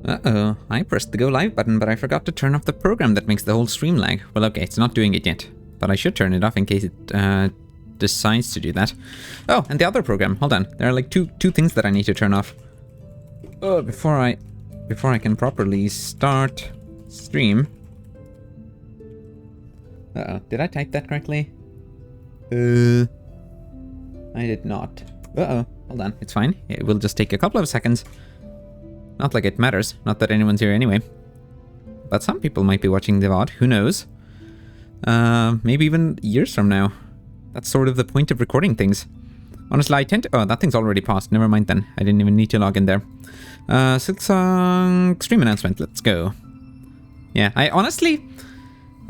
Uh-oh, I pressed the go live button, but I forgot to turn off the program that makes the whole stream lag. Well, okay, it's not doing it yet, but I should turn it off in case it decides to do that. Oh, and the other program, hold on. There are like two things that I need to turn off. Oh, before I can properly start stream. Uh-oh, did I type that correctly? I did not. Uh-oh, hold on, it's fine. It will just take a couple of seconds. Not like it matters, not that anyone's here anyway. But some people might be watching the VOD, who knows? Maybe even years from now. That's sort of the point of recording things. Honestly, I tend to... Oh, that thing's already paused, never mind then. I didn't even need to log in there. Silksong stream announcement, let's go. Yeah, I honestly...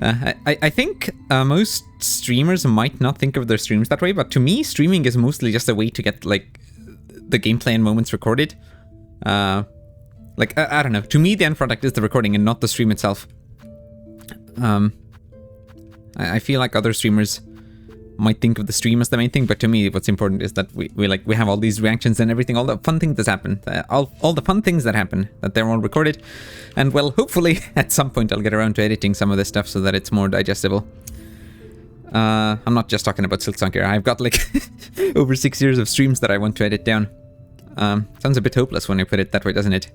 I think most streamers might not think of their streams that way, but to me, streaming is mostly just a way to get, like, the gameplay and moments recorded. Like, I don't know. To me, the end product is the recording and not the stream itself. I feel like other streamers might think of the stream as the main thing, but to me, what's important is that we have all these reactions and everything, all the fun things that happen, all the fun things that happen, that they're all recorded. And well, hopefully at some point I'll get around to editing some of this stuff so that it's more digestible. I'm not just talking about Silksong here. I've got like over 6 years of streams that I want to edit down. Sounds a bit hopeless when I put it that way, doesn't it?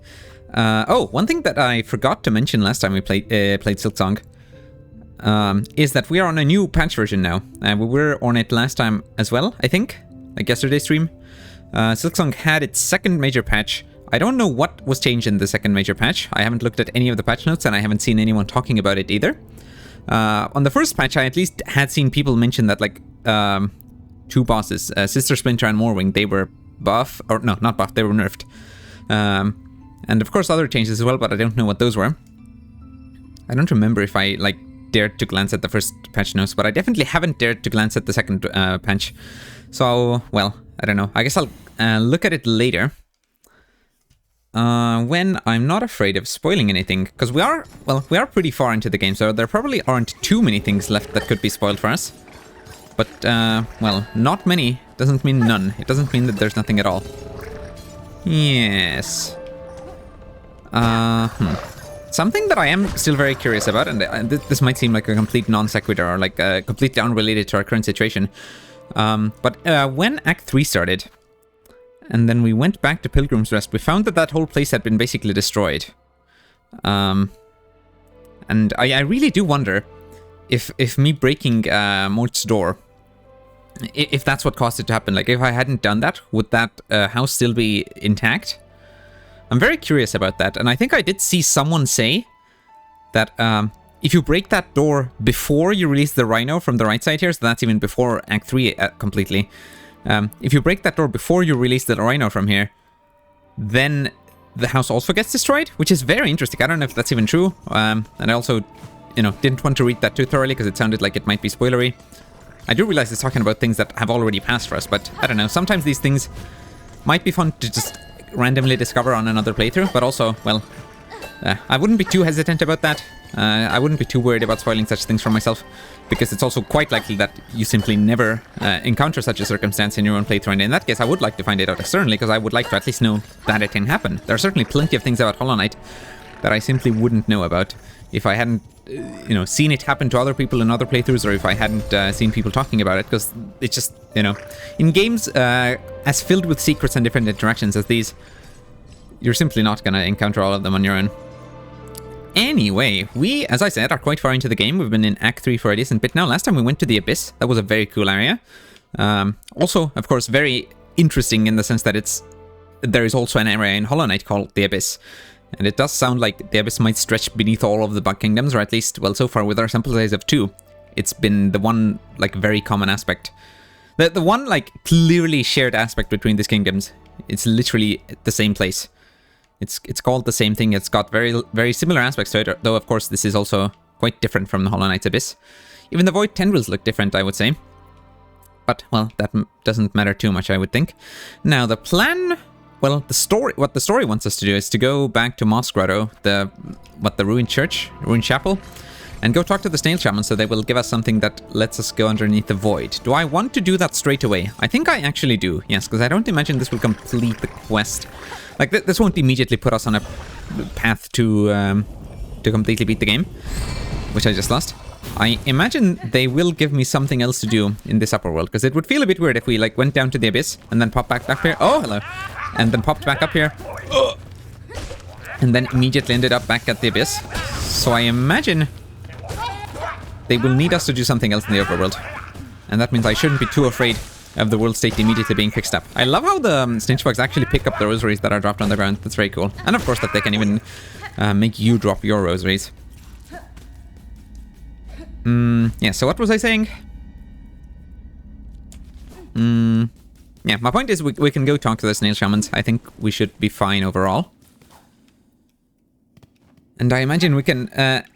Oh, one thing that I forgot to mention last time we played Silksong is that we are on a new patch version now. We were on it last time as well, I think, like yesterday's stream. Silksong had its second major patch. I don't know what was changed in the second major patch. I haven't looked at any of the patch notes and I haven't seen anyone talking about it either. On the first patch, I at least had seen people mention that like two bosses, Sister Splinter and Morwing, they were buff, or no, not buff, they were nerfed. And of course other changes as well, but I don't know what those were. I don't remember if I like dared to glance at the first patch notes, but I definitely haven't dared to glance at the second patch. So, well, I don't know. I guess I'll look at it later. When I'm not afraid of spoiling anything, because we are pretty far into the game, so there probably aren't too many things left that could be spoiled for us. But, well, not many doesn't mean none. It doesn't mean that there's nothing at all. Yes. Something that I am still very curious about, and this might seem like a complete non sequitur or like completely unrelated to our current situation, but when Act 3 started, and then we went back to Pilgrim's Rest, we found that that whole place had been basically destroyed. And I really do wonder if me breaking Mort's door, if that's what caused it to happen. Like, if I hadn't done that, would that house still be intact? I'm very curious about that, and I think I did see someone say that if you break that door before you release the Rhino from the right side here, so that's even before Act 3 completely, if you break that door before you release the Rhino from here, then the house also gets destroyed, which is very interesting. I don't know if that's even true, and I also, didn't want to read that too thoroughly because it sounded like it might be spoilery. I do realize it's talking about things that have already passed for us, but I don't know, sometimes these things might be fun to just randomly discover on another playthrough, but also, well, I wouldn't be too hesitant about that. I wouldn't be too worried about spoiling such things for myself, because it's also quite likely that you simply never encounter such a circumstance in your own playthrough, and in that case I would like to find it out externally, because I would like to at least know that it can happen. There are certainly plenty of things about Hollow Knight that I simply wouldn't know about if I hadn't seen it happen to other people in other playthroughs, or if I hadn't seen people talking about it, because it's just, in games as filled with secrets and different interactions as these, you're simply not going to encounter all of them on your own. Anyway, we, as I said, are quite far into the game. We've been in Act 3 for a decent bit now. Last time we went to the Abyss. That was a very cool area. Also, of course, very interesting in the sense that there is also an area in Hollow Knight called the Abyss. And it does sound like the Abyss might stretch beneath all of the Bug Kingdoms, or at least, well, so far with our sample size of 2, it's been the one, like, very common aspect. The one, like, clearly shared aspect between these kingdoms. It's literally the same place. It's called the same thing. It's got very, very similar aspects to it, though, of course, this is also quite different from the Hollow Knight's Abyss. Even the Void Tendrils look different, I would say. But, well, that doesn't matter too much, I would think. Now, the plan... Well, what the story wants us to do is to go back to Moss Grotto, the ruined church, ruined chapel, and go talk to the snail shaman so they will give us something that lets us go underneath the void. Do I want to do that straight away? I think I actually do, yes, because I don't imagine this will complete the quest. Like, this won't immediately put us on a path to completely beat the game, which I just lost. I imagine they will give me something else to do in this upper world, because it would feel a bit weird if we like went down to the abyss and then popped back here. Oh, hello. And then popped back up here. And then immediately ended up back at the abyss. So I imagine they will need us to do something else in the overworld. And that means I shouldn't be too afraid of the world state immediately being fixed up. I love how the snitch bugs actually pick up the rosaries that are dropped on the ground. That's very cool. And of course that they can even make you drop your rosaries. Yeah, so what was I saying? Yeah, my point is we can go talk to the snail shamans. I think we should be fine overall. And I imagine we can,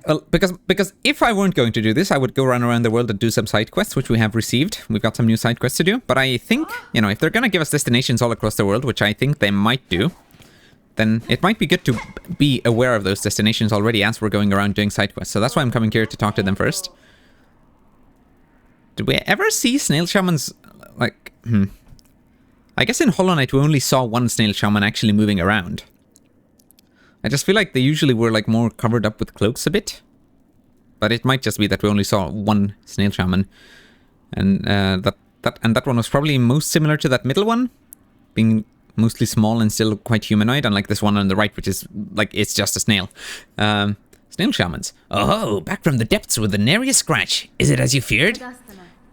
well, because if I weren't going to do this, I would go run around the world and do some side quests, which we have received. We've got some new side quests to do. But I think, you know, if they're going to give us destinations all across the world, which I think they might do, then it might be good to be aware of those destinations already as we're going around doing side quests. So that's why I'm coming here to talk to them first. Did we ever see snail shamans, like, I guess in Hollow Knight we only saw one snail shaman actually moving around. I just feel like they usually were like more covered up with cloaks a bit. But it might just be that we only saw one snail shaman. And that one was probably most similar to that middle one, being mostly small and still quite humanoid, unlike this one on the right, which is like, it's just a snail. Snail shamans. Oh, back from the depths with a nary a scratch. Is it as you feared?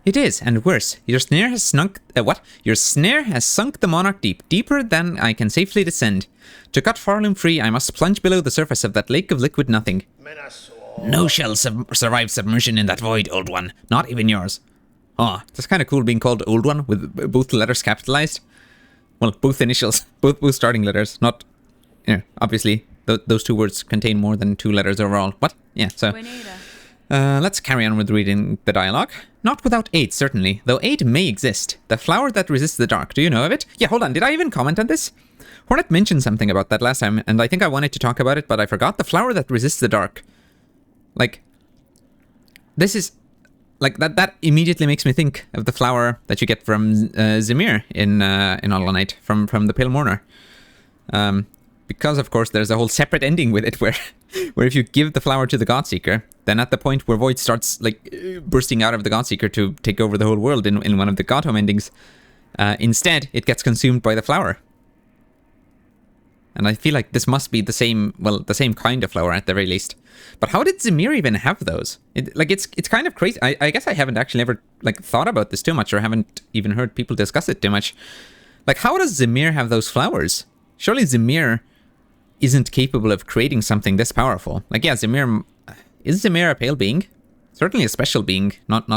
It is, and worse. Your snare has sunk... what? Your snare has sunk the monarch deep, deeper than I can safely descend. To cut Farloom free, I must plunge below the surface of that lake of liquid nothing. No shall survive submersion in that void, old one. Not even yours. Oh, that's kind of cool being called old one, with both letters capitalized. Well, both initials, both starting letters, not... You know, obviously, those two words contain more than 2 letters overall. What? Yeah, so... let's carry on with reading the dialogue. Not without aid, certainly, though aid may exist. The flower that resists the dark, do you know of it? Yeah, hold on, did I even comment on this? Hornet mentioned something about that last time, and I think I wanted to talk about it, but I forgot. The flower that resists the dark. Like, this is... Like, that immediately makes me think of the flower that you get from Zemir in Hollow Knight, from the Pale Mourner. Because, of course, there's a whole separate ending with it where if you give the flower to the Godseeker, then at the point where Void starts, like, bursting out of the Godseeker to take over the whole world in one of the God Home endings, instead, it gets consumed by the flower. And I feel like this must be the same, well, the same kind of flower at the very least. But how did Zemir even have those? It's kind of crazy. I guess I haven't actually ever, like, thought about this too much, or haven't even heard people discuss it too much. Like, how does Zemir have those flowers? Surely Zemir isn't capable of creating something this powerful. Like, yeah, Zemir... Is Zemir a pale being? Certainly a special being, not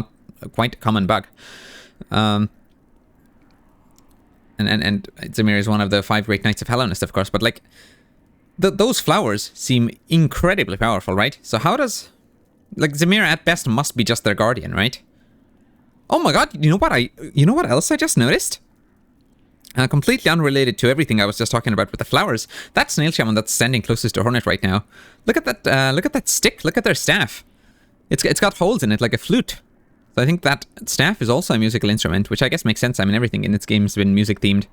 a quite common bug. And Zemir is one of the 5 great knights of Hallownest, of course, but, like, those flowers seem incredibly powerful, right? So how does... Like, Zemir at best must be just their guardian, right? Oh my god, you know what else I just noticed? Completely unrelated to everything I was just talking about with the flowers. That snail shaman that's standing closest to Hornet right now. Look at that stick. Look at their staff. It's got holes in it like a flute. So I think that staff is also a musical instrument, which I guess makes sense. I mean, everything in its game's been music themed.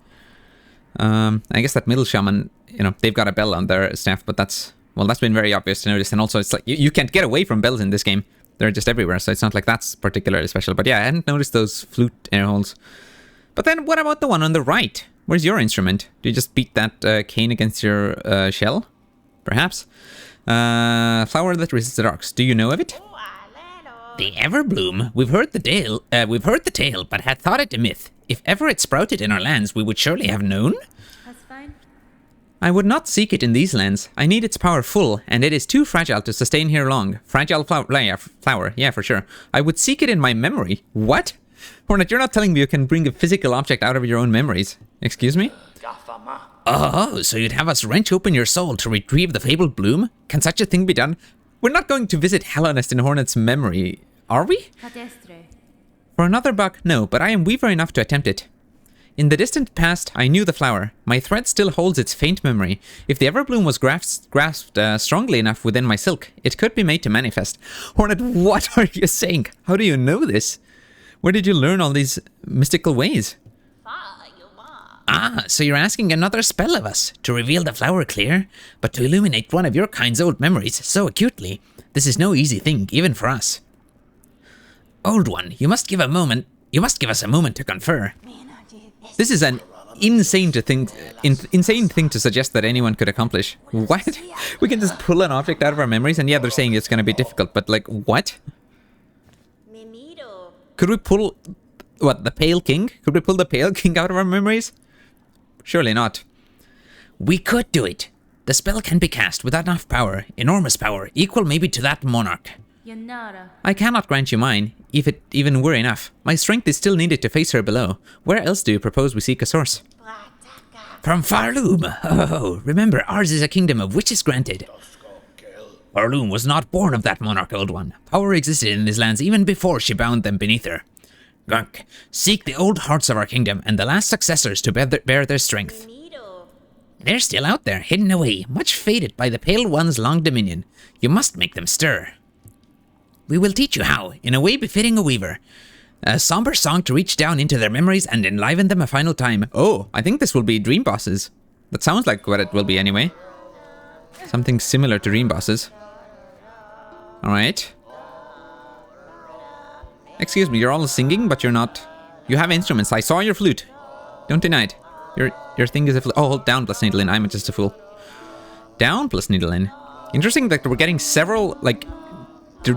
I guess that middle shaman, you know, they've got a bell on their staff, but that's been very obvious to notice. And also, it's like you can't get away from bells in this game. They're just everywhere, so it's not like that's particularly special. But yeah, I hadn't noticed those flute air holes. But then what about the one on the right? Where's your instrument? Do you just beat that cane against your shell? Perhaps? Flower that resists the darks. Do you know of it? The Everbloom. We've heard the tale, but had thought it a myth. If ever it sprouted in our lands, we would surely have known. That's fine. I would not seek it in these lands. I need its power full, and it is too fragile to sustain here long. Fragile flower, yeah, for sure. I would seek it in my memory. What? Hornet, you're not telling me you can bring a physical object out of your own memories. Excuse me? Oh, so you'd have us wrench open your soul to retrieve the fabled bloom? Can such a thing be done? We're not going to visit Hallownest in Hornet's memory, are we? For another buck, no, but I am weaver enough to attempt it. In the distant past, I knew the flower. My thread still holds its faint memory. If the Everbloom was grasped strongly enough within my silk, it could be made to manifest. Hornet, what are you saying? How do you know this? Where did you learn all these mystical ways? Ah, so you're asking another spell of us, to reveal the flower clear, but to illuminate one of your kind's old memories so acutely. This is no easy thing, even for us. Old one, you must give us a moment to confer. This is an insane thing to suggest that anyone could accomplish. What? We can just pull an object out of our memories, and yeah, they're saying it's going to be difficult, but like, what? Could we pull, what, the Pale King? Could we pull the Pale King out of our memories? Surely not. We could do it. The spell can be cast with enough power, enormous power, equal maybe to that monarch. I cannot grant you mine, if it even were enough. My strength is still needed to face her below. Where else do you propose we seek a source? From Farloom. Oh, remember, ours is a kingdom of witches granted. Farloom was not born of that monarch, old one. Power existed in these lands even before she bound them beneath her. Gunk, seek the old hearts of our kingdom and the last successors to bear their strength. They're still out there, hidden away, much faded by the Pale One's long dominion. You must make them stir. We will teach you how, in a way befitting a weaver. A somber song to reach down into their memories and enliven them a final time. Oh, I think this will be Dream Bosses. That sounds like what it will be anyway. Something similar to Dream Bosses. Alright. Excuse me, you're all singing, but you're not... You have instruments. I saw your flute. Don't deny it. Your thing is a flute. Oh, hold down plus needle in. I'm just a fool. Down plus needle in. Interesting that we're getting several, like...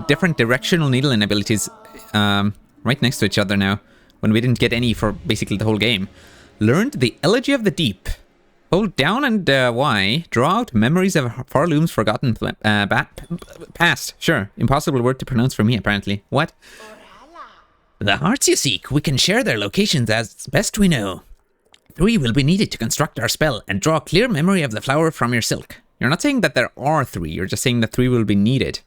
different directional needle-in abilities right next to each other now, when we didn't get any for basically the whole game. Learned the Elegy of the Deep. Hold down and Y. Draw out memories of Farloom's forgotten past. Sure, impossible word to pronounce for me apparently. What? The hearts you seek, we can share their locations as best we know. 3 will be needed to construct our spell and draw a clear memory of the flower from your silk. You're not saying that there are 3, you're just saying that 3 will be needed.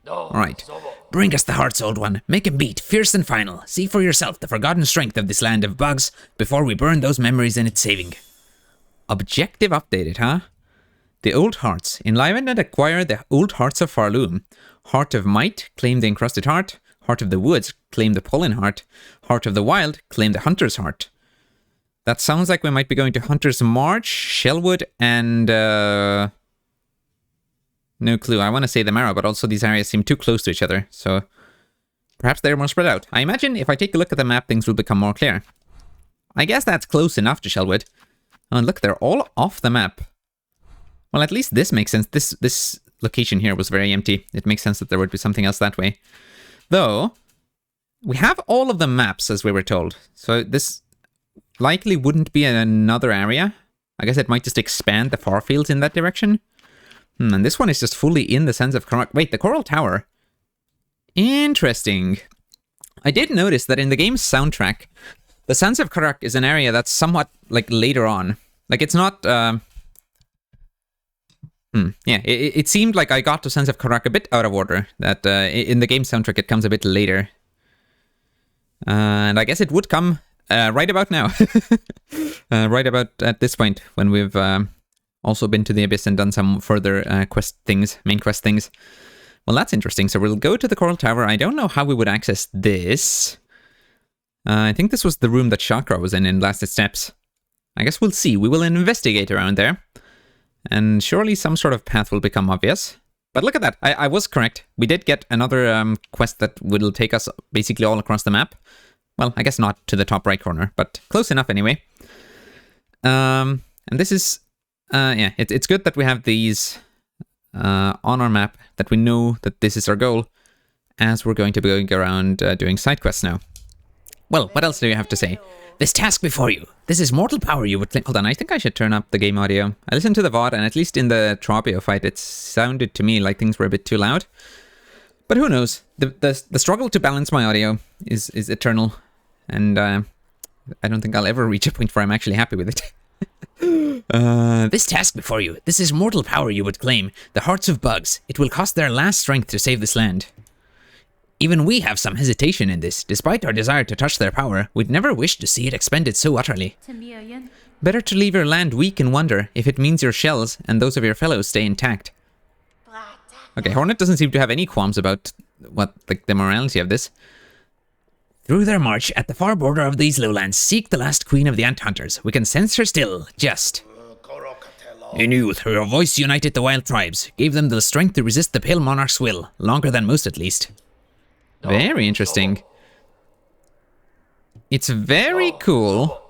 Alright. Bring us the hearts, old one. Make 'em beat, fierce and final. See for yourself the forgotten strength of this land of bugs before we burn those memories in its saving. Objective updated, huh? The old hearts. Enliven and acquire the old hearts of Farloom. Heart of Might, claim the encrusted heart. Heart of the Woods, claim the pollen heart. Heart of the Wild, claim the hunter's heart. That sounds like we might be going to Hunter's March, Shellwood, and no clue. I want to say the Marrow, but also these areas seem too close to each other, so perhaps they're more spread out. I imagine if I take a look at the map, things will become more clear. I guess that's close enough to Shellwood. Oh, and look, they're all off the map. Well, at least this makes sense. This location here was very empty. It makes sense that there would be something else that way. Though, we have all of the maps, as we were told. So this likely wouldn't be another area. I guess it might just expand the far fields in that direction. And this one is just fully in the Sands of Karak. Wait, the Coral Tower. Interesting. I did notice that in the game's soundtrack, the Sands of Karak is an area that's somewhat, like, later on. Like, it's not... Yeah, it seemed like I got to Sands of Karak a bit out of order. That in the game soundtrack, it comes a bit later. And I guess it would come right about now. Right about at this point, when we've also been to the Abyss and done some further main quest things. Well, that's interesting. So we'll go to the Coral Tower. I don't know how we would access this. I think this was the room that Chakra was in Lasted Steps. I guess we'll see. We will investigate around there. And surely some sort of path will become obvious. But look at that. I was correct. We did get another quest that will take us basically all across the map. Well, I guess not to the top right corner, but close enough anyway. And this is... yeah, it's good that we have these on our map, that we know that this is our goal, as we're going to be going around doing side quests now. Well, what else do you have to say? This task before you. This is mortal power you would think. Hold on, I think I should turn up the game audio. I listened to the VOD, and at least in the Trobio fight, it sounded to me like things were a bit too loud. But who knows? The struggle to balance my audio is eternal, and I don't think I'll ever reach a point where I'm actually happy with it. This task before you. This is mortal power you would claim. The hearts of bugs. It will cost their last strength to save this land. Even we have some hesitation in this. Despite our desire to touch their power, we'd never wish to see it expended so utterly. Better to leave your land weak in wonder if it means your shells and those of your fellows stay intact. Okay, Hornet doesn't seem to have any qualms about the morality of this. Through their march at the far border of these lowlands, seek the last queen of the ant hunters. We can sense her still, just. In youth, her voice united the wild tribes, gave them the strength to resist the pale monarch's will, longer than most at least. Very interesting. It's very cool.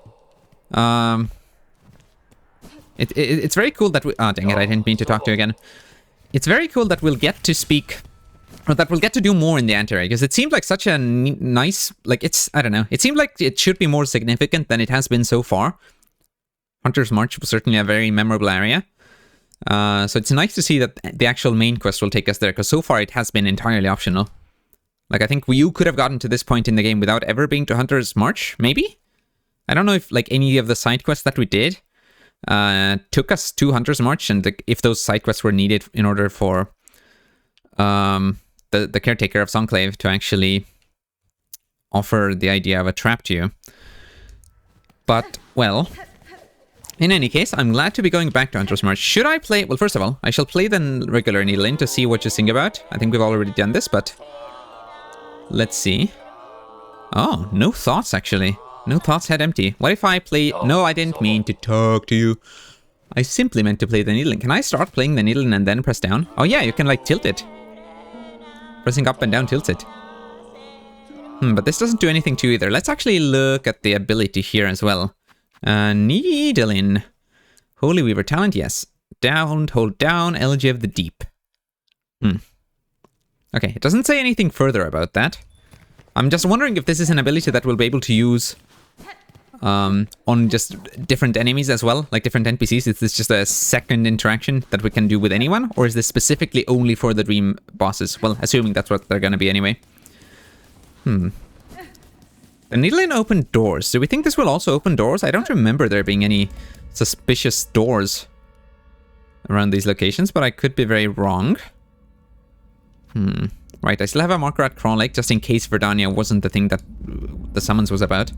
It's very cool that we... Oh, dang it, I didn't mean to talk to you again. It's very cool that we'll get to speak... Or that we'll get to do more in the ant area, because it seemed like such a nice... Like, it's... I don't know. It seemed like it should be more significant than it has been so far. Hunter's March was certainly a very memorable area. So it's nice to see that the actual main quest will take us there, because so far it has been entirely optional. Like, I think you could have gotten to this point in the game without ever being to Hunter's March, maybe? I don't know if, like, any of the side quests that we did took us to Hunter's March, and if those side quests were needed in order for the caretaker of Songclave to actually offer the idea of a trap to you. But, well, in any case, I'm glad to be going back to Hunter's March. Should I play... Well, first of all, I shall play the regular Needle-In to see what you think about. I think we've already done this, but... Let's see. Oh, no thoughts, actually. No thoughts, head empty. What if I play... No, I didn't mean to talk to you. I simply meant to play the Needle-In. Can I start playing the Needle-In and then press down? Oh yeah, you can, like, tilt it. Pressing up and down tilts it. But this doesn't do anything to either. Let's actually look at the ability here as well. Needle-In. Holy Weaver talent, yes. Down, hold down, Elegy of the Deep. Okay, it doesn't say anything further about that. I'm just wondering if this is an ability that we'll be able to use on just different enemies as well, like different NPCs. Is this just a second interaction that we can do with anyone, or is this specifically only for the dream bosses? Well, assuming that's what they're gonna be anyway. The Needle-In opened doors. Do we think this will also open doors? I don't remember there being any suspicious doors around these locations, but I could be very wrong. Right, I still have a marker at Crawl Lake, just in case Verdania wasn't the thing that the summons was about.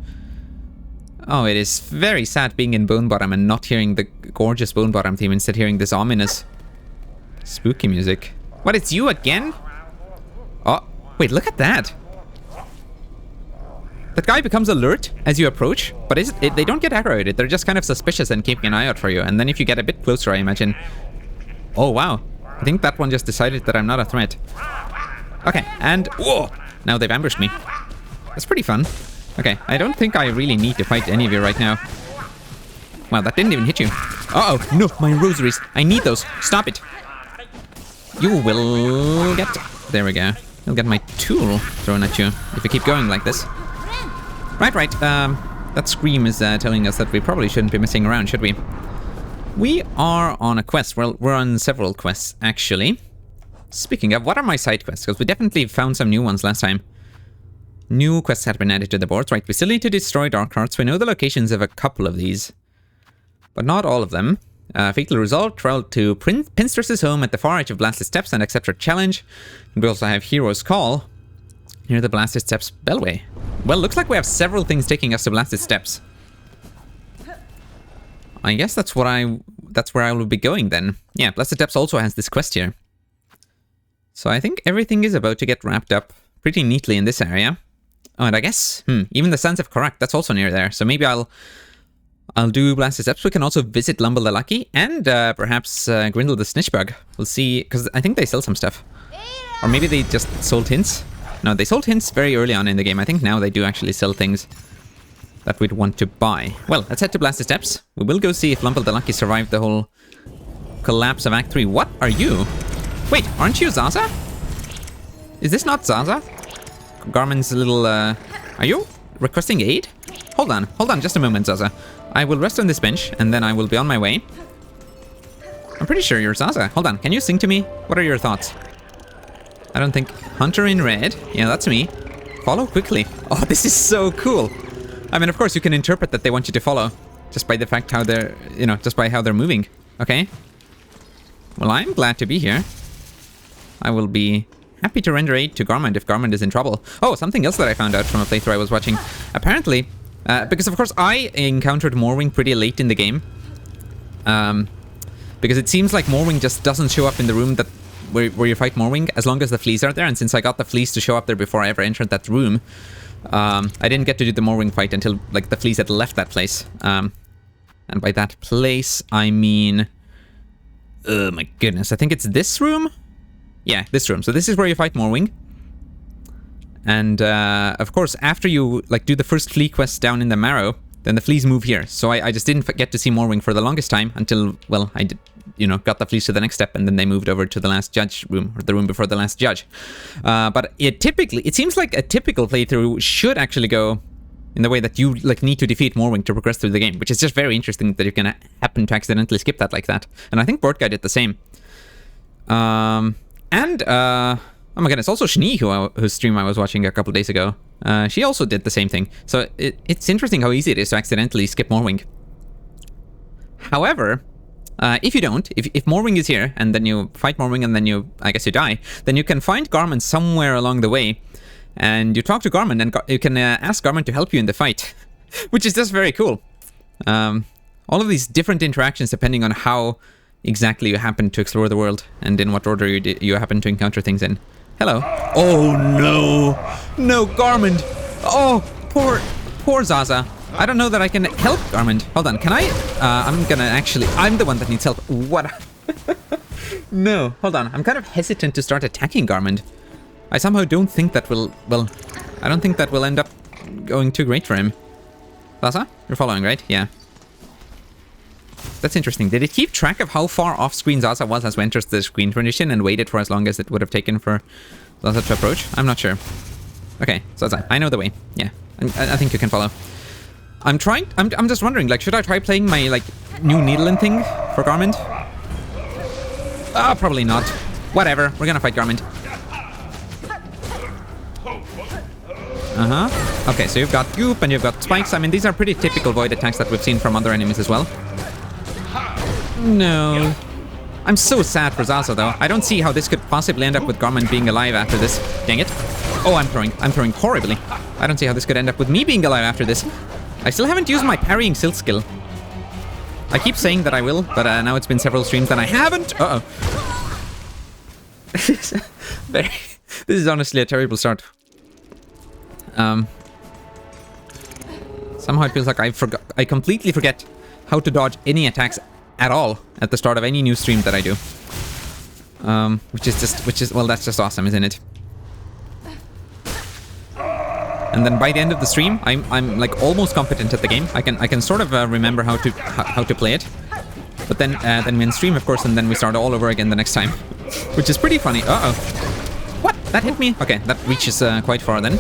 Oh, it is very sad being in Bone Bottom and not hearing the gorgeous Bone Bottom theme, instead hearing this ominous, spooky music. What, it's you again? Oh, wait, look at that. That guy becomes alert as you approach, but they don't get aggroed. They're just kind of suspicious and keeping an eye out for you. And then if you get a bit closer, I imagine... Oh, wow. I think that one just decided that I'm not a threat. Okay, and... Whoa! Now they've ambushed me. That's pretty fun. Okay, I don't think I really need to fight any of you right now. Wow, that didn't even hit you. Uh-oh, no, my rosaries. I need those. Stop it. You will get... There we go. You'll get my tool thrown at you if you keep going like this. Right. That scream is telling us that we probably shouldn't be messing around, should we? We are on a quest. Well, we're on several quests, actually. Speaking of, what are my side quests? Because we definitely found some new ones last time. New quests have been added to the boards. Right, we still need to destroy Dark Hearts. We know the locations of a couple of these, but not all of them. Fatal Resolve, travel to Pinstress's home at the far edge of Blasted Steppes and accept her challenge. And we also have Hero's Call near the Blasted Steppes Bellway. Well, looks like we have several things taking us to Blasted Steppes. I guess that's where I will be going then. Yeah, Blasted Steppes also has this quest here. So I think everything is about to get wrapped up pretty neatly in this area. Oh, and I guess, even the Sands of Karak, that's also near there. So maybe I'll do Blasted Steppes. We can also visit Lumble the Lucky and perhaps Grindle the Snitchbug. We'll see, because I think they sell some stuff. Or maybe they just sold hints. No, they sold hints very early on in the game. I think now they do actually sell things that we'd want to buy. Well, let's head to Blasted Steppes. We will go see if Lumble the Lucky survived the whole collapse of Act 3. What are you? Wait, aren't you Zaza? Is this not Zaza? Garmin's little, Are you requesting aid? Hold on just a moment, Zaza. I will rest on this bench, and then I will be on my way. I'm pretty sure you're Zaza. Hold on, can you sing to me? What are your thoughts? I don't think... Hunter in red. Yeah, that's me. Follow quickly. Oh, this is so cool. I mean, of course, you can interpret that they want you to follow. Just by the fact how they're... just by how they're moving. Okay? Well, I'm glad to be here. I will be happy to render aid to Garment if Garment is in trouble. Oh, something else that I found out from a playthrough I was watching. Apparently, because of course I encountered Morwing pretty late in the game. Because it seems like Morwing just doesn't show up in the room that where you fight Morwing as long as the fleas are there. And since I got the fleas to show up there before I ever entered that room, I didn't get to do the Morwing fight until like the fleas had left that place. And by that place, I mean... Oh my goodness, I think it's this room? Yeah, this room. So this is where you fight Morwing. And of course, after you like do the first flea quest down in the Marrow, then the fleas move here. So I just didn't get to see Morwing for the longest time until, well, I did, you know, got the fleas to the next step, and then they moved over to the last judge room, or the room before the last judge. But it seems like a typical playthrough should actually go in the way that you like need to defeat Morwing to progress through the game, which is just very interesting that you can happen to accidentally skip that like that. And I think Board Guy did the same. Oh my goodness, also Shni, whose stream I was watching a couple days ago, she also did the same thing. So it's interesting how easy it is to accidentally skip Morwing. However, if you don't, if Morwing is here, and then you fight Morwing and then I guess you die, then you can find Garment somewhere along the way, and you talk to Garment, and you can ask Garment to help you in the fight, which is just very cool. All of these different interactions depending on how exactly you happen to explore the world, and in what order you happen to encounter things in. Hello. Oh no! No, Garment! Oh, poor Zaza. I don't know that I can help Garment. Hold on, can I? I'm the one that needs help. What? No, hold on. I'm kind of hesitant to start attacking Garment. I somehow don't think that will, well, I don't think that will end up going too great for him. Zaza, you're following, right? Yeah. That's interesting. Did it keep track of how far off screen Zaza was as we entered the screen transition and waited for as long as it would have taken for Zaza to approach? I'm not sure. Okay, Zaza, I know the way. Yeah, I think you can follow. I'm just wondering, like, should I try playing my, like, new needle-in thing for Garment? Probably not. Whatever, we're gonna fight Garment. Okay, so you've got Goop and you've got Spikes. I mean, these are pretty typical void attacks that we've seen from other enemies as well. No. I'm so sad for Zaza, though. I don't see how this could possibly end up with Garment being alive after this. Dang it. Oh, I'm throwing horribly. I don't see how this could end up with me being alive after this. I still haven't used my parrying Silk skill. I keep saying that I will, but now it's been several streams and I haven't. Uh-oh. This is honestly a terrible start. Somehow it feels like I completely forget how to dodge any attacks at all at the start of any new stream that I do. Well, that's just awesome, isn't it? And then by the end of the stream, I'm like almost competent at the game. I can sort of remember how to play it. But then we end stream, of course, and then we start all over again the next time, which is pretty funny. Uh-oh. What? That hit me? Okay, that reaches quite far then.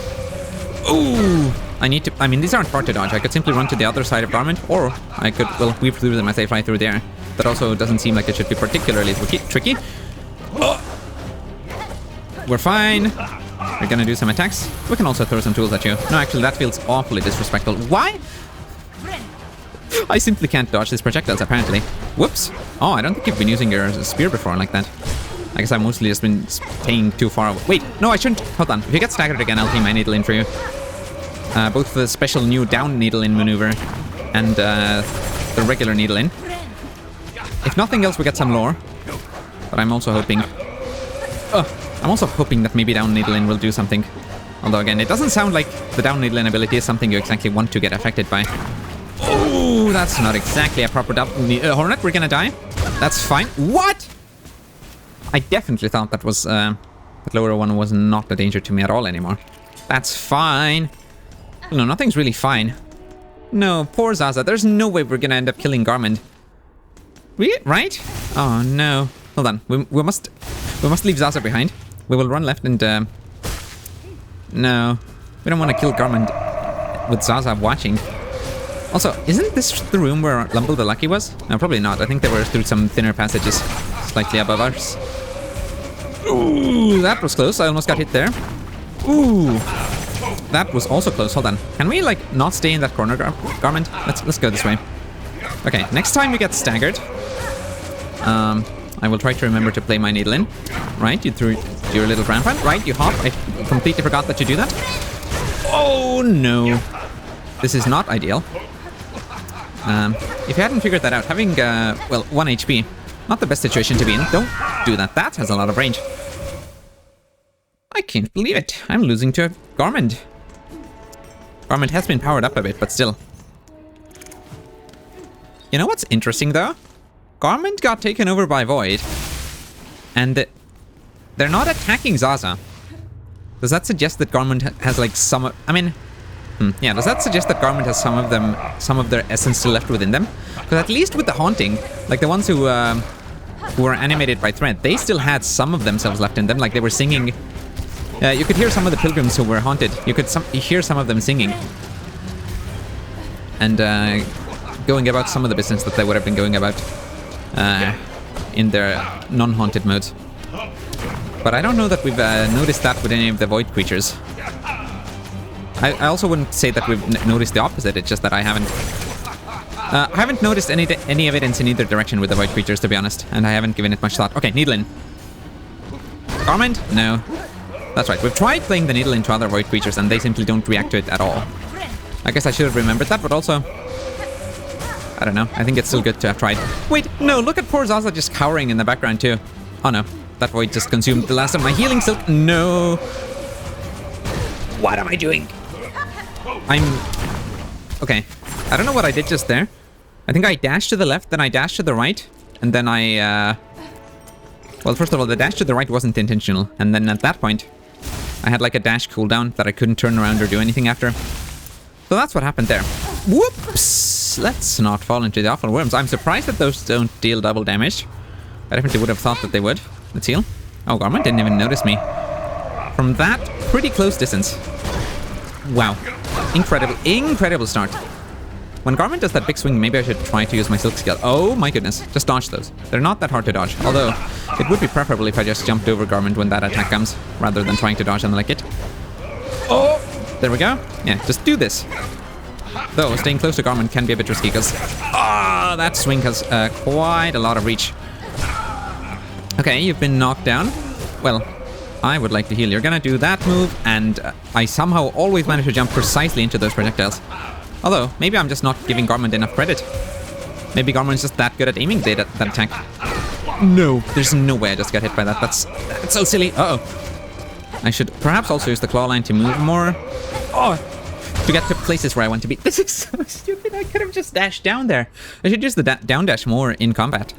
Ooh! I mean, these aren't hard to dodge. I could simply run to the other side of Garment, or I could, well, weave through them as they fly through there. That also doesn't seem like it should be particularly tricky. Oh. We're fine. We're gonna do some attacks. We can also throw some tools at you. No, actually, that feels awfully disrespectful. Why? I simply can't dodge these projectiles, apparently. Whoops. Oh, I don't think you've been using your spear before like that. I guess I've mostly just been staying too far away. Wait, no, I shouldn't. Hold on. If you get staggered again, I'll team my needle in for you. Both the special new down needle in maneuver and the regular needle in. If nothing else, we get some lore. But I'm also hoping... I'm also hoping that maybe down needle in will do something. Although again, it doesn't sound like the down needle in ability is something you exactly want to get affected by. Oh, that's not exactly a proper Hornet. We're gonna die. That's fine. What? I definitely thought that was that lower one was not a danger to me at all anymore. That's fine. No, nothing's really fine. No, poor Zaza. There's no way we're gonna end up killing Garment. Right? Oh no. Hold on. We must leave Zaza behind. We will run left and no. We don't want to kill Garment with Zaza watching. Also, isn't this the room where Lumble the Lucky was? No, probably not. I think they were through some thinner passages slightly above ours. Ooh, that was close. I almost got hit there. Ooh, that was also close. Hold on. Can we, like, not stay in that corner, Garment? Let's go this way. Okay, next time we get staggered. I will try to remember to play my needle in. Right, you threw your little Fran. Right, you hop. I completely forgot that you do that. Oh no. This is not ideal. If you hadn't figured that out, having, well, 1 HP, not the best situation to be in. Don't do that. That has a lot of range. I can't believe it. I'm losing to Garmin. Garmin has been powered up a bit, but still. You know what's interesting, though? Garmin got taken over by Void. And they're not attacking Zaza. Does that suggest that Garmin has, like, some... I mean... yeah, does that suggest that Garmin has some of their essence still left within them? Because at least with the haunting, like the ones who were animated by Thread, they still had some of themselves left in them. Like they were singing. You could hear some of the pilgrims who were haunted. You could hear some of them singing. And going about some of the business that they would have been going about in their non-haunted modes. But I don't know that we've noticed that with any of the Void creatures. I also wouldn't say that we've noticed the opposite. It's just that I haven't noticed any evidence in either direction with the Void creatures, to be honest, and I haven't given it much thought. Okay, needle in. Garment? No. That's right. We've tried playing the needle into other Void creatures, and they simply don't react to it at all. I guess I should have remembered that, but also, I don't know. I think it's still good to have tried. Wait, no! Look at poor Zaza just cowering in the background too. Oh no, that Void just consumed the last of my healing silk. No. What am I doing? Okay, I don't know what I did just there. I think I dashed to the left, then I dashed to the right, and then I, well, first of all, the dash to the right wasn't intentional, and then at that point, I had like a dash cooldown that I couldn't turn around or do anything after. So that's what happened there. Whoops! Let's not fall into the awful worms. I'm surprised that those don't deal double damage. I definitely would have thought that they would. Let's heal. Oh, Garmin didn't even notice me. From that pretty close distance. Wow. Incredible start. When Garmin does that big swing, maybe I should try to use my silk skill. Oh my goodness. Just dodge those. They're not that hard to dodge. Although, it would be preferable if I just jumped over Garmin when that attack comes, rather than trying to dodge them like it. Oh! There we go. Yeah, just do this. Though, staying close to Garmin can be a bit risky, because... Ah, that swing has quite a lot of reach. Okay, you've been knocked down. Well... I would like to heal. You're gonna do that move, and I somehow always manage to jump precisely into those projectiles. Although, maybe I'm just not giving Garmin enough credit. Maybe Garmin's just that good at aiming that attack. No, there's no way I just got hit by that. That's so silly. Uh-oh. I should perhaps also use the claw line to move more. Oh, to get to places where I want to be. This is so stupid. I could have just dashed down there. I should use the down dash more in combat.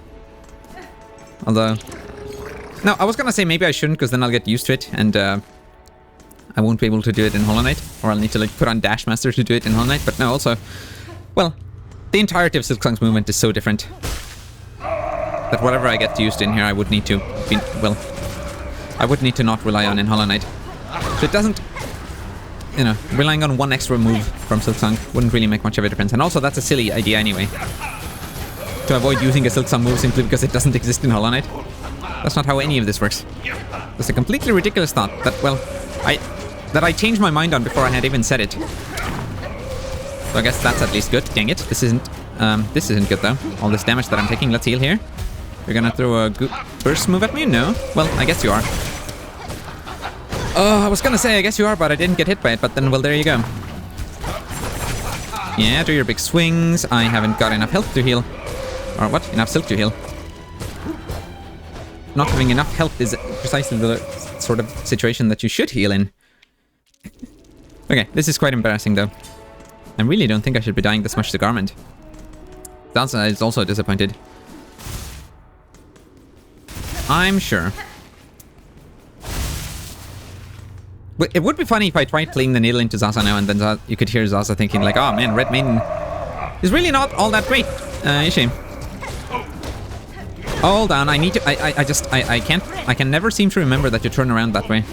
Although... No, I was gonna say maybe I shouldn't, because then I'll get used to it, and I won't be able to do it in Hollow Knight, or I'll need to like put on Dash Master to do it in Hollow Knight. But no, also, well, the entirety of Silksong's movement is so different that whatever I get used in here, I would need to be, well, I would need to not rely on in Hollow Knight. So it doesn't, you know, relying on one extra move from Silksong wouldn't really make much of a difference. And also, that's a silly idea anyway, to avoid using a Silksong move simply because it doesn't exist in Hollow Knight. That's not how any of this works. That's a completely ridiculous thought that, well, I changed my mind on before I had even said it. So I guess that's at least good. Dang it. This isn't good though. All this damage that I'm taking. Let's heal here. You're gonna throw a burst move at me? No? Well, I guess you are. Oh, I was gonna say I guess you are, but I didn't get hit by it. But then, well, there you go. Yeah, do your big swings. I haven't got enough health to heal. Or what? Enough silk to heal. Not having enough health is precisely the sort of situation that you should heal in. Okay, this is quite embarrassing though. I really don't think I should be dying this much to Garment. Zaza is also disappointed. I'm sure. But it would be funny if I tried playing the needle into Zaza now, and then you could hear Zaza thinking like, oh man, Red Maiden is really not all that great, is she? Hold on, I need to, I can never seem to remember that you turn around that way.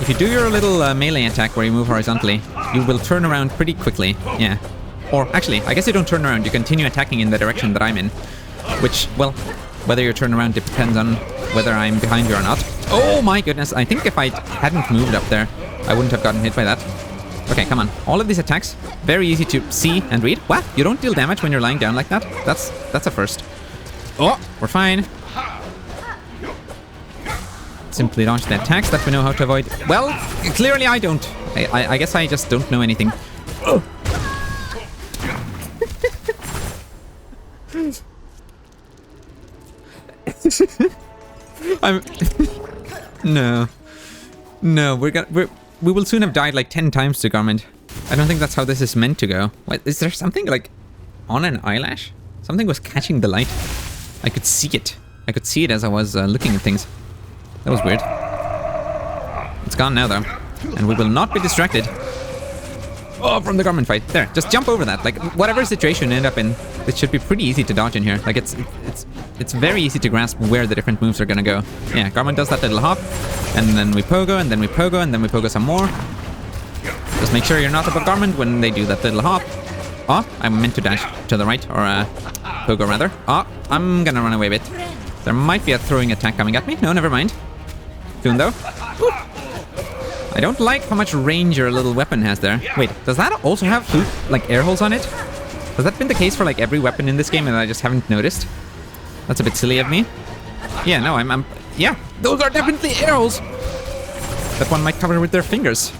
If you do your little melee attack where you move horizontally, you will turn around pretty quickly, yeah. Or actually, I guess you don't turn around, you continue attacking in the direction that I'm in. Which, well, whether you turn around depends on whether I'm behind you or not. Oh my goodness, I think if I hadn't moved up there, I wouldn't have gotten hit by that. Okay, come on. All of these attacks, very easy to see and read. What? You don't deal damage when you're lying down like that? That's a first. Oh, we're fine. Simply dodge the attacks that we know how to avoid. Well, clearly I don't. I guess I just don't know anything. Oh. No, we will soon have died like 10 times to Garment. I don't think that's how this is meant to go. What, is there something like on an eyelash? Something was catching the light. I could see it. I could see it as I was looking at things. That was weird. It's gone now though, and we will not be distracted. Oh, from the Garment fight. There, just jump over that. Like whatever situation you end up in, it should be pretty easy to dodge in here. Like it's very easy to grasp where the different moves are gonna go. Yeah, Garment does that little hop, and then we pogo, and then we pogo, and then we pogo some more. Just make sure you're not above Garment when they do that little hop. Oh, I meant to dash to the right, or pogo rather. Oh, I'm gonna run away a bit. There might be a throwing attack coming at me. No, never mind. Soon though. Woo. I don't like how much range your little weapon has there. Wait, does that also have like air holes on it? Has that been the case for like every weapon in this game and I just haven't noticed? That's a bit silly of me. Yeah, no, yeah, those are definitely air holes that one might cover with their fingers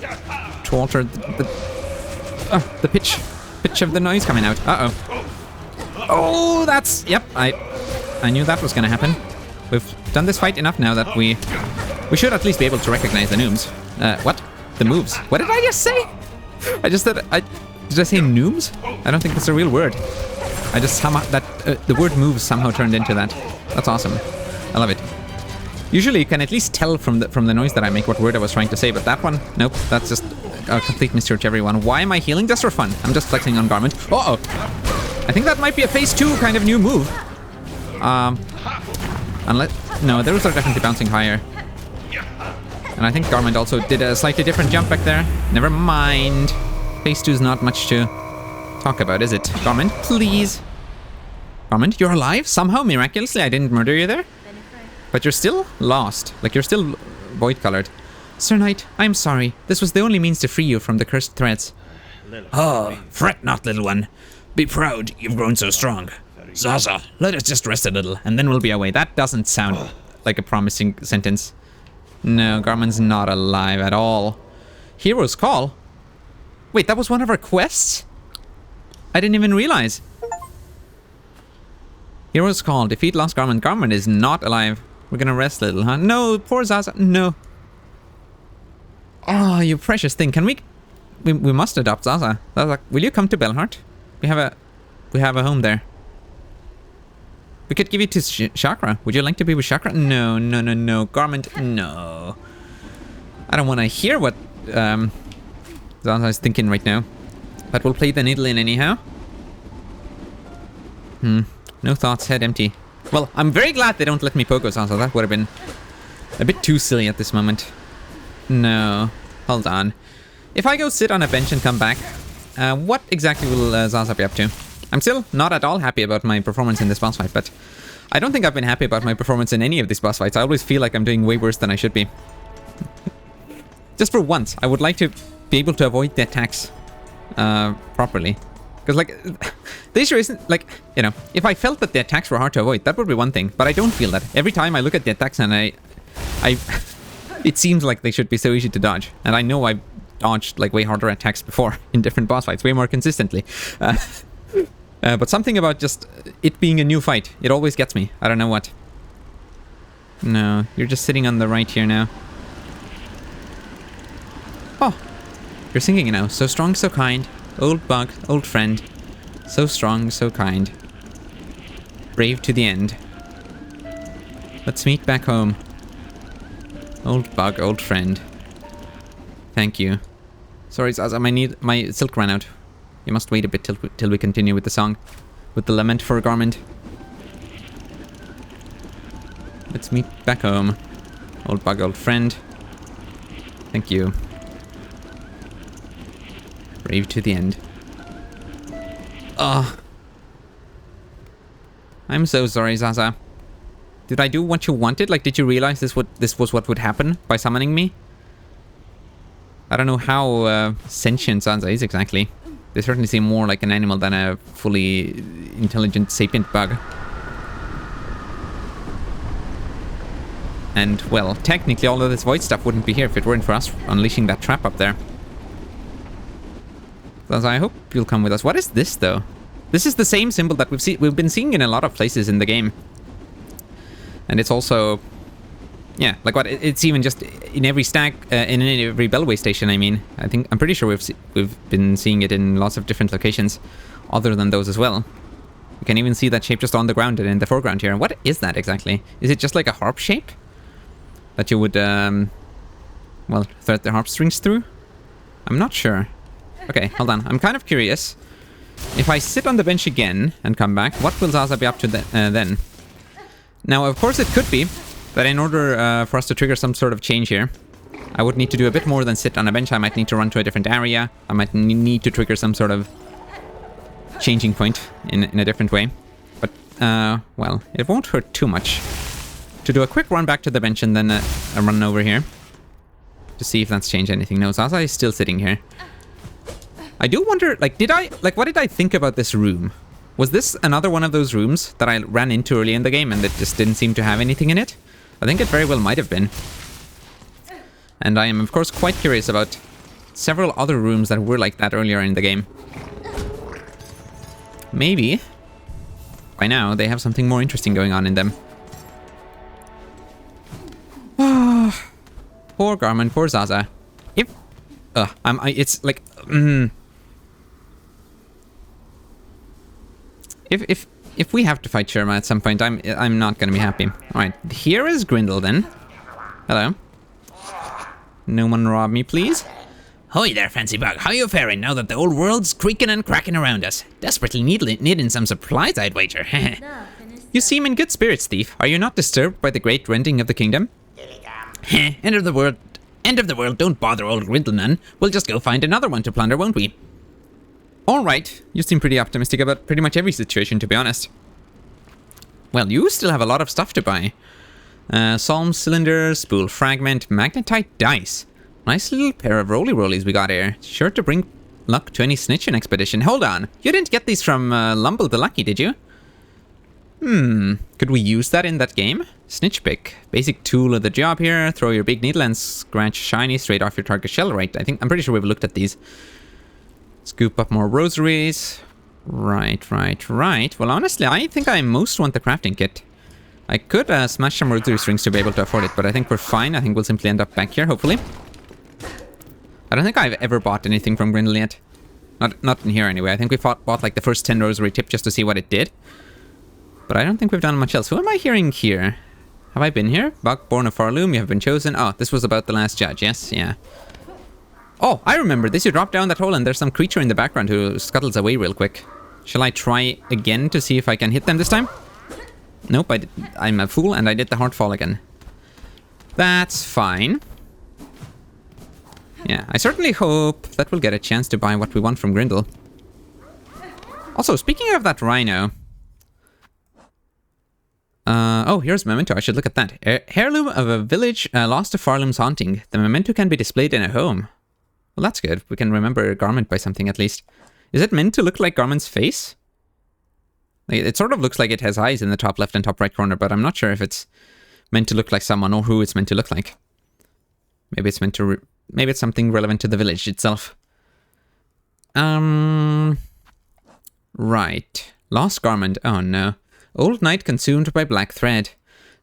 to alter the pitch of the noise coming out. Uh-oh. Oh, that's, yep, I knew that was gonna happen. We've done this fight enough now that we should at least be able to recognize the nooms. What? The moves. What did I just say? I just said, did I say nooms? I don't think that's a real word. I just somehow, the word moves somehow turned into that. That's awesome. I love it. Usually you can at least tell from the noise that I make what word I was trying to say, but that one, nope, that's just a complete mystery to everyone. Why am I healing? Just for fun. I'm just flexing on Garment. Uh-oh. I think that might be a phase 2 kind of new move. Unless, no, those are definitely bouncing higher. And I think Garment also did a slightly different jump back there. Never mind. Phase 2 is not much to talk about, is it? Garment, please. Garment, you're alive? Somehow, miraculously, I didn't murder you there? But you're still lost. Like, you're still void-colored. Sir Knight, I'm sorry. This was the only means to free you from the cursed threads. Oh, fret not, little one. Be proud, you've grown so strong. Zaza, let us just rest a little, and then we'll be away. That doesn't sound like a promising sentence. No, Garment's not alive at all. Hero's Call? Wait, that was one of our quests? I didn't even realize. Hero's Call. Defeat Lost Garment. Garment is not alive. We're gonna rest a little, huh? No, poor Zaza. No. Oh, you precious thing. Can we must adopt Zaza. Zaza, will you come to Belhart? We have a home there. We could give you to Chakra. Would you like to be with Chakra? No, no, no, no. Garment, no. I don't want to hear what Zaza is thinking right now. But we'll play the needle in anyhow. No thoughts, head empty. Well, I'm very glad they don't let me pogo Zaza. That would have been a bit too silly at this moment. No. Hold on. If I go sit on a bench and come back, what exactly will Zaza be up to? I'm still not at all happy about my performance in this boss fight, but I don't think I've been happy about my performance in any of these boss fights. I always feel like I'm doing way worse than I should be. Just for once, I would like to be able to avoid the attacks properly. Because, like, the issue isn't, like, you know, if I felt that the attacks were hard to avoid, that would be one thing. But I don't feel that. Every time I look at the attacks and it seems like they should be so easy to dodge. And I know I've dodged, like, way harder attacks before in different boss fights, way more consistently. But something about just it being a new fight, it always gets me. I don't know what. No, you're just sitting on the right here now. Oh, you're singing now. So strong, so kind. Old bug, old friend. So strong, so kind. Brave to the end. Let's meet back home. Old bug, old friend. Thank you. Sorry, Zaza, my silk ran out. You must wait a bit till we continue with the song. With the lament for a Garment. Let's meet back home. Old bug, old friend. Thank you. Brave to the end. Oh. I'm so sorry, Zaza. Did I do what you wanted? Like, did you realize this was what would happen by summoning me? I don't know how sentient Zaza is exactly. They certainly seem more like an animal than a fully intelligent sapient bug. And, well, technically all of this void stuff wouldn't be here if it weren't for us unleashing that trap up there. So I hope you'll come with us. What is this, though? This is the same symbol that we've been seeing in a lot of places in the game. And it's also... yeah, like what? It's even just in every in every Bellway station, I mean. I'm pretty sure we've been seeing it in lots of different locations other than those as well. You can even see that shape just on the ground and in the foreground here. What is that exactly? Is it just like a harp shape? That you would, well, thread the harp strings through? I'm not sure. Okay, hold on. I'm kind of curious. If I sit on the bench again and come back, what will Zaza be up to then? Now, of course, it could be that in order for us to trigger some sort of change here, I would need to do a bit more than sit on a bench. I might need to run to a different area. I might need to trigger some sort of changing point in a different way. But, well, it won't hurt too much to do a quick run back to the bench and then a run over here to see if that's changed anything. No, Zaza is still sitting here. I do wonder, like, what did I think about this room? Was this another one of those rooms that I ran into early in the game and that just didn't seem to have anything in it? I think it very well might have been. And I am, of course, quite curious about several other rooms that were like that earlier in the game. Maybe, by now, they have something more interesting going on in them. Poor Garmin, poor Zaza. It's like... If we have to fight Sherma at some point, I'm not gonna be happy. Alright, here is Grindel then. Hello. No one rob me, please. Hoy there, Fancy Bug. How you faring now that the old world's creaking and cracking around us? Desperately needing some supplies, I'd wager. You seem in good spirits, thief. Are you not disturbed by the great rending of the kingdom? End of the world, don't bother old Grindel none. We'll just go find another one to plunder, won't we? Alright, you seem pretty optimistic about pretty much every situation, to be honest. Well, you still have a lot of stuff to buy. Psalm cylinder, spool fragment, magnetite dice. Nice little pair of roly-rollies we got here. Sure to bring luck to any snitching expedition. Hold on, you didn't get these from Lumble the Lucky, did you? Could we use that in that game? Snitch pick. Basic tool of the job here. Throw your big needle and scratch shiny straight off your target shell, right? I'm pretty sure we've looked at these. Scoop up more rosaries. Right. Well, honestly, I think I most want the crafting kit. I could smash some rosary strings to be able to afford it, but I think we're fine. I think we'll simply end up back here, hopefully. I don't think I've ever bought anything from Grindel yet. Not in here, anyway. I think we bought like the first 10 rosary tip just to see what it did. But I don't think we've done much else. Who am I hearing here? Have I been here? Buck, born of Farloom, you have been chosen. Oh, this was about the last judge, yes? Yeah. Oh, I remember this. You drop down that hole and there's some creature in the background who scuttles away real quick. Shall I try again to see if I can hit them this time? Nope, I'm a fool and I did the hard fall again. That's fine. Yeah, I certainly hope that we'll get a chance to buy what we want from Grindel. Also, speaking of that rhino... oh, here's a memento. I should look at that. Heirloom of a village lost to Farloom's haunting. The memento can be displayed in a home. Well, that's good. We can remember Garment by something at least. Is it meant to look like Garment's face? It sort of looks like it has eyes in the top left and top right corner, but I'm not sure if it's meant to look like someone or who it's meant to look like. Maybe it's meant to... maybe it's something relevant to the village itself. Right. Lost Garment. Oh no. Old night consumed by black thread.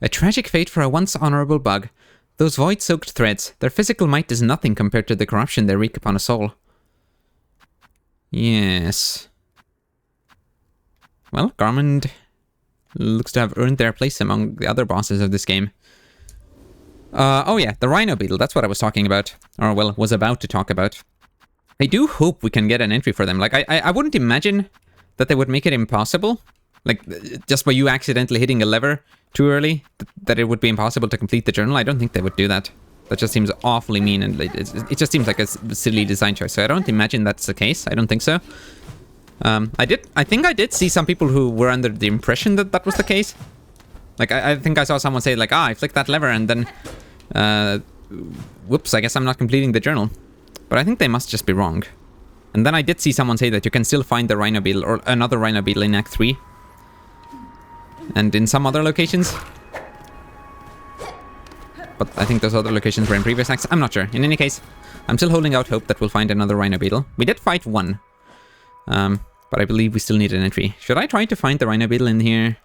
A tragic fate for a once honorable bug. Those void-soaked threads, their physical might is nothing compared to the corruption they wreak upon a soul. Yes. Well, Garmund looks to have earned their place among the other bosses of this game. Oh yeah, the Rhino Beetle, that's what I was talking about. Or, well, was about to talk about. I do hope we can get an entry for them. Like, I wouldn't imagine that they would make it impossible. Like, just by you accidentally hitting a lever too early, that it would be impossible to complete the journal. I don't think they would do that. That just seems awfully mean, and it just seems like a silly design choice. So I don't imagine that's the case. I don't think so. I think I did see some people who were under the impression that that was the case. Like, I think I saw someone say, like, I flicked that lever, and then, whoops, I guess I'm not completing the journal. But I think they must just be wrong. And then I did see someone say that you can still find the Rhino Beetle, or another Rhino Beetle in Act 3. And in some other locations. but I think those other locations were in previous acts. I'm not sure. In any case, I'm still holding out hope that we'll find another Rhino Beetle. We did fight one, but I believe we still need an entry. Should I try to find the Rhino Beetle in here?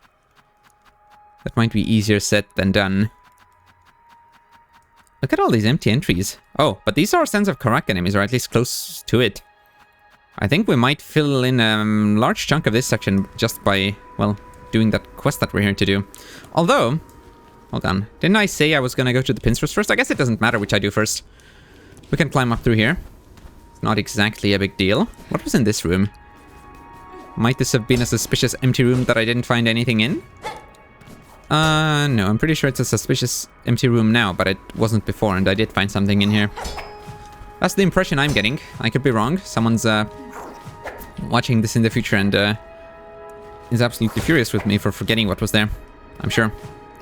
That might be easier said than done. Look at all these empty entries. Oh, but these are Sands of Karak enemies, or at least close to it. I think we might fill in a large chunk of this section just by, well, doing that quest that we're here to do. Although, hold on, didn't I say I was gonna go to the pincers first? I guess it doesn't matter which I do first. We can climb up through here. It's not exactly a big deal. What was in this room? Might this have been a suspicious empty room that I didn't find anything in? No, I'm pretty sure it's a suspicious empty room now, but it wasn't before, and I did find something in here. That's the impression I'm getting. I could be wrong. Someone's watching this in the future and is absolutely furious with me for forgetting what was there. I'm sure.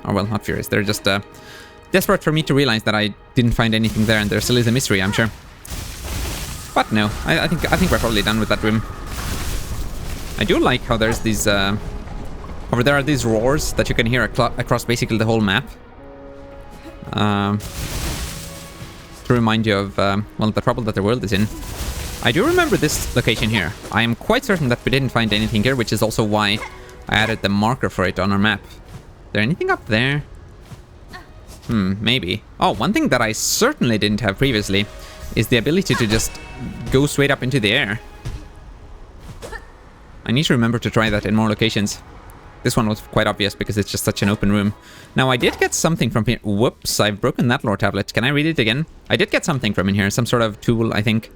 Or well, not furious. They're just desperate for me to realize that I didn't find anything there, and there still is a mystery, I'm sure. But no, I think we're probably done with that room. I do like how there's these over there are these roars that you can hear across basically the whole map. To remind you of, well, the trouble that the world is in. I do remember this location here. I am quite certain that we didn't find anything here, which is also why I added the marker for it on our map. Is there anything up there? Maybe. Oh, one thing that I certainly didn't have previously is the ability to just go straight up into the air. I need to remember to try that in more locations. This one was quite obvious because it's just such an open room. Now, I did get something from here. Whoops, I've broken that lore tablet. Can I read it again? I did get something from in here. Some sort of tool, I think.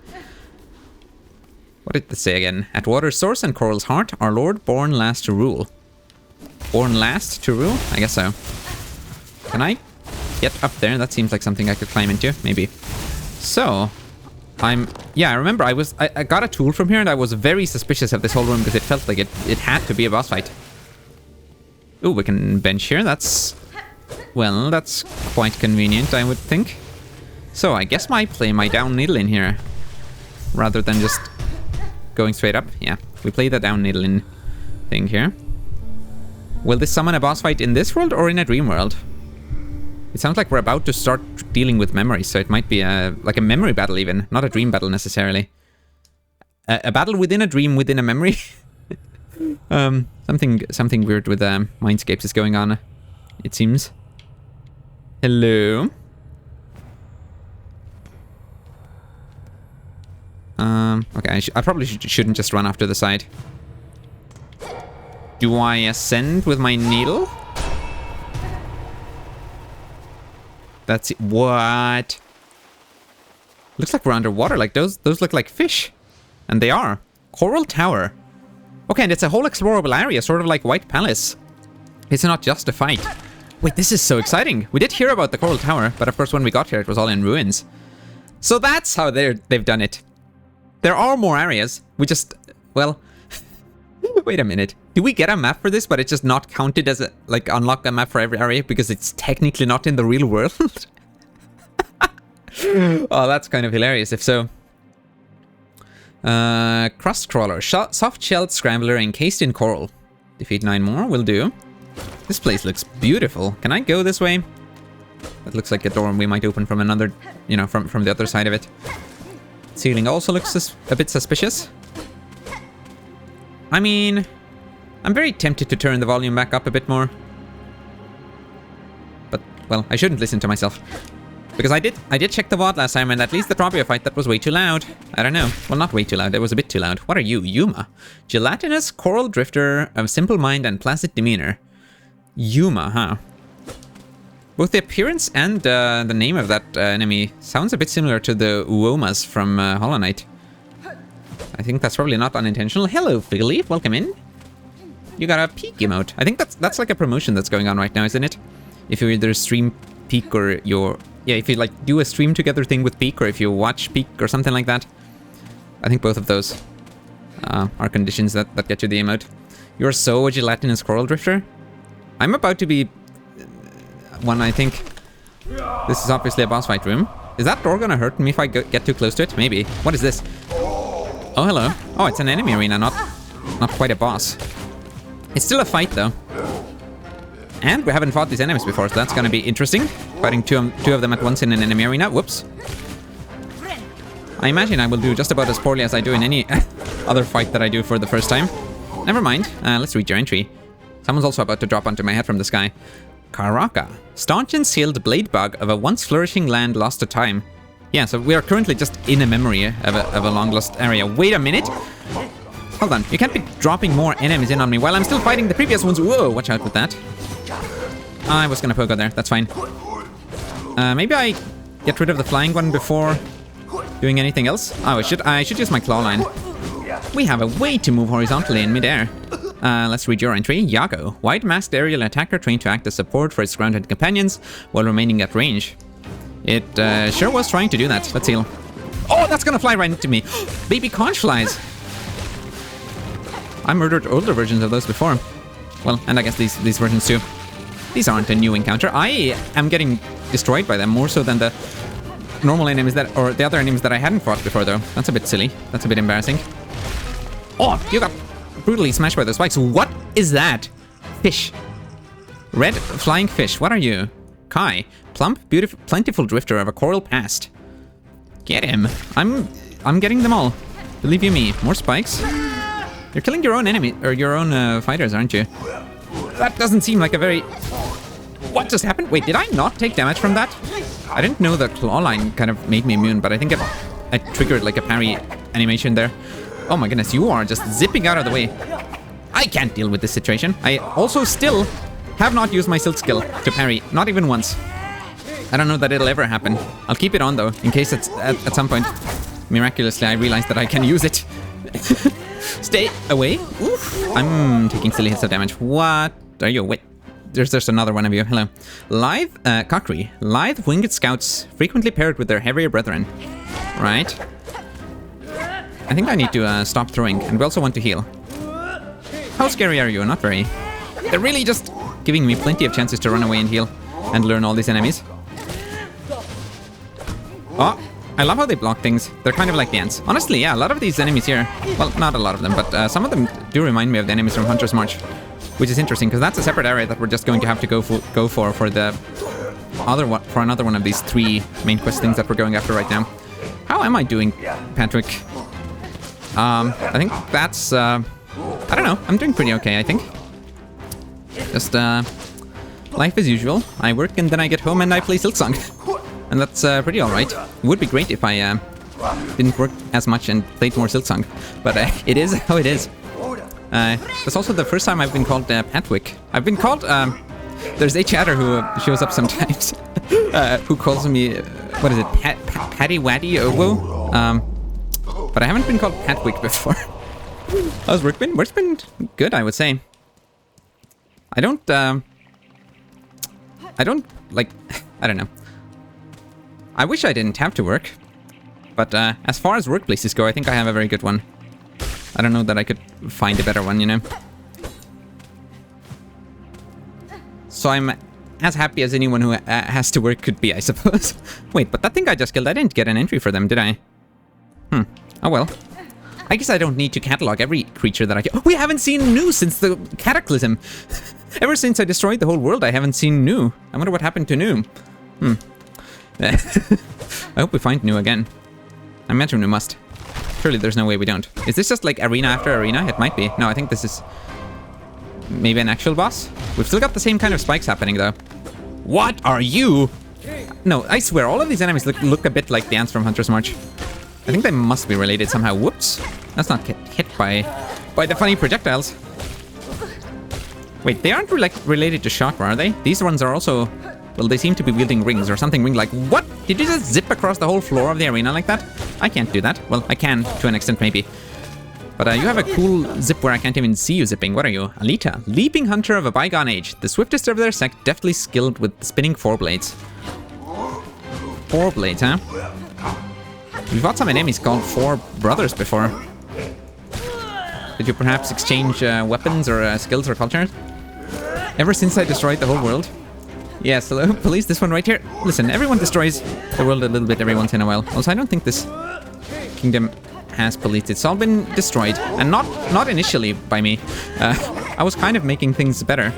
What did this say again? At Water's source and Coral's heart, our Lord born last to rule. Born last to rule? I guess so. Can I get up there? That seems like something I could climb into. Maybe. So, yeah, I remember I got a tool from here and I was very suspicious of this whole room because it felt like it had to be a boss fight. Ooh, we can bench here. That's, well, that's quite convenient, I would think. So I guess I play my down needle in here rather than just going straight up. Yeah, we play the down needle in thing here. Will this summon a boss fight in this world or in a dream world? It sounds like we're about to start dealing with memories, so it might be like a memory battle even, not a dream battle necessarily. A battle within a dream within a memory. Something weird with Mindscapes is going on, it seems. Hello? Okay, I probably shouldn't just run off to the side. Do I ascend with my needle? That's it. What? Looks like we're underwater. Like those look like fish. And they are. Coral Tower. Okay, and it's a whole explorable area, sort of like White Palace. It's not just a fight. Wait, this is so exciting. We did hear about the Coral Tower, but of course when we got here it was all in ruins. So that's how they've done it. There are more areas. We just, well, wait a minute. Do we get a map for this, but it's just not counted as a, like, unlock a map for every area because it's technically not in the real world? Oh, that's kind of hilarious if so. Crust Crawler. Soft-shelled Scrambler encased in coral. Defeat 9 more, will do. This place looks beautiful. Can I go this way? That looks like a door we might open from another, you know, from the other side of it. Ceiling also looks a bit suspicious. I mean, I'm very tempted to turn the volume back up a bit more. But, well, I shouldn't listen to myself. Because I did check the VOD last time, and at least the Tropia fight, that was way too loud. I don't know. Well, not way too loud. It was a bit too loud. What are you? Yuma. Gelatinous coral drifter of simple mind and placid demeanor. Yuma, huh? Both the appearance and the name of that enemy sounds a bit similar to the Uomas from Hollow Knight. I think that's probably not unintentional. Hello, Figleaf. Welcome in. You got a peak emote. I think that's like a promotion that's going on right now, isn't it? If you either stream Peak or your... Yeah, if you like do a stream together thing with Peak, or if you watch Peak or something like that. I think both of those are conditions that get you the emote. You're so a gelatinous coral drifter. I'm about to be one, I think. This is obviously a boss fight room. Is that door gonna hurt me if I get too close to it? Maybe. What is this? Oh, hello. Oh, it's an enemy arena, not quite a boss. It's still a fight, though. And we haven't fought these enemies before, so that's gonna be interesting. Fighting two of them at once in an enemy arena. Whoops. I imagine I will do just about as poorly as I do in any other fight that I do for the first time. Never mind. Let's read your entry. Someone's also about to drop onto my head from the sky. Karaka. Staunch and sealed blade bug of a once flourishing land lost to time. Yeah, so we are currently just in a memory of a long lost area. Wait a minute. Hold on. You can't be dropping more enemies in on me while I'm still fighting the previous ones. Whoa, watch out with that. I was gonna poke out there. That's fine. Maybe I get rid of the flying one before doing anything else? Oh, I should use my claw line. We have a way to move horizontally in midair. Let's read your entry. Yago. Wide masked aerial attacker trained to act as support for its grounded companions while remaining at range. It sure was trying to do that. Let's heal. Oh, that's gonna fly right into me. Baby conch flies. I murdered older versions of those before. Well, and I guess these versions too. These aren't a new encounter. I am getting destroyed by them more so than the normal enemies or the other enemies that I hadn't fought before, though. That's a bit silly. That's a bit embarrassing. Oh, you got brutally smashed by those spikes. What is that? Fish. Red flying fish. What are you? Kai. Plump, beautiful, plentiful drifter of a coral past. Get him. I'm getting them all. Believe you me. More spikes. You're killing your own enemy, or your own fighters, aren't you? That doesn't seem like a very... What just happened? Wait, did I not take damage from that? I didn't know the claw line kind of made me immune, but I think I triggered like a parry animation there. Oh my goodness, you are just zipping out of the way. I can't deal with this situation. I also still have not used my silk skill to parry, not even once. I don't know that it'll ever happen. I'll keep it on though, in case it's at some point, miraculously, I realize that I can use it. Stay away. Oof. I'm taking silly hits of damage. What are you? Wait. There's another one of you. Hello. Lithe, Cockery. Lithe winged scouts, frequently paired with their heavier brethren. Right. I think I need to stop throwing, and we also want to heal. How scary are you? Not very. They're really just giving me plenty of chances to run away and heal, and learn all these enemies. Oh, I love how they block things. They're kind of like the ants. Honestly, yeah, a lot of these enemies here, well, not a lot of them, but some of them do remind me of the enemies from Hunter's March. Which is interesting, because that's a separate area that we're just going to have to go for the other one, for another one of these 3 main quest things that we're going after right now. How am I doing, Patrick? I think that's I don't know. I'm doing pretty okay, I think. Just life as usual. I work and then I get home and I play Silksong, and that's pretty all right. It would be great if I didn't work as much and played more Silksong, but it is how it is. That's also the first time I've been called Patwick. I've been called, there's a chatter who shows up sometimes, who calls me, what is it, Patty Waddy Owo? But I haven't been called Patwick before. How's work been? Work's been good, I would say. I don't, like, I don't know. I wish I didn't have to work, but as far as workplaces go, I think I have a very good one. I don't know that I could find a better one, you know? So I'm as happy as anyone who has to work could be, I suppose. Wait, but that thing I just killed, I didn't get an entry for them, did I? Oh well. I guess I don't need to catalog every creature that I kill. Oh, we haven't seen Nu since the Cataclysm. Ever since I destroyed the whole world, I haven't seen Nu. I wonder what happened to Nu. I hope we find Nu again. I imagine we must. Surely there's no way we don't. Is this just like arena after arena? It might be. No, I think this is maybe an actual boss. We've still got the same kind of spikes happening though. What are you? No, I swear, all of these enemies look a bit like the ants from Hunter's March. I think they must be related somehow. Whoops. Let's not get hit by the funny projectiles. Wait, they aren't related to Chakra, are they? These ones are also... Well, they seem to be wielding rings or something ring-like. What? Did you just zip across the whole floor of the arena like that? I can't do that. Well, I can to an extent maybe. But you have a cool zip where I can't even see you zipping. What are you? Alita. Leaping hunter of a bygone age. The swiftest of their sect, deftly skilled with spinning 4 blades. 4 blades, huh? We've fought some enemies called 4 brothers before. Did you perhaps exchange weapons or skills or culture? Ever since I destroyed the whole world? Yes, hello, police, this one right here. Listen, everyone destroys the world a little bit every once in a while. Also, I don't think this kingdom has policed. It's all been destroyed, and not initially by me. I was kind of making things better.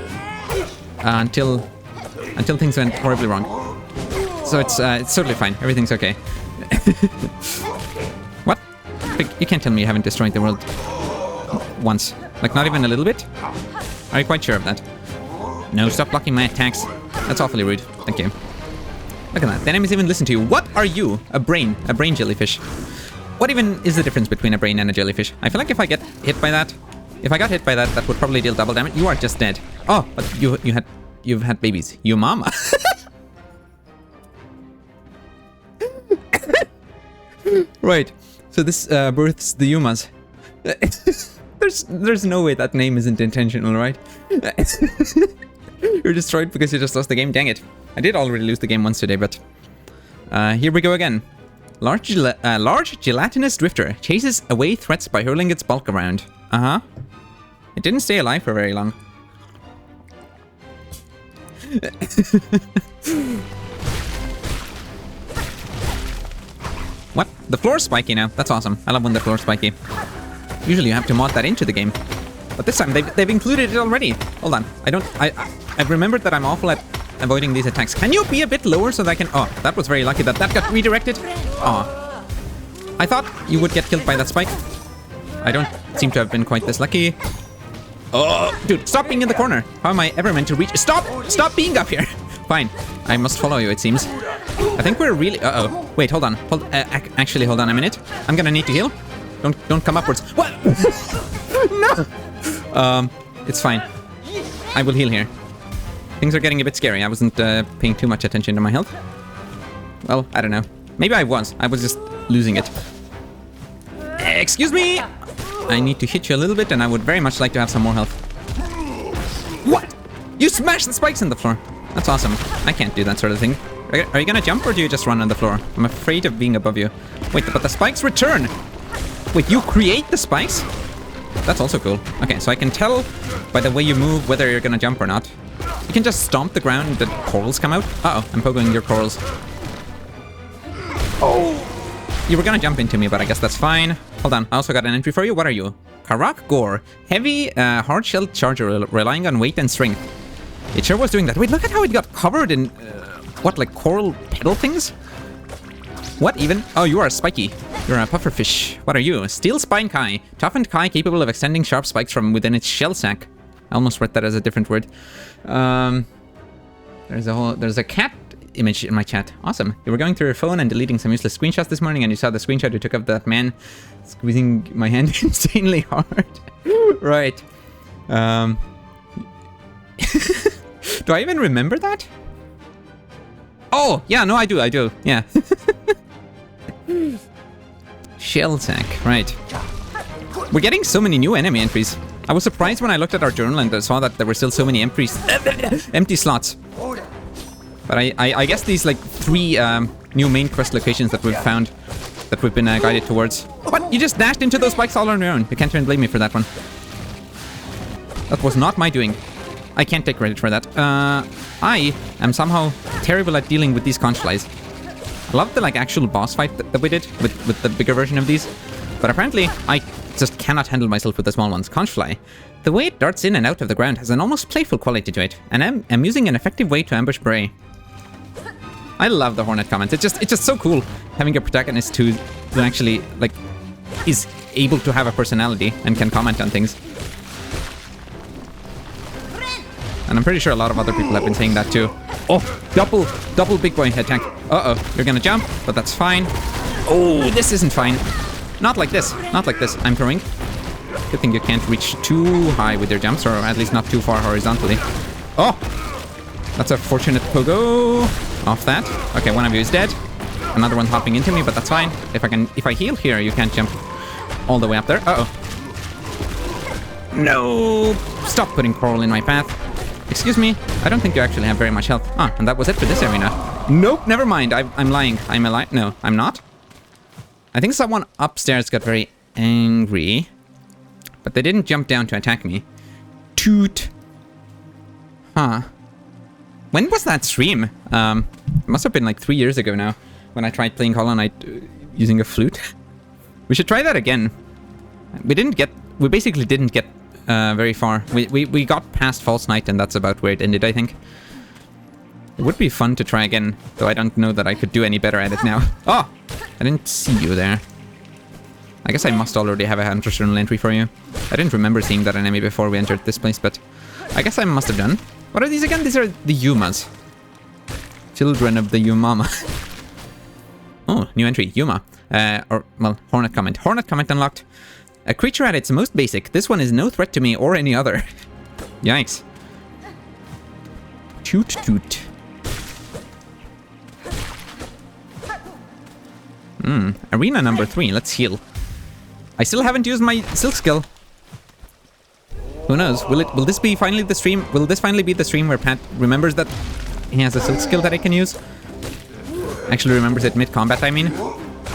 until things went horribly wrong. So it's totally fine. Everything's okay. What? You can't tell me you haven't destroyed the world once. Like, not even a little bit? Are you quite sure of that? No, stop blocking my attacks. That's awfully rude. Thank you. Look at that. The enemies even listen to you. What are you? A brain jellyfish. What even is the difference between a brain and a jellyfish? I feel like if I get hit by that, that would probably deal double damage. You are just dead. Oh, but you've had babies. You mama. Right. So this births the Yumas. There's no way that name isn't intentional, right? You're destroyed because you just lost the game. Dang it. I did already lose the game once today, but here we go again. Large gelatinous drifter chases away threats by hurling its bulk around. Uh-huh. It didn't stay alive for very long. What? The floor's spiky now. That's awesome. I love when the floor's spiky. Usually you have to mod that into the game. But this time they've included it already. Hold on. I've remembered that I'm awful at avoiding these attacks. Can you be a bit lower so that I can... Oh, that was very lucky that got redirected. Oh. I thought you would get killed by that spike. I don't seem to have been quite this lucky. Oh, dude, stop being in the corner. How am I ever meant to reach? Stop being up here. Fine. I must follow you, it seems. I think we're really... Uh-oh. Wait, hold on. Actually, hold on a minute. I'm gonna need to heal. Don't come upwards. What? No! It's fine. I will heal here. Things are getting a bit scary. I wasn't paying too much attention to my health. Well, I don't know. Maybe I was. I was just losing it. Excuse me! I need to hit you a little bit, and I would very much like to have some more health. What? You smashed the spikes in the floor. That's awesome. I can't do that sort of thing. Are you gonna jump, or do you just run on the floor? I'm afraid of being above you. Wait, but the spikes return! Wait, you create the spikes? That's also cool. Okay, so I can tell by the way you move whether you're gonna jump or not. You can just stomp the ground and the corals come out. Uh-oh, I'm poking your corals. Oh! You were gonna jump into me, but I guess that's fine. Hold on, I also got an entry for you. What are you? Karak Gore. Heavy, hard-shelled charger relying on weight and strength. It sure was doing that. Wait, look at how it got covered in... what, like coral petal things? What even? Oh, you are a spiky. You're a pufferfish. What are you? Steel spine kai. Toughened kai capable of extending sharp spikes from within its shell sac. I almost read that as a different word. There's a cat image in my chat. Awesome. You were going through your phone and deleting some useless screenshots this morning, and you saw the screenshot you took of that man squeezing my hand insanely hard. Right. Do I even remember that? Oh, yeah, no, I do. Yeah. Shell sack, right. We're getting so many new enemy entries. I was surprised when I looked at our journal and I saw that there were still so many empty slots. But I guess these like 3 new main quest locations that we've found, that we've been guided towards. What? You just dashed into those spikes all on your own. You can't even blame me for that one. That was not my doing. I can't take credit for that. I am somehow terrible at dealing with these conch flies. I love the like actual boss fight that we did with the bigger version of these. But apparently, I just cannot handle myself with the small ones. Conchfly. The way it darts in and out of the ground has an almost playful quality to it, and I'm using an effective way to ambush prey. I love the Hornet comments. It's just so cool having a protagonist who actually like is able to have a personality and can comment on things. And I'm pretty sure a lot of other people have been saying that too. Oh, double big boy attack. Uh-oh, you're gonna jump, but that's fine. Oh, this isn't fine. Not like this. I'm throwing. Good thing you can't reach too high with your jumps, or at least not too far horizontally. Oh! That's a fortunate pogo. Off that. Okay, one of you is dead. Another one hopping into me, but that's fine. If I heal here, you can't jump all the way up there. Uh-oh. No! Stop putting coral in my path. Excuse me, I don't think you actually have very much health. Ah, and that was it for this arena. Nope, never mind. I'm lying. I'm alive. No, I'm not. I think someone upstairs got very angry, but they didn't jump down to attack me. Toot. Huh. When was that stream? It must have been like 3 years ago now, when I tried playing Hollow Knight using a flute. We should try that again. We basically didn't get very far. We got past False Knight, and that's about where it ended, I think. It would be fun to try again, though I don't know that I could do any better at it now. Oh! I didn't see you there. I guess I must already have a Hunter's Journal entry for you. I didn't remember seeing that enemy before we entered this place, but I guess I must have done. What are these again? These are the Yumas. Children of the Yumama. Oh, new entry, Yuma. Well, Hornet comment. Hornet comment unlocked. A creature at its most basic. This one is no threat to me or any other. Yikes. Toot toot. Arena number 3. Let's heal. I still haven't used my Silk skill. Who knows? Will this be finally the stream? Will this finally be the stream where Pat remembers that he has a Silk skill that I can use? Actually remembers it mid-combat, I mean.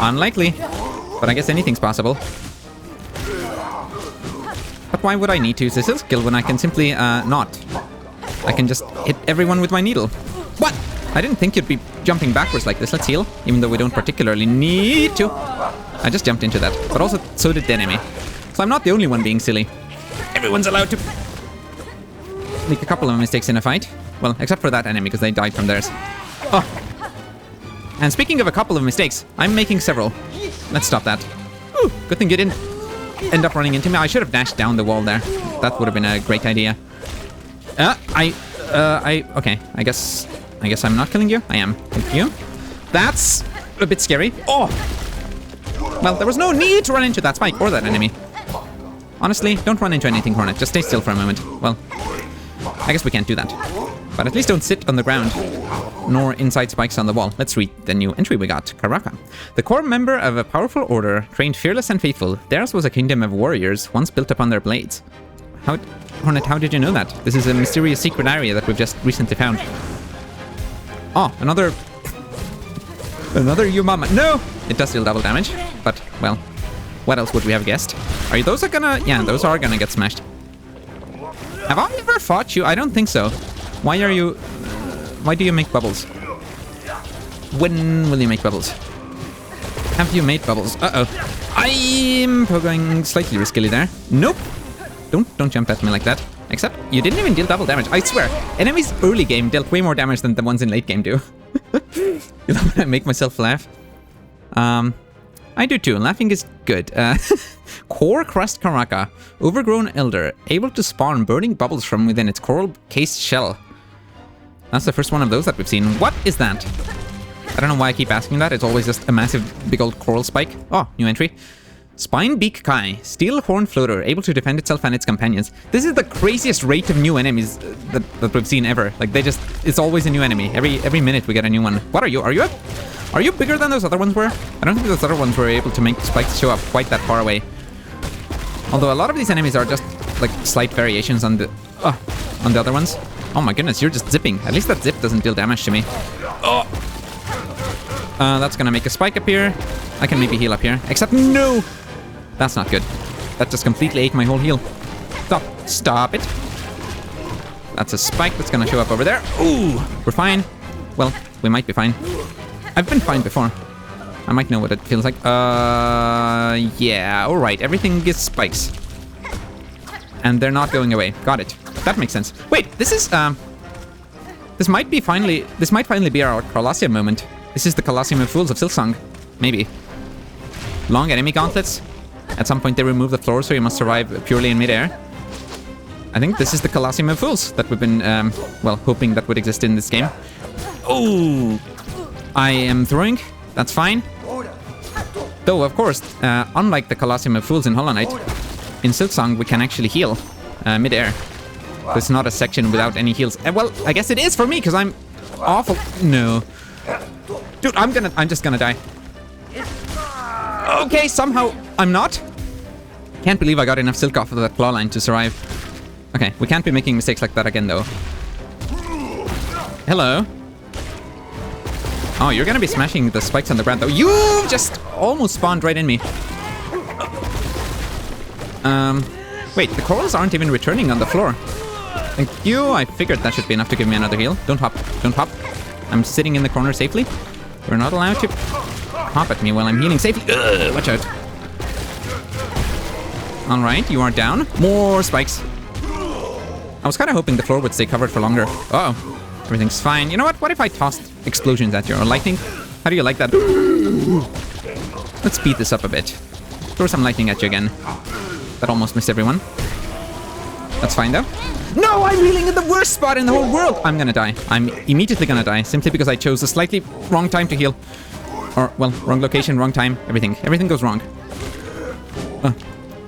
Unlikely. But I guess anything's possible. But why would I need to use a Silk skill when I can simply, not? I can just hit everyone with my needle. What? I didn't think you'd be jumping backwards like this. Let's heal. Even though we don't particularly need to. I just jumped into that. But also, so did the enemy. So I'm not the only one being silly. Everyone's allowed to make a couple of mistakes in a fight. Well, except for that enemy, because they died from theirs. Oh. And speaking of a couple of mistakes, I'm making several. Let's stop that. Ooh, good thing you didn't end up running into me. I should have dashed down the wall there. That would have been a great idea. Okay, I guess I'm not killing you. I am. Thank you. That's a bit scary. Oh! Well, there was no need to run into that spike or that enemy. Honestly, don't run into anything, Hornet. Just stay still for a moment. Well, I guess we can't do that. But at least don't sit on the ground, nor inside spikes on the wall. Let's read the new entry we got. Karaka. The core member of a powerful order, trained fearless and faithful, theirs was a kingdom of warriors, once built upon their blades. Hornet, how did you know that? This is a mysterious secret area that we've just recently found. Oh, another Yumama. No! It does deal double damage, but, well, what else would we have guessed? Those are gonna get smashed. Have I ever fought you? I don't think so. Why do you make bubbles? When will you make bubbles? Have you made bubbles? Uh-oh. I'm going slightly riskily there. Nope. Don't jump at me like that. Except, you didn't even deal double damage. I swear, enemies early game dealt way more damage than the ones in late game do. You know, I make myself laugh. I do too. Laughing is good. Core Crust Karaka. Overgrown Elder. Able to spawn burning bubbles from within its coral-cased shell. That's the first one of those that we've seen. What is that? I don't know why I keep asking that. It's always just a massive, big old coral spike. Oh, new entry. Spine Beak Kai. Steel Horn Floater. Able to defend itself and its companions. This is the craziest rate of new enemies that we've seen ever. Like, it's always a new enemy. Every minute we get a new one. What are you? Are you bigger than those other ones were? I don't think those other ones were able to make spikes show up quite that far away. Although a lot of these enemies are just, like, slight variations on the other ones. Oh my goodness, you're just zipping. At least that zip doesn't deal damage to me. Oh! That's gonna make a spike appear. I can maybe heal up here. Except, no! That's not good. That just completely ate my whole heal. Stop it. That's a spike that's gonna show up over there. Ooh! We're fine. Well, we might be fine. I've been fine before. I might know what it feels like. Yeah, alright. Everything gets spikes. And they're not going away. Got it. That makes sense. Wait, this might finally be our Colosseum moment. This is the Colosseum of Fools of Silksong. Maybe. Long enemy gauntlets. At some point they remove the floor, so you must survive purely in midair. I think this is the Colosseum of Fools that we've been, well, hoping that would exist in this game. Oh! I am throwing. That's fine. Though, of course, unlike the Colosseum of Fools in Hollow Knight, in Silksong we can actually heal mid-air. It's not a section without any heals. Well, I guess it is for me, because I'm awful. No. Dude, I'm just gonna die. Okay, somehow I'm not. Can't believe I got enough silk off of that claw line to survive. Okay, we can't be making mistakes like that again, though. Hello. Oh, you're gonna be smashing the spikes on the ground, though. You just almost spawned right in me. Wait, the corals aren't even returning on the floor. Thank you. I figured that should be enough to give me another heal. Don't hop. Don't hop. I'm sitting in the corner safely. You're not allowed to hop at me while I'm healing safely. Ugh, watch out. All right, you are down. More spikes. I was kind of hoping the floor would stay covered for longer. Uh oh, everything's fine. You know what? What if I tossed explosions at you or lightning? How do you like that? Let's speed this up a bit. Throw some lightning at you again. That almost missed everyone. That's fine though. No, I'm healing in the worst spot in the whole world. I'm gonna die. I'm immediately gonna die simply because I chose a slightly wrong time to heal. Or, well, wrong location, wrong time, everything. Everything goes wrong.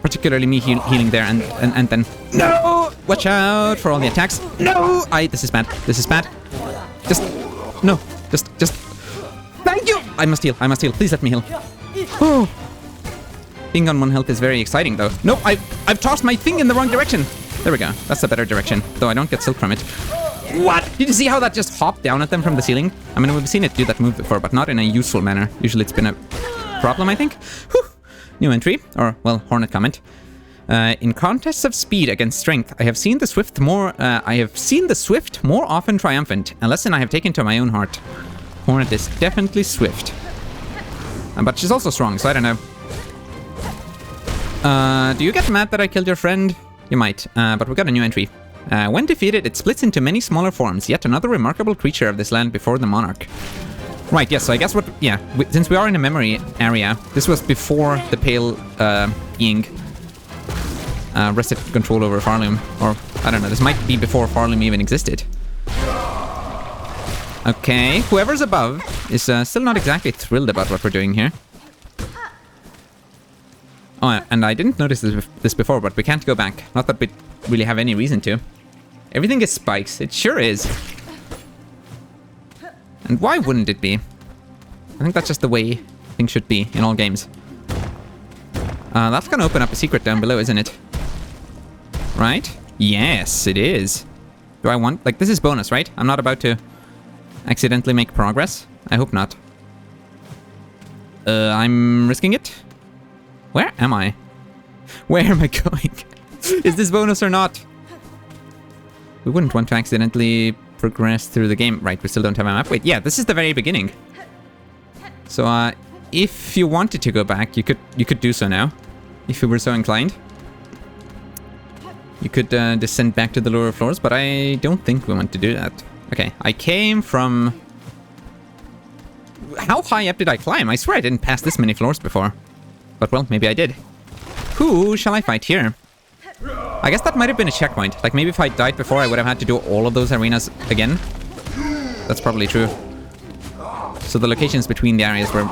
Particularly me healing there and then... No! Watch out for all the attacks. No! This is bad. This is bad. Just... No. Just... Thank you! I must heal. Please let me heal. Oh. Being on 1 health is very exciting, though. No, I've tossed my thing in the wrong direction. There we go. That's a better direction, though I don't get silk from it. What? Did you see how that just hopped down at them from the ceiling? I mean, we've seen it do that move before, but not in a useful manner. Usually it's been a problem, I think. Whew. New entry, or, well, Hornet comment. In contests of speed against strength, I have seen the swift more often triumphant, a lesson I have taken to my own heart. Hornet is definitely swift. But she's also strong, so I don't know. Do you get mad that I killed your friend? You might, but we got a new entry. When defeated, it splits into many smaller forms, yet another remarkable creature of this land before the monarch. Right, yes, so I guess since we are in a memory area, this was before the Pale being wrested control over Farloom. Or, I don't know, this might be before Farloom even existed. Okay, whoever's above is still not exactly thrilled about what we're doing here. Oh, and I didn't notice this before, but we can't go back. Not that we really have any reason to. Everything is spikes. It sure is. And why wouldn't it be? I think that's just the way things should be in all games. That's gonna open up a secret down below, isn't it? Right? Yes, it is. Do I want... Like, this is bonus, right? I'm not about to accidentally make progress. I hope not. I'm risking it. Where am I? Where am I going? Is this bonus or not? We wouldn't want to accidentally progress through the game. Right, we still don't have a map. Wait, yeah, this is the very beginning. So, if you wanted to go back, you could do so now. If you were so inclined. You could descend back to the lower floors, but I don't think we want to do that. Okay, I came from... How high up did I climb? I swear I didn't pass this many floors before. But, well, maybe I did. Who shall I fight here? I guess that might have been a checkpoint. Like, maybe if I died before, I would have had to do all of those arenas again. That's probably true. So the locations between the areas were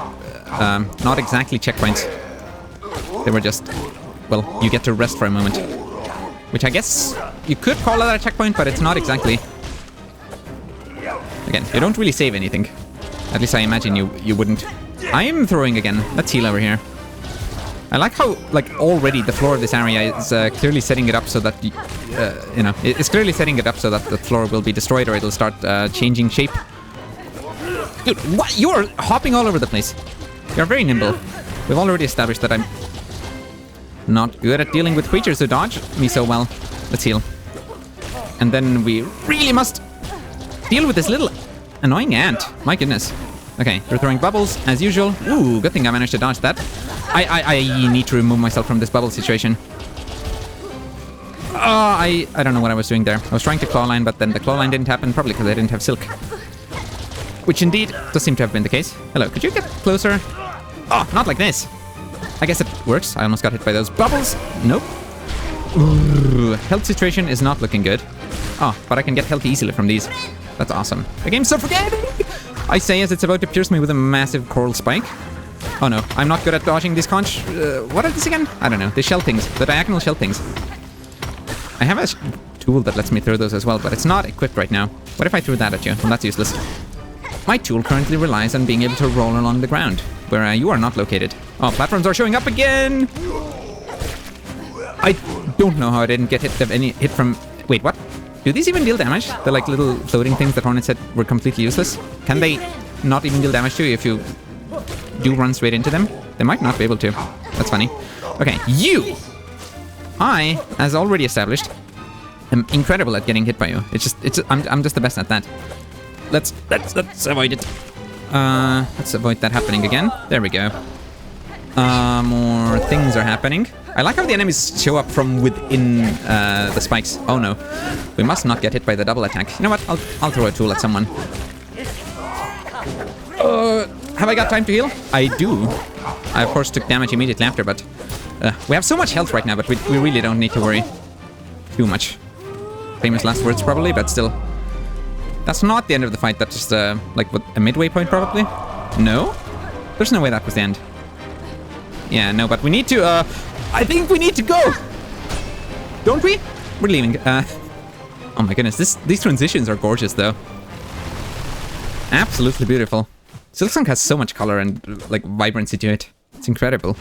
not exactly checkpoints. They were just, well, you get to rest for a moment. Which I guess you could call that a checkpoint, but it's not exactly. Again, you don't really save anything. At least I imagine you wouldn't. I'm throwing again. Let's heal over here. I like how, like, already the floor of this area is clearly setting it up so that, you know, it's clearly setting it up so that the floor will be destroyed or it'll start changing shape. Dude, what? You're hopping all over the place. You're very nimble. We've already established that I'm not good at dealing with creatures who dodge me so well. Let's heal. And then we really must deal with this little annoying ant. My goodness. Okay, we're throwing bubbles as usual. Ooh, good thing I managed to dodge that. I need to remove myself from this bubble situation. I don't know what I was doing there. I was trying to claw line, but then the claw line didn't happen, probably because I didn't have silk. Which indeed does seem to have been the case. Hello, could you get closer? Oh, not like this. I guess it works. I almost got hit by those bubbles. Nope. Ooh, health situation is not looking good. Oh, but I can get health easily from these. That's awesome. The game's so forgiving! I say as it's about to pierce me with a massive coral spike. Oh no, I'm not good at dodging these conch... what are these again? I don't know. The shell things. The diagonal shell things. I have a tool that lets me throw those as well, but it's not equipped right now. What if I threw that at you? Well, that's useless. My tool currently relies on being able to roll along the ground, where you are not located. Oh, platforms are showing up again! I don't know how I didn't get hit from... Wait, what? Do these even deal damage? They're like little floating things that Hornet said were completely useless. Can they not even deal damage to you if you do run straight into them? They might not be able to. That's funny. Okay, you! I, as already established, am incredible at getting hit by you. I'm just the best at that. Let's avoid it. Let's avoid that happening again. There we go. More things are happening. I like how the enemies show up from within the spikes. Oh no. We must not get hit by the double attack. You know what? I'll throw a tool at someone. Have I got time to heal? I do. I of course took damage immediately after, but we have so much health right now, but we really don't need to worry too much. Famous last words probably, but still. That's not the end of the fight. That's just like what, a midway point probably? No? There's no way that was the end. Yeah, no, but we need to, I think we need to go! Don't we? We're leaving. Oh my goodness, these transitions are gorgeous though. Absolutely beautiful. Silksong has so much color and like vibrancy to it. It's incredible.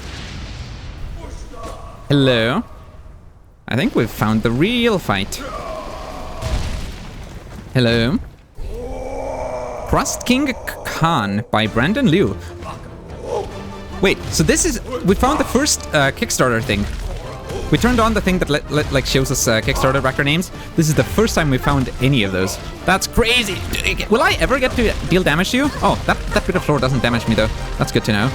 Hello? I think we've found the real fight. Hello? Crust King Khan by Brandon Liu. Wait, so this is... We found the first Kickstarter thing. We turned on the thing that like shows us Kickstarter backer names. This is the first time we found any of those. That's crazy! Will I ever get to deal damage to you? Oh, that bit of floor doesn't damage me though. That's good to know.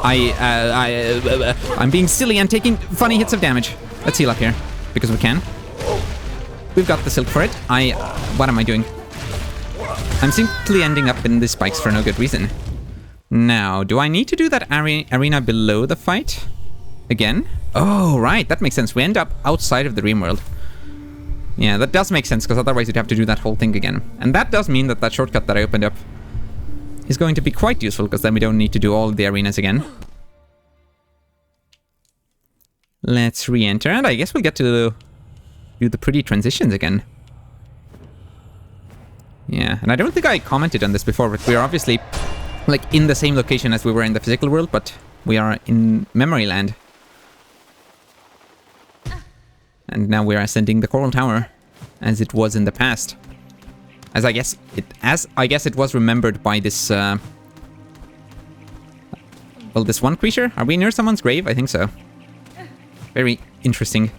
I'm being silly and taking funny hits of damage. Let's heal up here, because we can. We've got the silk for it. What am I doing? I'm simply ending up in the spikes for no good reason. Now, do I need to do that arena below the fight? Again? Oh, right, that makes sense. We end up outside of the dream world. Yeah, that does make sense, because otherwise you'd have to do that whole thing again. And that does mean that that shortcut that I opened up is going to be quite useful, because then we don't need to do all the arenas again. Let's re-enter, and I guess we'll get to do the pretty transitions again. Yeah, and I don't think I commented on this before, but we're obviously like in the same location as we were in the physical world, but we are in memory land. And now we're ascending the Coral Tower, as it was in the past. As I guess it was remembered by this well, this one creature. Are we near someone's grave? I think so. Very interesting.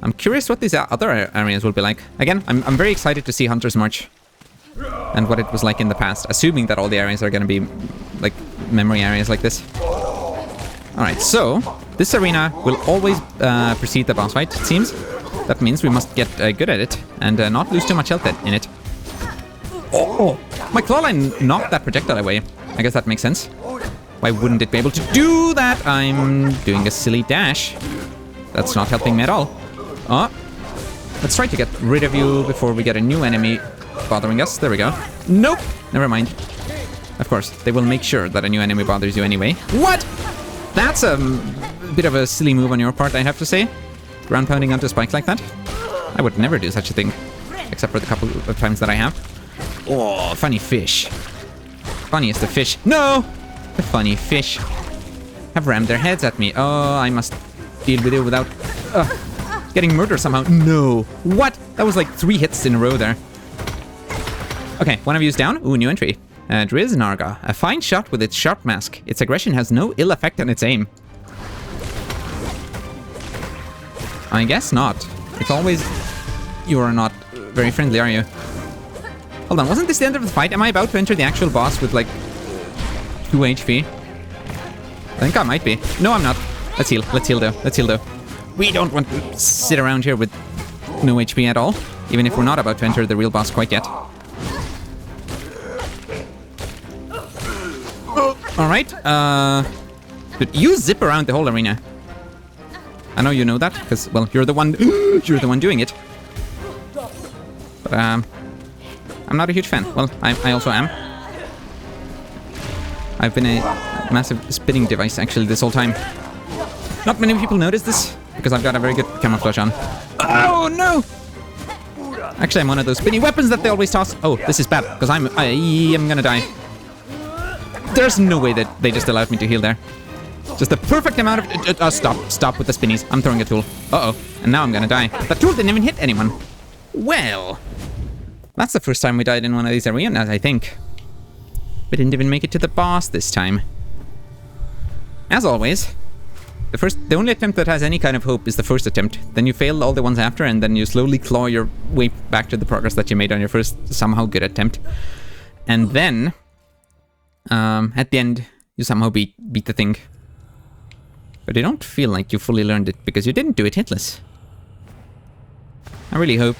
I'm curious what these other areas will be like. Again, I'm very excited to see Hunter's March and what it was like in the past, assuming that all the areas are going to be like memory areas like this. Alright, so this arena will always precede the boss fight, it seems. That means we must get good at it and not lose too much health in it. Oh! My clawline knocked that projectile away. I guess that makes sense. Why wouldn't it be able to do that? I'm doing a silly dash. That's not helping me at all. Oh, let's try to get rid of you before we get a new enemy bothering us. There we go. Nope, never mind. Of course, they will make sure that a new enemy bothers you anyway. What? That's a bit of a silly move on your part, I have to say. Ground pounding onto spikes like that. I would never do such a thing, except for the couple of times that I have. Oh, funny fish. Funny is the fish. No! The funny fish have rammed their heads at me. Oh, I must deal with it without getting murdered somehow. No. What? That was like 3 hits in a row there. Okay, one of you is down. Ooh, new entry. Driz Narga. A fine shot with its sharp mask. Its aggression has no ill effect on its aim. I guess not. It's always... You are not very friendly, are you? Hold on, wasn't this the end of the fight? Am I about to enter the actual boss with like 2 HP? I think I might be. No, I'm not. Let's heal. Let's heal though. Let's heal though. We don't want to sit around here with no HP at all, even if we're not about to enter the real boss quite yet. Alright, but you zip around the whole arena. I know you know that, because, well, you're the one doing it. But, I'm not a huge fan. Well, I also am. I've been a massive spinning device, actually, this whole time. Not many people notice this, because I've got a very good camouflage on. Oh, no! Actually, I'm one of those spinny weapons that they always toss. Oh, this is bad, because I am gonna die. There's no way that they just allowed me to heal there. Just the perfect amount of... Stop with the spinnies. I'm throwing a tool. Uh-oh. And now I'm gonna die. That tool didn't even hit anyone. Well... That's the first time we died in one of these arenas, I think. We didn't even make it to the boss this time. As always, the only attempt that has any kind of hope is the first attempt. Then you fail all the ones after, and then you slowly claw your way back to the progress that you made on your first somehow good attempt. And then... at the end, you somehow beat the thing. But I don't feel like you fully learned it because you didn't do it hitless. I really hope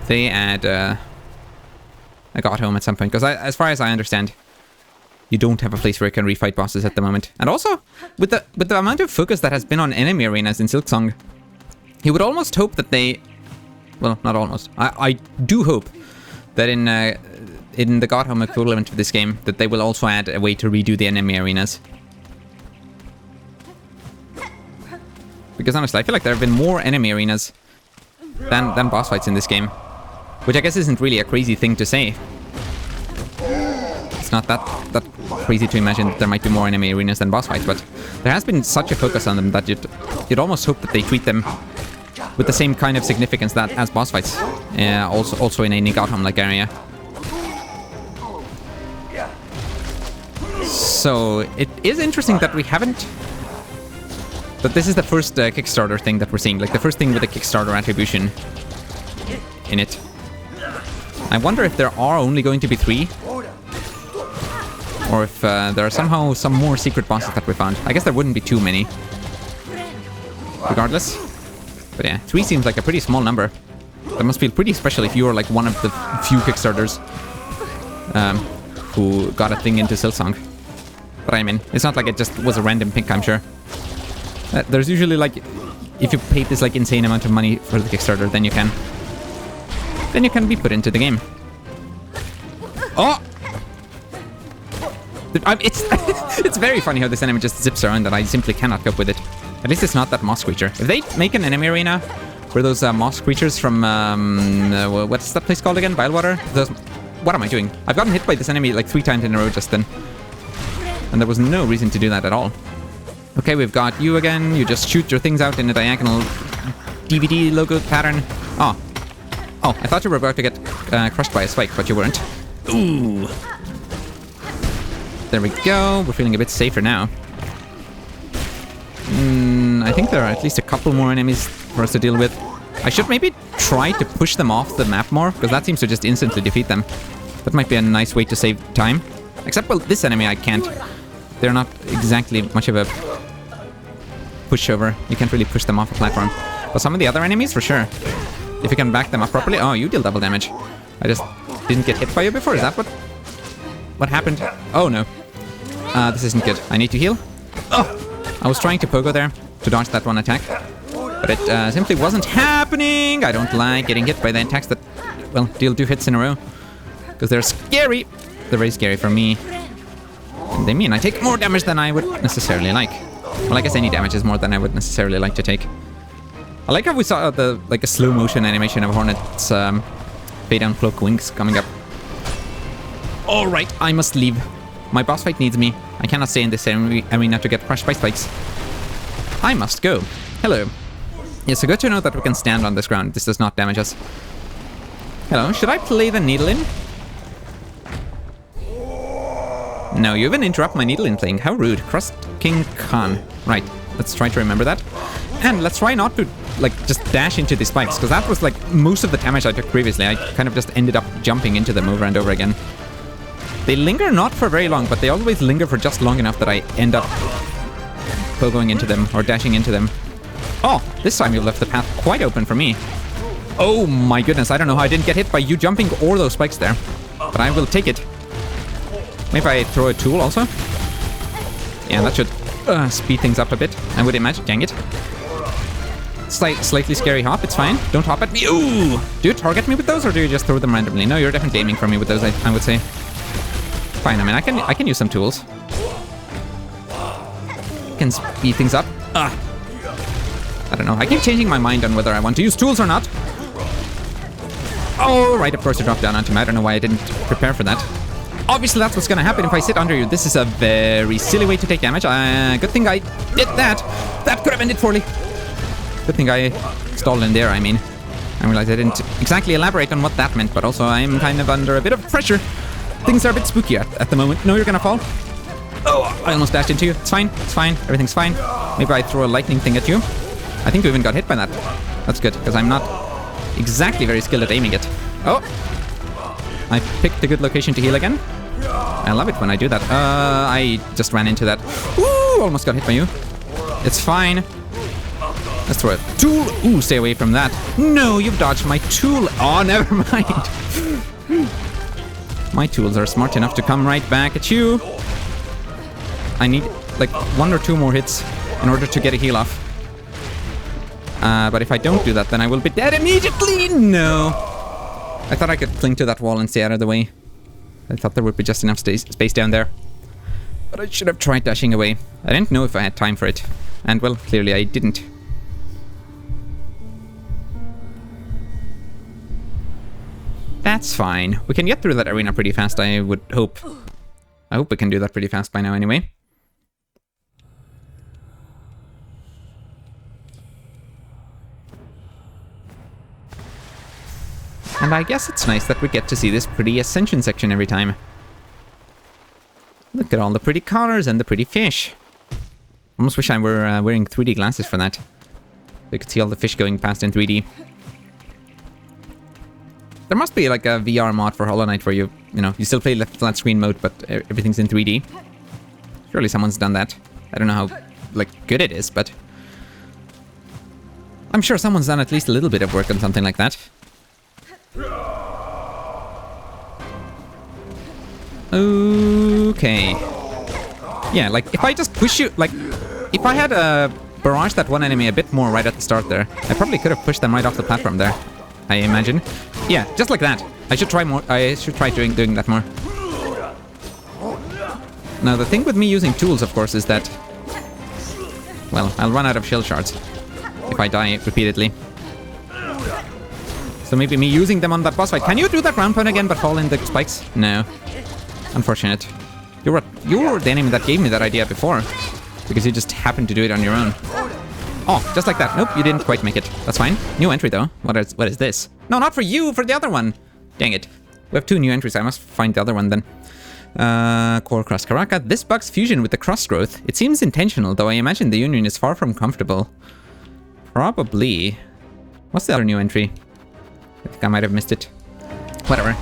they add a god home at some point, because as far as I understand, you don't have a place where you can refight bosses at the moment. And also, with the amount of focus that has been on enemy arenas in Silksong, you would almost hope that they... Well, not almost. I do hope that in the God Home equivalent of this game, that they will also add a way to redo the enemy arenas. Because honestly, I feel like there have been more enemy arenas than boss fights in this game. Which I guess isn't really a crazy thing to say. It's not that crazy to imagine that there might be more enemy arenas than boss fights, but there has been such a focus on them that you'd almost hope that they treat them with the same kind of significance that as boss fights, also in a God Home-like area. So it is interesting that we haven't... But this is the first Kickstarter thing that we're seeing, like the first thing with a Kickstarter attribution in it. I wonder if there are only going to be 3, or if there are somehow some more secret bosses that we found. I guess there wouldn't be too many, regardless. But yeah, 3 seems like a pretty small number. That must feel pretty special if you are like one of the few Kickstarters who got a thing into Silksong. But I mean, it's not like it just was a random pick, I'm sure. There's usually like, if you paid this like insane amount of money for the Kickstarter, then you can be put into the game. Oh! It's very funny how this enemy just zips around and I simply cannot cope with it. At least it's not that moss creature. If they make an enemy arena where those moss creatures from, what's that place called again? Bilewater? What am I doing? I've gotten hit by this enemy like 3 times in a row just then. And there was no reason to do that at all. Okay, we've got you again. You just shoot your things out in a diagonal DVD logo pattern. Oh, I thought you were about to get crushed by a spike, but you weren't. Ooh. There we go. We're feeling a bit safer now. I think there are at least a couple more enemies for us to deal with. I should maybe try to push them off the map more, because that seems to just instantly defeat them. That might be a nice way to save time. Except, well, this enemy I can't. They're not exactly much of a pushover. You can't really push them off a platform. But some of the other enemies, for sure. If you can back them up properly. Oh, you deal double damage. I just didn't get hit by you before. Is that what happened? Oh, no. This isn't good. I need to heal. Oh! I was trying to pogo there to dodge that one attack. But it simply wasn't happening. I don't like getting hit by the attacks that, well, deal 2 hits in a row. Because they're scary. They're very scary for me. And they mean I take more damage than I would necessarily like. Well, I guess any damage is more than I would necessarily like to take. I like how we saw a slow motion animation of Hornet's fade down cloak wings coming up. Alright, I must leave. My boss fight needs me. I cannot stay in this arena to get crushed by spikes. I must go. Hello. Yes, so good to know that we can stand on this ground. This does not damage us. Hello, should I play the needle in? No, you even interrupt my needle in playing. How rude. Crust King Khan. Right, let's try to remember that. And let's try not to, like, just dash into these spikes, because that was, like, most of the damage I took previously. I kind of just ended up jumping into them over and over again. They linger not for very long, but they always linger for just long enough that I end up pogoing into them, or dashing into them. Oh, this time you left the path quite open for me. Oh my goodness, I don't know how I didn't get hit by you jumping or those spikes there. But I will take it. Maybe I throw a tool also? Yeah, that should speed things up a bit, I would imagine. Dang it. Slightly scary hop, it's fine. Don't hop at me. Ooh! Do you target me with those, or do you just throw them randomly? No, you're definitely aiming for me with those, I would say. Fine, I mean, I can use some tools. Can speed things up. I don't know. I keep changing my mind on whether I want to use tools or not. Oh, right, of course you dropped down onto me. I don't know why I didn't prepare for that. Obviously, that's what's gonna happen if I sit under you. This is a very silly way to take damage. Good thing I did that. That could have ended poorly. Good thing I stalled in there, I mean. I realized I didn't exactly elaborate on what that meant, but also I'm kind of under a bit of pressure. Things are a bit spooky at the moment. No, you're gonna fall. Oh, I almost dashed into you. It's fine. It's fine. Everything's fine. Maybe I throw a lightning thing at you. I think you even got hit by that. That's good, because I'm not exactly very skilled at aiming it. Oh! I picked a good location to heal again. I love it when I do that. I just ran into that. Ooh, almost got hit by you. It's fine. Let's throw a tool. Ooh, stay away from that. No, you've dodged my tool. Oh, never mind. My tools are smart enough to come right back at you. I need like 1 or 2 more hits in order to get a heal off. But if I don't do that, then I will be dead immediately. No. I thought I could cling to that wall and stay out of the way. I thought there would be just enough space down there. But I should have tried dashing away. I didn't know if I had time for it. And, well, clearly I didn't. That's fine. We can get through that arena pretty fast, I would hope. I hope we can do that pretty fast by now anyway. And I guess it's nice that we get to see this pretty ascension section every time. Look at all the pretty colors and the pretty fish. Almost wish I were wearing 3D glasses for that. We could see all the fish going past in 3D. There must be like a VR mod for Hollow Knight where you still play the flat screen mode, but everything's in 3D. Surely someone's done that. I don't know how good it is, but I'm sure someone's done at least a little bit of work on something like that. Okay. Yeah, like if I just push you, like if I had barraged that one enemy a bit more right at the start there, I probably could have pushed them right off the platform there, I imagine. Yeah, just like that. I should try more. I should try doing that more. Now the thing with me using tools, of course, is that, well, I'll run out of shell shards if I die repeatedly. So maybe me using them on that boss fight. Can you do that round pound again but fall in the spikes? No. Unfortunate. You were the enemy that gave me that idea before. Because you just happened to do it on your own. Oh, just like that. Nope, you didn't quite make it. That's fine. New entry though. What is this? No, not for you, for the other one. Dang it. We have 2 new entries. I must find the other one then. Core Cross Karaka. This bug's fusion with the cross growth. It seems intentional, though I imagine the union is far from comfortable. Probably. What's the other new entry? I think I might have missed it. Whatever.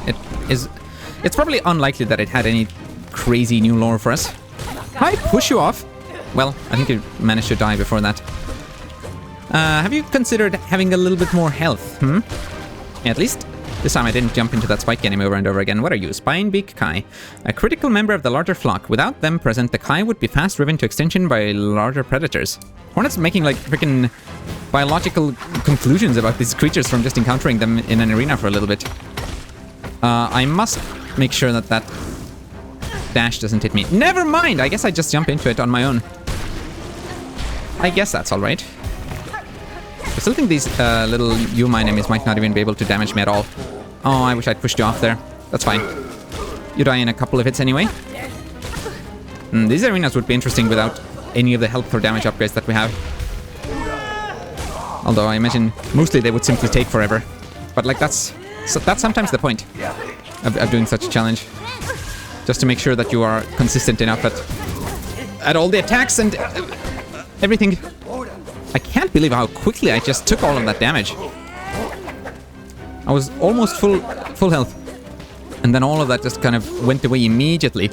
It's probably unlikely that it had any crazy new lore for us. I push you off. Well, I think you managed to die before that. Have you considered having a little bit more health? Yeah, at least this time I didn't jump into that spike enemy over and over again. What are you? Spinebeak Kai. A critical member of the larger flock. Without them present, the Kai would be fast driven to extinction by larger predators. Hornet's making like freaking biological conclusions about these creatures from just encountering them in an arena for a little bit. I must make sure that that dash doesn't hit me. Never mind! I guess I just jump into it on my own. I guess that's alright. I still think these little Yuma enemies might not even be able to damage me at all. Oh, I wish I'd pushed you off there. That's fine. You die in a couple of hits anyway. These arenas would be interesting without any of the health or damage upgrades that we have. Although I imagine mostly they would simply take forever. But like that's sometimes the point of doing such a challenge. Just to make sure that you are consistent enough at all the attacks and everything. I can't believe how quickly I just took all of that damage. I was almost full health. And then all of that just kind of went away immediately.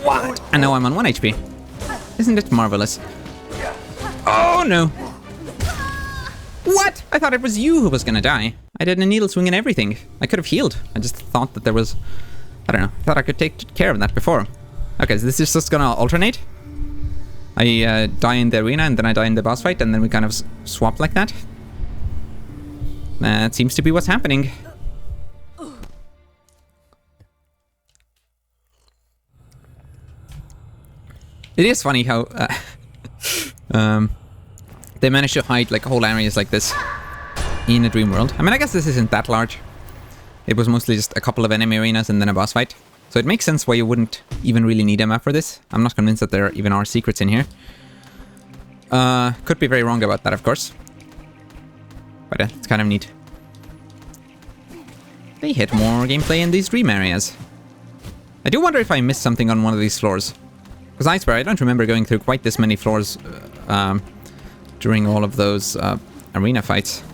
What? And now I'm on 1 HP. Isn't it marvelous? Oh no! What? I thought it was you who was gonna die. I did a needle swing and everything. I could have healed. I just thought that there was... I don't know. I thought I could take care of that before. Okay, so this is just gonna alternate. I die in the arena and then I die in the boss fight and then we kind of swap like that. That seems to be what's happening. It is funny how they managed to hide like whole areas like this in a dream world. I mean, I guess this isn't that large. It was mostly just a couple of enemy arenas and then a boss fight. So it makes sense why you wouldn't even really need a map for this. I'm not convinced that there even are secrets in here. Could be very wrong about that, of course. But it's kind of neat. They hit more gameplay in these dream areas. I do wonder if I missed something on one of these floors. Because I swear, I don't remember going through quite this many floors during all of those arena fights.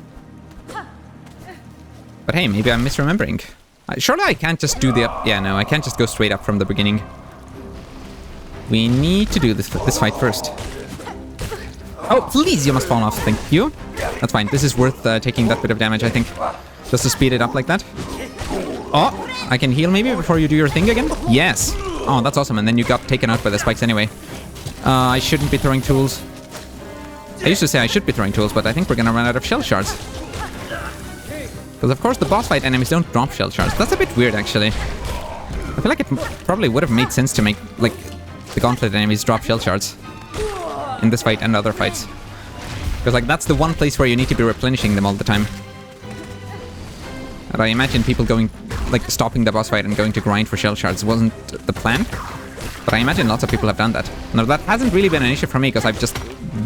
But hey, maybe I'm misremembering. Surely I can't just do the up... Yeah, no, I can't just go straight up from the beginning. We need to do this fight first. Oh, please, you must fall off. Thank you. That's fine. This is worth taking that bit of damage, I think. Just to speed it up like that. Oh, I can heal maybe before you do your thing again? Yes. Oh, that's awesome. And then you got taken out by the spikes anyway. I shouldn't be throwing tools. I used to say I should be throwing tools, but I think we're gonna run out of shell shards. Because of course the boss fight enemies don't drop shell shards. That's a bit weird actually. I feel like it probably would have made sense to make like the gauntlet enemies drop shell shards in this fight and other fights. Because like that's the one place where you need to be replenishing them all the time. And I imagine people going, like stopping the boss fight and going to grind for shell shards wasn't the plan. But I imagine lots of people have done that. Now that hasn't really been an issue for me because I've just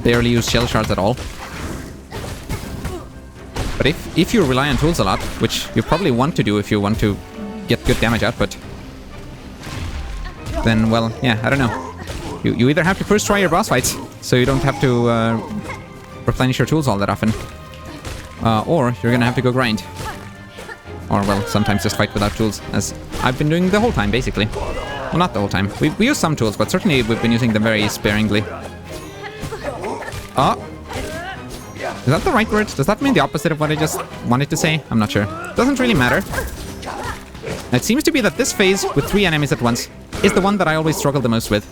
barely used shell shards at all. But if you rely on tools a lot, which you probably want to do if you want to get good damage output, then, well, yeah, I don't know. You either have to first try your boss fights, so you don't have to replenish your tools all that often, or you're gonna have to go grind. Or, well, sometimes just fight without tools, as I've been doing the whole time, basically. Well, not the whole time. We use some tools, but certainly we've been using them very sparingly. Oh! Is that the right word? Does that mean the opposite of what I just wanted to say? I'm not sure. Doesn't really matter. It seems to be that this phase, with 3 enemies at once, is the one that I always struggle the most with.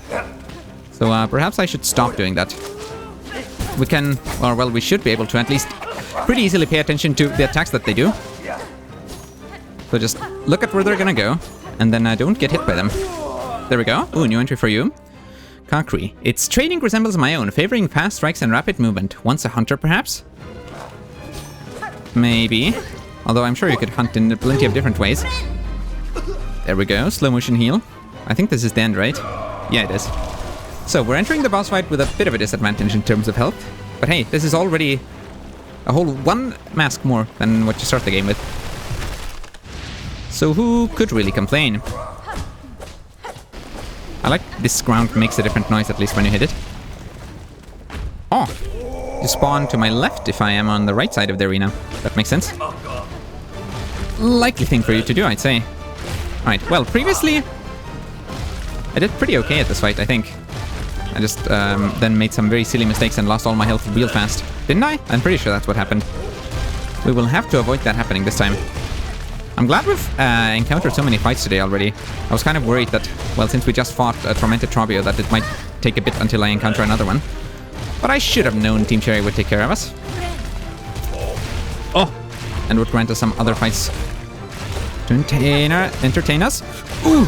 So perhaps I should stop doing that. We can, or well, we should be able to at least pretty easily pay attention to the attacks that they do. So just look at where they're gonna go, and then don't get hit by them. There we go. Ooh, new entry for you. Kakri. Its training resembles my own, favoring fast strikes and rapid movement. Once a hunter, perhaps? Maybe. Although I'm sure you could hunt in plenty of different ways. There we go. Slow motion heal. I think this is the end, right? Yeah, it is. So we're entering the boss fight with a bit of a disadvantage in terms of health. But hey, this is already a whole 1 mask more than what you start the game with. So who could really complain? I like this ground makes a different noise at least when you hit it. Oh! You spawn to my left if I am on the right side of the arena. That makes sense. Likely thing for you to do, I'd say. Alright, well, previously I did pretty okay at this fight, I think. I just then made some very silly mistakes and lost all my health real fast. Didn't I? I'm pretty sure that's what happened. We will have to avoid that happening this time. I'm glad we've encountered so many fights today already. I was kind of worried that, well, since we just fought a Tormented Trobio, that it might take a bit until I encounter another one. But I should have known Team Cherry would take care of us. Oh! And would grant us some other fights to entertain us. Ooh!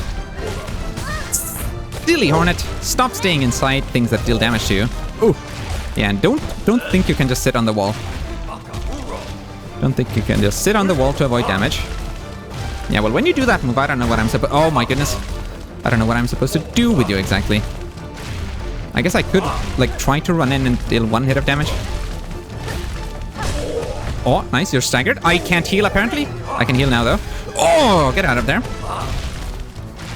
Silly Hornet! Stop staying inside things that deal damage to you. Ooh! Yeah, and don't think you can just sit on the wall. Don't think you can just sit on the wall to avoid damage. Yeah, well, when you do that move, I don't know what I'm supposed... Oh my goodness. I don't know what I'm supposed to do with you exactly. I guess I could, like, try to run in and deal 1 hit of damage. Oh, nice, you're staggered. I can't heal, apparently. I can heal now, though. Oh, get out of there.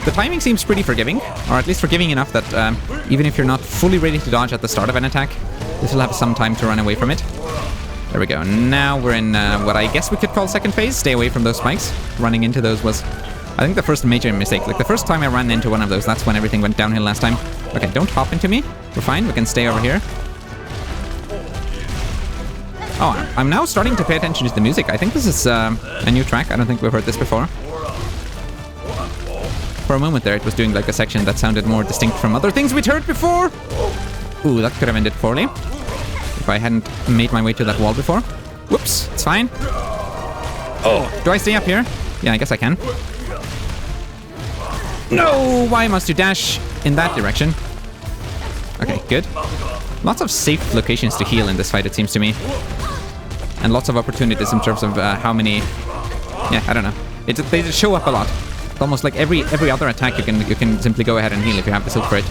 The timing seems pretty forgiving, or at least forgiving enough that even if you're not fully ready to dodge at the start of an attack, you still have some time to run away from it. There we go. Now we're in what I guess we could call second phase. Stay away from those spikes. Running into those was, I think, the first major mistake. Like, the first time I ran into one of those, that's when everything went downhill last time. Okay, don't hop into me. We're fine. We can stay over here. Oh, I'm now starting to pay attention to the music. I think this is a new track. I don't think we've heard this before. For a moment there, it was doing like a section that sounded more distinct from other things we'd heard before. Ooh, that could have ended poorly if I hadn't made my way to that wall before. Whoops, it's fine. Oh, do I stay up here? Yeah, I guess I can. No, why must you dash in that direction? Okay, good. Lots of safe locations to heal in this fight, it seems to me. And lots of opportunities in terms of how many... Yeah, I don't know. They just show up a lot. It's almost like every other attack you can simply go ahead and heal if you have the silk for it.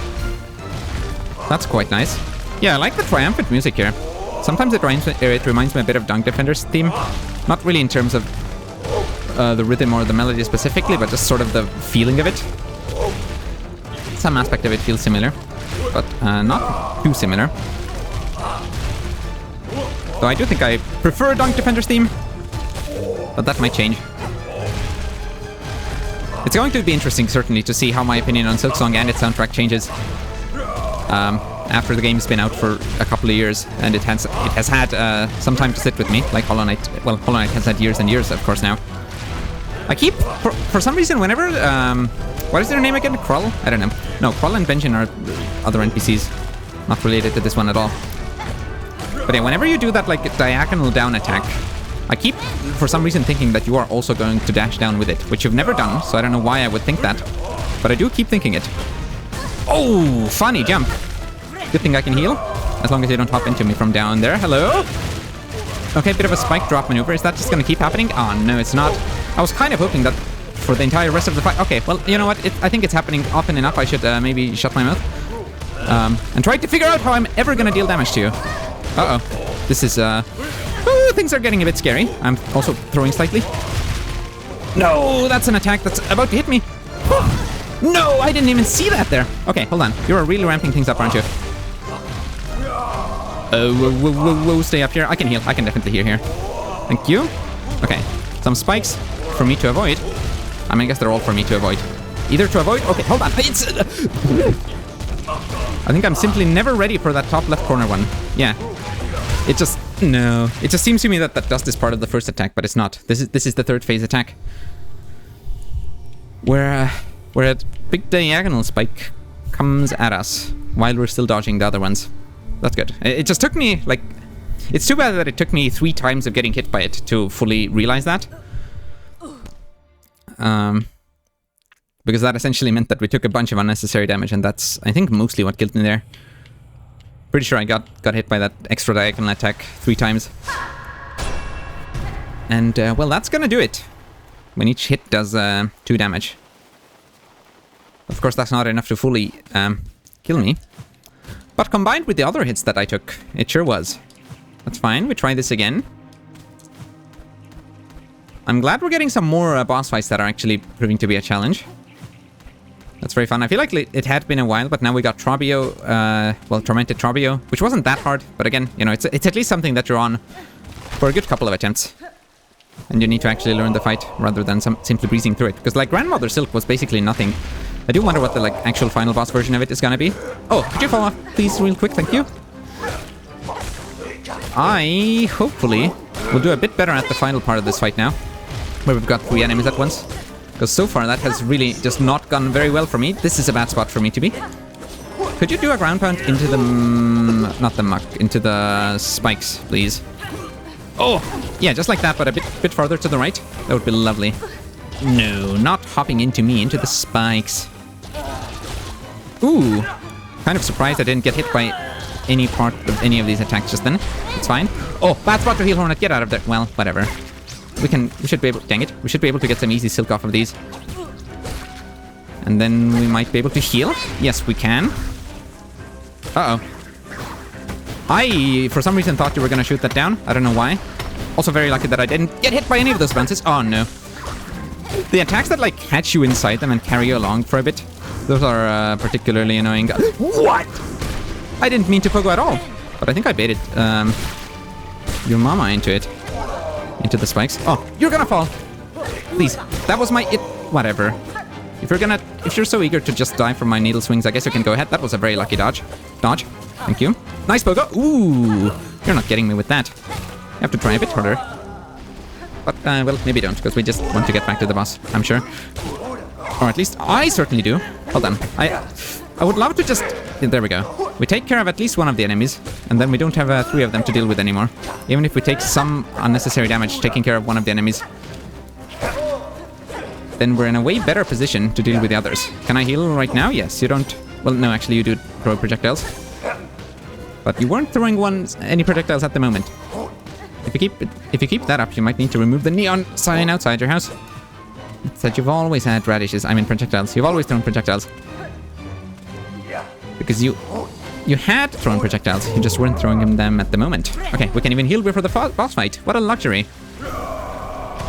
That's quite nice. Yeah, I like the triumphant music here. Sometimes it reminds me a bit of Dunk Defender's theme. Not really in terms of the rhythm or the melody specifically, but just sort of the feeling of it. Some aspect of it feels similar, but not too similar. So I do think I prefer Dunk Defender's theme, but that might change. It's going to be interesting, certainly, to see how my opinion on Silksong and its soundtrack changes after the game's been out for a couple of years, and it has had some time to sit with me, like Hollow Knight. Well, Hollow Knight has had years and years, of course, now. I keep, for some reason, whenever, what is their name again? Krull? I don't know. No, Krull and Benjin are other NPCs, not related to this one at all. But yeah, whenever you do that, like, diagonal down attack, I keep, for some reason, thinking that you are also going to dash down with it, which you've never done, so I don't know why I would think that. But I do keep thinking it. Oh, funny jump. Good thing I can heal, as long as they don't hop into me from down there. Hello? Okay, bit of a spike drop maneuver. Is that just going to keep happening? Oh, no, it's not. I was kind of hoping that for the entire rest of the fight... Okay, well, you know what? I think it's happening often enough. I should maybe shut my mouth. And try to figure out how I'm ever going to deal damage to you. Uh-oh. This is... Ooh, things are getting a bit scary. I'm also throwing slightly. No, that's an attack that's about to hit me. No, I didn't even see that there. Okay, hold on. You're really ramping things up, aren't you? Oh, whoa, stay up here. I can heal. I can definitely heal here. Thank you. Okay, some spikes for me to avoid. I mean, I guess they're all for me to avoid. Either to avoid... Okay, hold on. It's... I think I'm simply never ready for that top left corner one. Yeah. It just... No. It just seems to me that that dust is part of the first attack, but it's not. This is the third phase attack. Where a big diagonal spike comes at us while we're still dodging the other ones. That's good. It just took me, like... It's too bad that it took me 3 times of getting hit by it to fully realize that. Because that essentially meant that we took a bunch of unnecessary damage, and that's, I think, mostly what killed me there. Pretty sure I got hit by that extra diagonal attack 3 times. And, well, that's gonna do it. When each hit does 2 damage. Of course, that's not enough to fully kill me. But combined with the other hits that I took, it sure was. That's fine, we try this again. I'm glad we're getting some more boss fights that are actually proving to be a challenge. That's very fun. I feel like it had been a while, but now we got Trobio, well, Tormented Trobio, which wasn't that hard, but again, you know, it's at least something that you're on for a good couple of attempts. And you need to actually learn the fight rather than simply breezing through it. Because, like, Grandmother Silk was basically nothing. I do wonder what the, like, actual final boss version of it is gonna be. Oh, could you fall off, please, real quick? Thank you. I, hopefully, will do a bit better at the final part of this fight now, where we've got 3 enemies at once. Because so far, that has really just not gone very well for me. This is a bad spot for me to be. Could you do a ground pound into the... not the muck, into the spikes, please? Oh! Yeah, just like that, but a bit farther to the right. That would be lovely. No, not hopping into me, into the spikes. Ooh! Kind of surprised I didn't get hit by any part of any of these attacks just then. It's fine. Oh, bad spot to heal Hornet. Get out of there. Well, whatever. We should be able... Dang it. We should be able to get some easy silk off of these. And then we might be able to heal. Yes, we can. Uh-oh. I, for some reason, thought you were going to shoot that down. I don't know why. Also very lucky that I didn't get hit by any of those bounces. Oh, no. The attacks that, like, catch you inside them and carry you along for a bit, those are particularly annoying. What? I didn't mean to pogo at all. But I think I baited your mama into it. Into the spikes. Oh, you're gonna fall. Please. That was my... Whatever. If you're so eager to just die from my needle swings, I guess you can go ahead. That was a very lucky dodge. Dodge. Thank you. Nice pogo. Ooh. You're not getting me with that. You have to try a bit harder. But, well, maybe don't, because we just want to get back to the boss, I'm sure. Or at least I certainly do. Hold on. I would love to just... There we go. We take care of at least one of the enemies, and then we don't have 3 of them to deal with anymore. Even if we take some unnecessary damage taking care of one of the enemies, then we're in a way better position to deal with the others. Can I heal right now? Yes, you don't... Well, no, actually you do throw projectiles. But you weren't throwing any projectiles at the moment. If you keep that up, you might need to remove the neon sign outside your house. It said you've always had radishes. I mean projectiles. You've always thrown projectiles. Because you had thrown projectiles. You just weren't throwing them at the moment. Okay, we can even heal before the boss fight. What a luxury.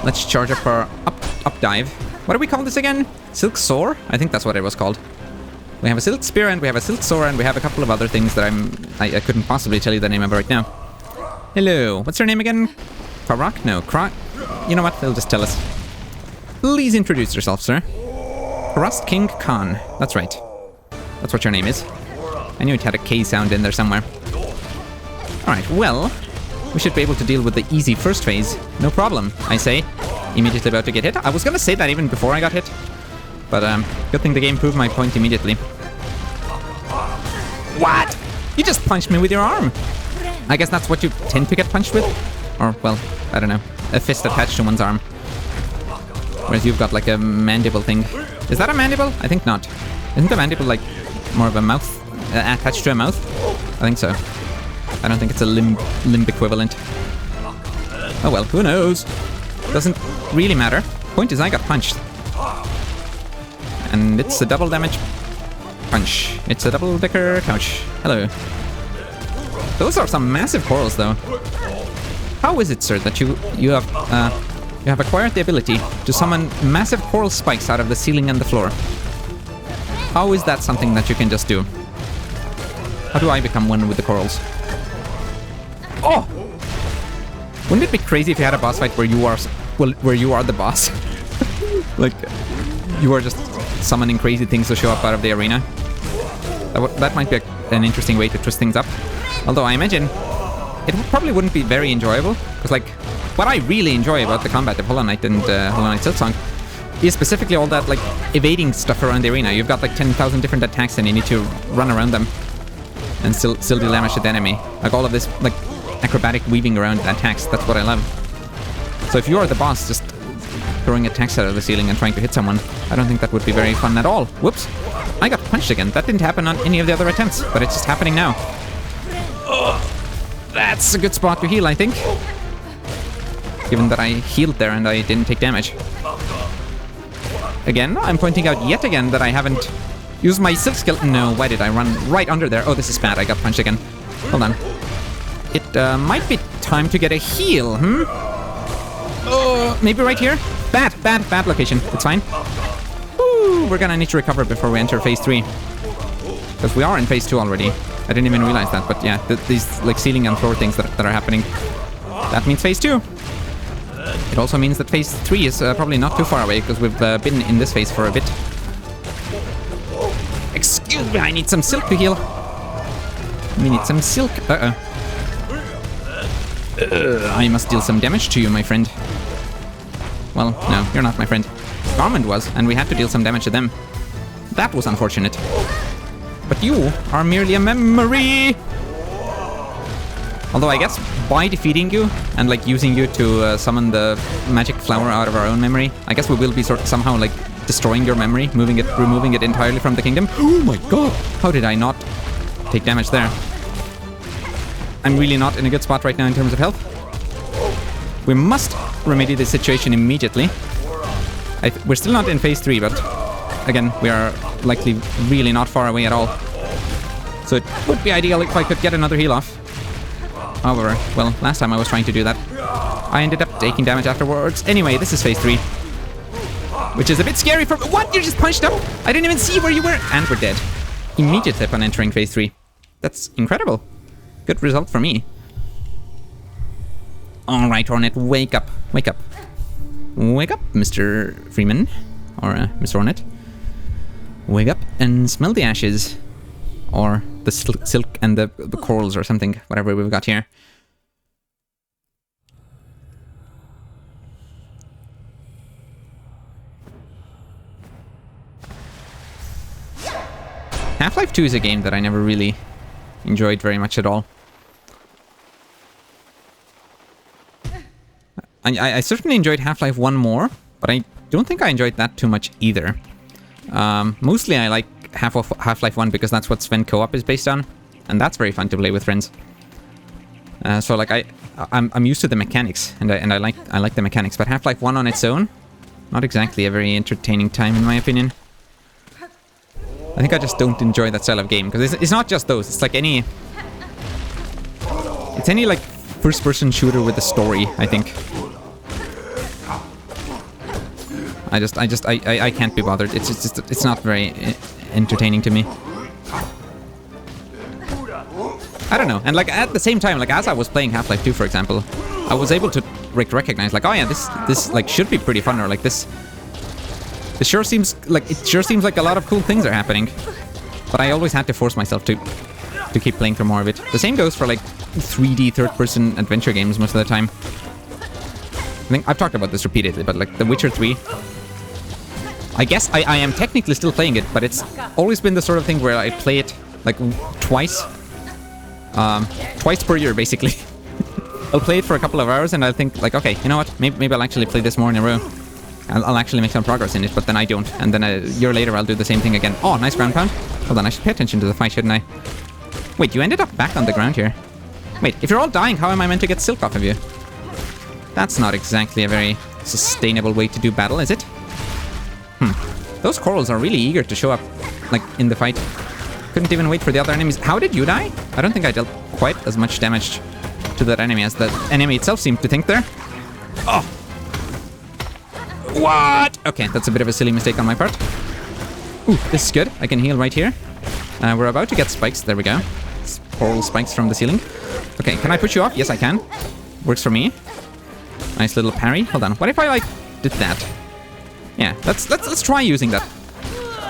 Let's charge up our up dive. What do we call this again? Silk Soar? I think that's what it was called. We have a Silk Spear and we have a Silk Soar and we have a couple of other things that I couldn't possibly tell you the name of right now. Hello, what's your name again? Karak? No, You know what? They'll just tell us. Please introduce yourself, sir. Rust King Khan. That's right. That's what your name is. I knew it had a K sound in there somewhere. Alright, well, we should be able to deal with the easy first phase. No problem, I say. Immediately about to get hit. I was gonna say that even before I got hit. But, good thing the game proved my point immediately. What? You just punched me with your arm. I guess that's what you tend to get punched with. Or, well, I don't know. A fist attached to one's arm. Whereas you've got like a mandible thing. Is that a mandible? I think not. Isn't the mandible like more of a mouth? Attached to a mouth? I think so. I don't think it's a limb equivalent. Oh well, who knows? Doesn't really matter. Point is I got punched. And it's a double damage punch. It's a double decker couch. Hello. Those are some massive corals though. How is it, sir, that you have acquired the ability to summon massive coral spikes out of the ceiling and the floor? How is that something that you can just do? How do I become one with the corals? Oh! Wouldn't it be crazy if you had a boss fight where you are the boss? Like, you are just summoning crazy things to show up out of the arena? That might be an interesting way to twist things up. Although I imagine it probably wouldn't be very enjoyable, because like, what I really enjoy about the combat of Hollow Knight and Hollow Knight Silksong is specifically all that like evading stuff around the arena. You've got like 10,000 different attacks and you need to run around them and still deal damage to the enemy. Like all of this like acrobatic weaving around attacks, that's what I love. So if you are the boss just throwing attacks out of the ceiling and trying to hit someone, I don't think that would be very fun at all. Whoops! I got punched again. That didn't happen on any of the other attempts, but it's just happening now. That's a good spot to heal, I think. Given that I healed there and I didn't take damage. Again, I'm pointing out yet again that I haven't used my silk skill. No, why did I run right under there? Oh, this is bad. I got punched again. Hold on. It might be time to get a heal, Oh, maybe right here? Bad location. It's fine. Ooh, we're gonna need to recover before we enter phase 3. Because we are in phase 2 already. I didn't even realize that, but yeah, these like ceiling and floor things that are happening. That means phase 2. It also means that phase 3 is probably not too far away, because we've been in this phase for a bit. Excuse me, I need some silk to heal. We need some silk. I must deal some damage to you, my friend. Well, no, you're not my friend. Garment was, and we had to deal some damage to them. That was unfortunate. But you are merely a memory! Although I guess by defeating you and like using you to summon the magic flower out of our own memory, I guess we will be somehow like destroying your memory, removing it entirely from the kingdom. Oh my god! How did I not take damage there? I'm really not in a good spot right now in terms of health. We must remedy this situation immediately. We're still not in phase 3, but again, we are likely really not far away at all. So it would be ideal if I could get another heal off. However, well, last time I was trying to do that, I ended up taking damage afterwards. Anyway, this is phase 3. Which is a bit scary for— What? You just punched up? I didn't even see where you were. And we're dead. Immediately upon entering phase 3. That's incredible. Good result for me. Alright, Hornet, wake up. Wake up. Wake up, Mr. Freeman. Or Mr. Hornet. Wake up and smell the ashes. Or the silk and the corals or something. Whatever we've got here. Half-Life 2 is a game that I never really enjoyed very much at all. I certainly enjoyed Half-Life 1 more, but I don't think I enjoyed that too much either. Mostly I like Half-Life 1 because that's what Sven Co-op is based on, and that's very fun to play with friends. So like I'm used to the mechanics, and I like the mechanics, but Half-Life 1 on its own, not exactly a very entertaining time in my opinion. I think I just don't enjoy that style of game, because it's not just those, it's like any like first-person shooter with a story, I think. I can't be bothered. It's not very entertaining to me. I don't know. And like at the same time, like as I was playing Half-Life 2, for example, I was able to recognize like, oh yeah, this like should be pretty fun, or like this It sure seems like a lot of cool things are happening. But I always had to force myself to keep playing for more of it. The same goes for like 3D third-person adventure games most of the time. I think I've talked about this repeatedly, but like The Witcher 3, I guess I am technically still playing it, but it's always been the sort of thing where I play it like twice per year, basically. I'll play it for a couple of hours and I'll think like, okay, you know what, maybe I'll actually play this more in a row. I'll actually make some progress in it, but then I don't. And then a year later I'll do the same thing again. Oh, nice ground pound. Hold on, I should pay attention to the fight, shouldn't I? Wait, you ended up back on the ground here. Wait, if you're all dying, how am I meant to get silk off of you? That's not exactly a very sustainable way to do battle, is it? Those corals are really eager to show up, like, in the fight. Couldn't even wait for the other enemies. How did you die? I don't think I dealt quite as much damage to that enemy as the enemy itself seemed to think there. Oh! What? Okay, that's a bit of a silly mistake on my part. Ooh, this is good. I can heal right here. We're about to get spikes. There we go. Coral spikes from the ceiling. Okay, can I push you off? Yes, I can. Works for me. Nice little parry. Hold on. What if I, like, did that? Yeah, let's try using that.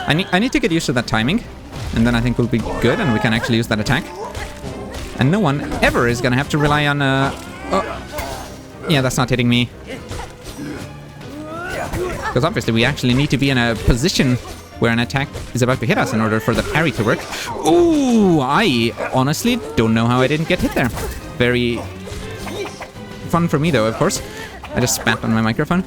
I need to get used to that timing, and then I think we'll be good, and we can actually use that attack. And no one ever is gonna have to rely on oh, yeah, that's not hitting me. Because obviously we actually need to be in a position where an attack is about to hit us in order for the parry to work. Ooh, I honestly don't know how I didn't get hit there. Very fun for me though, of course. I just spat on my microphone.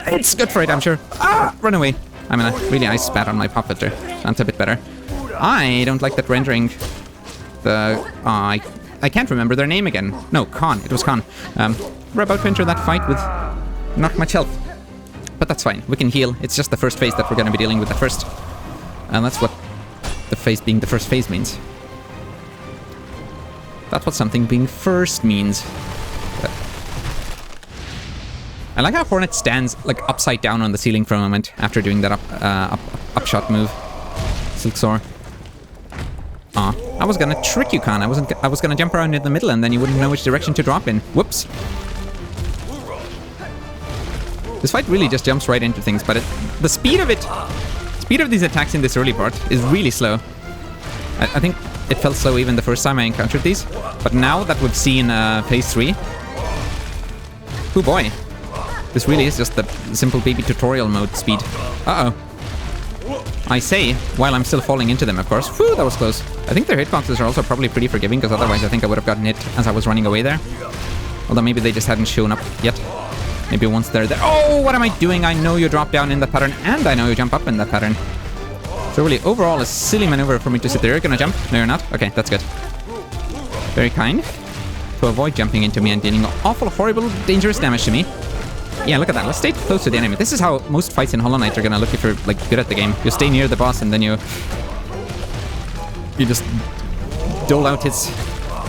It's good for it, I'm sure. Ah, run away. I mean, I spat on my pop filter. That's a bit better. I don't like that rendering. I can't remember their name again. No, Khan. It was Khan. We're about to enter that fight with not much health. But that's fine. We can heal. It's just the first phase that we're going to be dealing with at first. And that's what the phase being the first phase means. That's what something being first means. I like how Hornet stands like upside down on the ceiling for a moment after doing that upshot move. Silksong. Aw, I was gonna trick you, Khan. I was gonna jump around in the middle and then you wouldn't know which direction to drop in. Whoops. This fight really just jumps right into things, but the speed of these attacks in this early part is really slow. I think it felt slow even the first time I encountered these, but now that we've seen phase 3, oh boy. This really is just the simple baby tutorial mode speed. Uh-oh. I say, while I'm still falling into them, of course. Whew, that was close. I think their hitboxes are also probably pretty forgiving, because otherwise I think I would have gotten hit as I was running away there. Although maybe they just hadn't shown up yet. Maybe once they're there. Oh, what am I doing? I know you drop down in that pattern, and I know you jump up in that pattern. So really, overall, a silly maneuver for me to sit there. You're gonna jump? No, you're not? Okay, that's good. Very kind. To avoid jumping into me and dealing awful, horrible, dangerous damage to me. Yeah, look at that. Let's stay close to the enemy. This is how most fights in Hollow Knight are gonna look if you're like good at the game. You stay near the boss and then you just dole out his.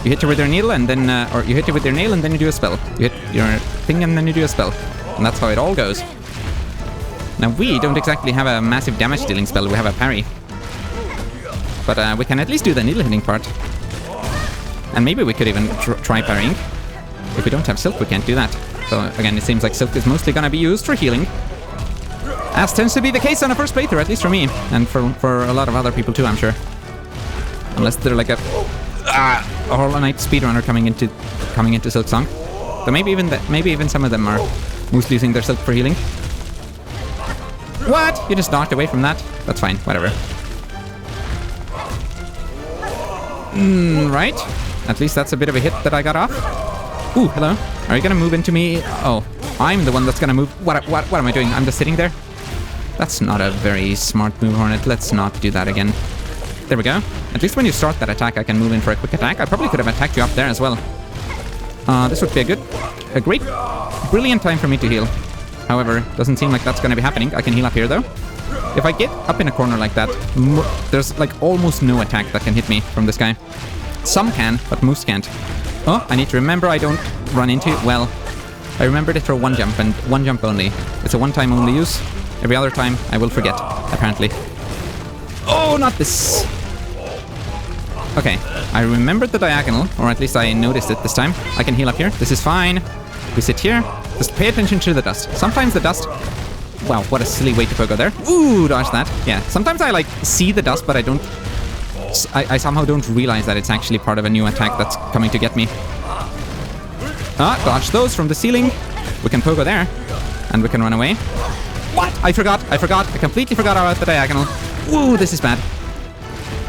You hit her with your needle and then, or you hit her with your nail and then you do a spell. You hit your thing and then you do a spell, and that's how it all goes. Now we don't exactly have a massive damage dealing spell. We have a parry, but we can at least do the needle hitting part. And maybe we could even try parrying. If we don't have silk, we can't do that. So again, it seems like silk is mostly gonna be used for healing. As tends to be the case on a first playthrough, at least for me. And for a lot of other people too, I'm sure. Unless they're like a Hollow Knight speedrunner coming into Silksong. So maybe even some of them are mostly using their silk for healing. What? You just knocked away from that? That's fine, whatever. Right. At least that's a bit of a hit that I got off. Ooh, hello. Are you gonna move into me? Oh, I'm the one that's gonna move. What am I doing? I'm just sitting there? That's not a very smart move, Hornet. Let's not do that again. There we go. At least when you start that attack, I can move in for a quick attack. I probably could have attacked you up there as well. This would be a great, brilliant time for me to heal. However, doesn't seem like that's gonna be happening. I can heal up here though. If I get up in a corner like that, there's like almost no attack that can hit me from this guy. Some can, but most can't. Oh, I need to remember I don't run into it. Well, I remembered it for one jump, and one jump only. It's a one-time only use. Every other time, I will forget, apparently. Oh, not this! Okay, I remembered the diagonal, or at least I noticed it this time. I can heal up here. This is fine. We sit here. Just pay attention to the dust. Sometimes the dust Wow, what a silly way to pogo there. Ooh, dodge that. Yeah, sometimes I like see the dust, but I don't... I somehow don't realize that it's actually part of a new attack that's coming to get me. Dodge those from the ceiling. We can pogo there. And we can run away. What? I forgot. I completely forgot about the diagonal. Ooh, this is bad.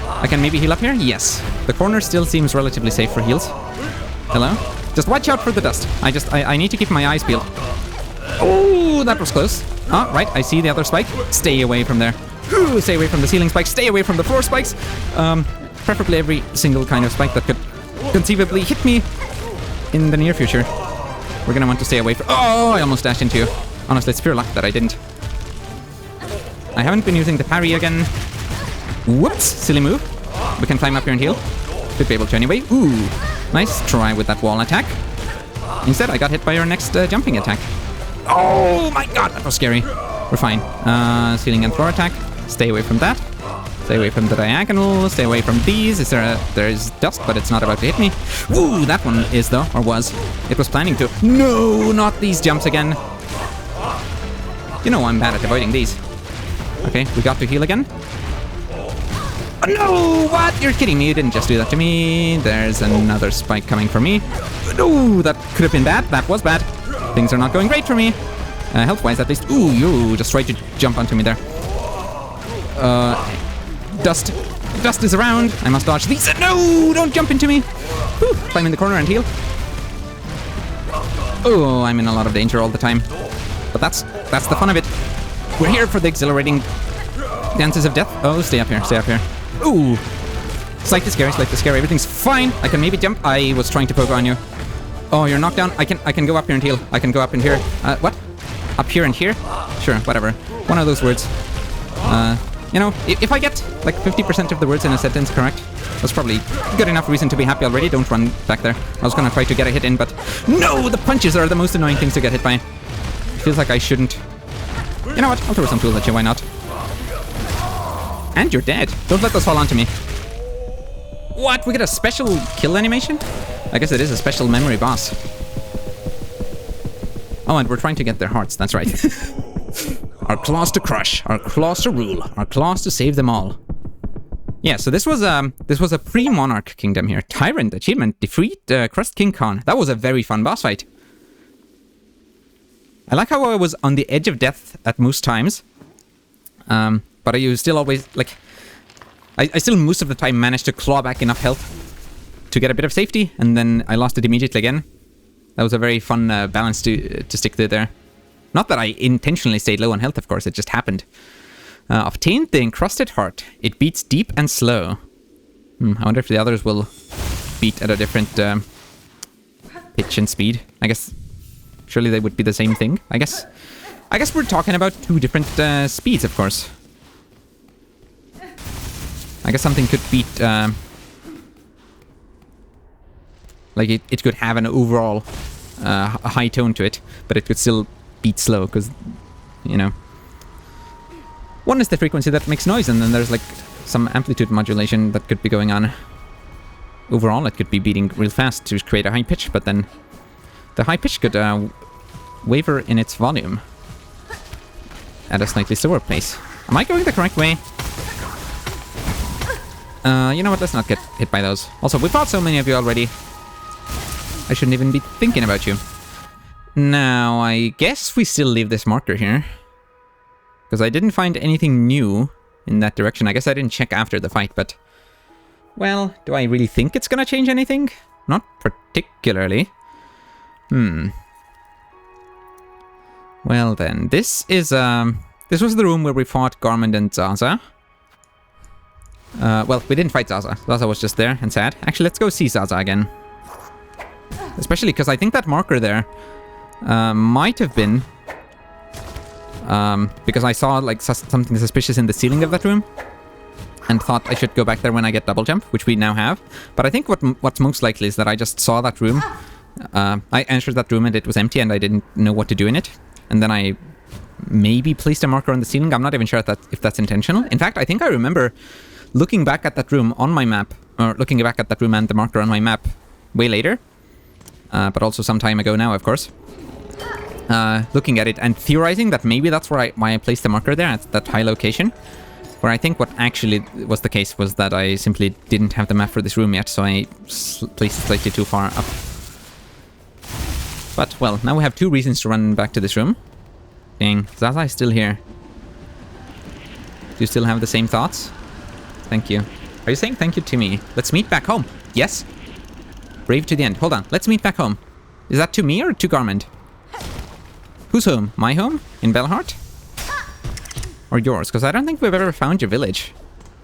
I can maybe heal up here? Yes. The corner still seems relatively safe for heals. Hello? Just watch out for the dust. I need to keep my eyes peeled. Oh, that was close. Oh, right. I see the other spike. Stay away from there. Ooh, stay away from the ceiling spikes. Stay away from the floor spikes. Preferably every single kind of spike that could conceivably hit me in the near future. We're gonna want to stay away from... Oh, I almost dashed into you. Honestly, it's pure luck that I didn't. I haven't been using the parry again. Whoops, silly move. We can climb up here and heal. Should be able to anyway. Ooh, nice try with that wall attack. Instead, I got hit by your next jumping attack. Oh my god, that was scary. We're fine. Ceiling and floor attack. Stay away from that. Stay away from the diagonal. Stay away from these. There's dust, but it's not about to hit me. Ooh, that one is though, or was. It was planning to. No, not these jumps again. You know I'm bad at avoiding these. Okay, we got to heal again. Oh, no, what? You're kidding me. You didn't just do that to me. There's another spike coming for me. No, that could have been bad. That was bad. Things are not going great for me. Health-wise, at least. Ooh, you just tried to jump onto me there. Dust. Dust is around. I must dodge these. No, don't jump into me. Whew. Climb in the corner and heal. Oh, I'm in a lot of danger all the time. But that's the fun of it. We're here for the exhilarating dances of death. Oh, stay up here, stay up here. Ooh. Slightly scary, slightly scary. Everything's fine. I can maybe jump. I was trying to poke on you. Oh, you're knocked down. I can go up here and heal. I can go up in here. What? Up here and here? Sure, whatever. One of those words. You know, if I get like 50% of the words in a sentence correct, that's probably good enough reason to be happy already. Don't run back there. I was gonna try to get a hit in, but no, the punches are the most annoying things to get hit by. It feels like I shouldn't. You know what? I'll throw some tools at you, why not? And you're dead. Don't let those fall onto me. What? We get a special kill animation? I guess it is a special memory boss. Oh, and we're trying to get their hearts, that's right. Our claws to crush, our claws to rule, our claws to save them all. Yeah, so this was a pre-Monarch kingdom here. Tyrant achievement, defeat Crust King Khan. That was a very fun boss fight. I like how I was on the edge of death at most times. But I still always, like... I still most of the time managed to claw back enough health to get a bit of safety, and then I lost it immediately again. That was a very fun balance to stick to there. Not that I intentionally stayed low on health, of course, it just happened. Obtained the encrusted heart. It beats deep and slow. I wonder if the others will beat at a different pitch and speed. I guess surely they would be the same thing. I guess we're talking about two different speeds, of course. I guess something could beat... like it could have an overall a high tone to it, but it could still beat slow, because, you know... One is the frequency that makes noise, and then there's like some amplitude modulation that could be going on. Overall, it could be beating real fast to create a high pitch, but then the high pitch could waver in its volume at a slightly slower pace. Am I going the correct way? You know what, let's not get hit by those. Also, we fought so many of you already. I shouldn't even be thinking about you. Now, I guess we still leave this marker here. Because I didn't find anything new in that direction. I guess I didn't check after the fight, but... Well, do I really think it's gonna change anything? Not particularly. Well then, this was the room where we fought Garmund and Zaza. Well, we didn't fight Zaza. Zaza was just there and sad. Actually, let's go see Zaza again. Especially because I think that marker there might have been... because I saw like something suspicious in the ceiling of that room and thought I should go back there when I get double jump, which we now have. But I think what's most likely is that I just saw that room. I entered that room and it was empty and I didn't know what to do in it. And then I maybe placed a marker on the ceiling. I'm not even sure if that's intentional. In fact, I think I remember looking back at that room on my map, or looking back at that room and the marker on my map way later. But also some time ago now, of course. looking at it and theorizing that maybe that's why I placed the marker there at that high location. Where I think what actually was the case was that I simply didn't have the map for this room yet, so I placed it slightly too far up. But, well, now we have 2 reasons to run back to this room. Dang, Zaza is still here. Do you still have the same thoughts? Thank you. Are you saying thank you to me? Let's meet back home. Yes? Brave to the end. Hold on. Let's meet back home. Is that to me or to Garment? Whose home? My home? In Belhart? Or yours? Because I don't think we've ever found your village.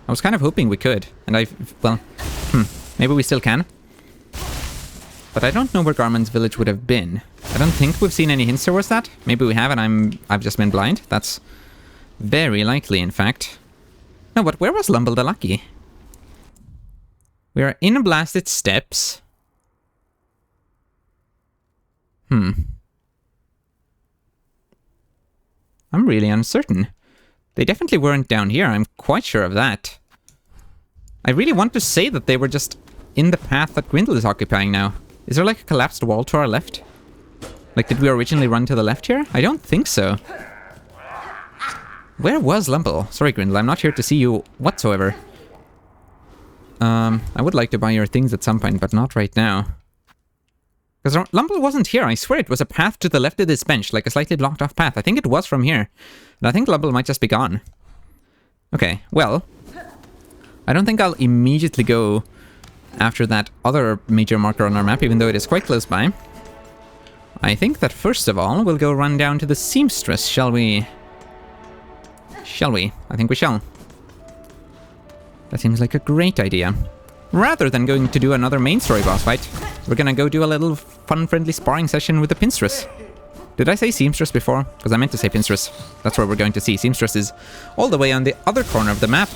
I was kind of hoping we could. And well, maybe we still can. But I don't know where Garment's village would have been. I don't think we've seen any hints towards that. Maybe we have and I've just been blind. That's very likely, in fact. No, but where was Lumble the Lucky? We are in Blasted Steppes. I'm really uncertain. They definitely weren't down here, I'm quite sure of that. I really want to say that they were just in the path that Grindel is occupying now. Is there like a collapsed wall to our left? Like, did we originally run to the left here? I don't think so. Where was Lumble? Sorry, Grindel, I'm not here to see you whatsoever. I would like to buy your things at some point, but not right now. Because Lumble wasn't here, I swear it was a path to the left of this bench, like a slightly blocked off path. I think it was from here. And I think Lumble might just be gone. Okay, well, I don't think I'll immediately go after that other major marker on our map, even though it is quite close by. I think that first of all, we'll go run down to the Seamstress, shall we? Shall we? I think we shall. That seems like a great idea. Rather than going to do another main story boss fight, we're gonna go do a little fun-friendly sparring session with the Pinstress. Did I say Seamstress before? Because I meant to say Pinstress. That's where we're going to see. Seamstress is all the way on the other corner of the map.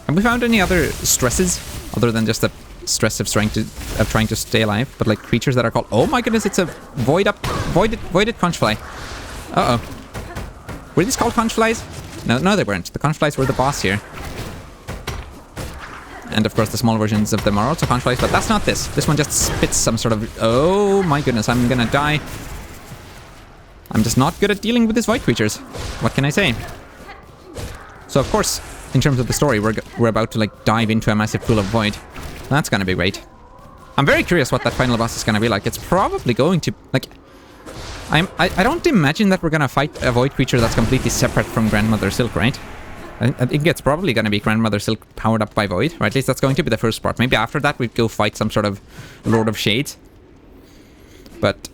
Have we found any other stresses other than just the stress of trying to stay alive? But like creatures that are called... Oh my goodness, it's a voided conchfly. Uh-oh. Were these called conchflies? No, they weren't. The conchflies were the boss here. And of course the small versions of them are also conchflies, but that's not this. This one just spits some sort of... Oh my goodness, I'm gonna die. I'm just not good at dealing with these void creatures. What can I say? So of course, in terms of the story, we're about to like dive into a massive pool of void. That's gonna be great. I'm very curious what that final boss is gonna be like. It's probably going to... like, I don't imagine that we're gonna fight a void creature that's completely separate from Grandmother Silk, right? I think it's probably going to be Grandmother Silk powered up by Void, or at least that's going to be the first part. Maybe after that we'd go fight some sort of Lord of Shades. But,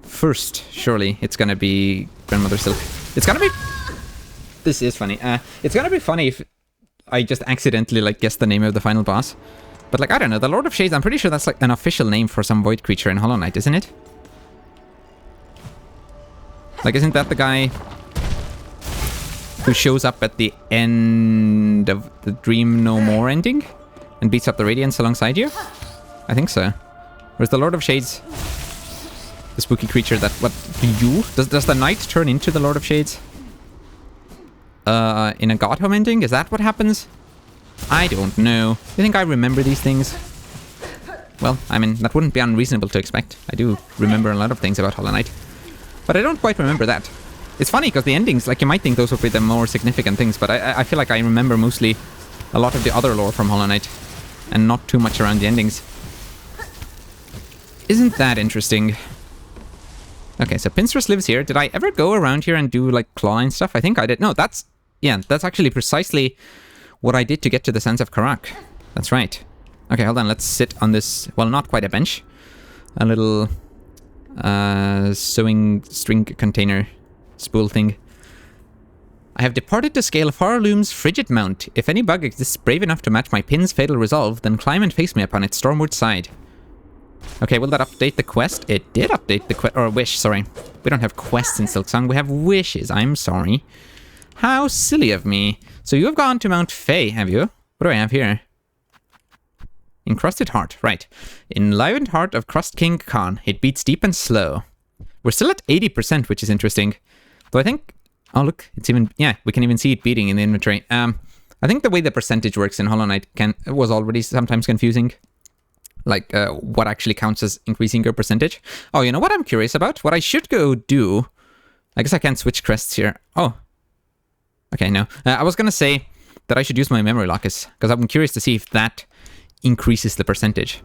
first, surely, it's going to be Grandmother Silk. It's going to be... This is funny. It's going to be funny if I just accidentally, like, guess the name of the final boss. But, like, I don't know, the Lord of Shades, I'm pretty sure that's, like, an official name for some Void creature in Hollow Knight, isn't it? Like, isn't that the guy... who shows up at the end of the Dream No More ending and beats up the Radiance alongside you? I think so. Or is the Lord of Shades the spooky creature that... What? Does the Knight turn into the Lord of Shades? In a God Home ending? Is that what happens? I don't know. You think I remember these things? Well, I mean, that wouldn't be unreasonable to expect. I do remember a lot of things about Hollow Knight. But I don't quite remember that. It's funny because the endings, like you might think those would be the more significant things, but I feel like I remember mostly a lot of the other lore from Hollow Knight and not too much around the endings. Isn't that interesting? Okay, so Pinstress lives here. Did I ever go around here and do like clawline stuff? I think I did. No, that's actually precisely what I did to get to the Sands of Karak. That's right. Okay, hold on. Let's sit on this, well, not quite a bench. A little sewing string container spool thing. I have departed to scale Farloom's frigid mount. If any bug exists brave enough to match my pin's fatal resolve, then climb and face me upon its stormward side. Okay, will that update the quest? It did update the quest, or wish, sorry. We don't have quests in Silksong, we have wishes, I'm sorry. How silly of me. So you have gone to Mount Fae, have you? What do I have here? Encrusted Heart, right. Enlivened Heart of Crust King Khan. It beats deep and slow. We're still at 80%, which is interesting. Though I think... Oh, look. It's even... Yeah, we can even see it beating in the inventory. I think the way the percentage works in Hollow Knight was already sometimes confusing. like what actually counts as increasing your percentage. Oh, you know what I'm curious about? What I should go do... I guess I can't switch crests here. Oh. Okay, no. I was gonna say that I should use my memory lockets, because I'm curious to see if that increases the percentage.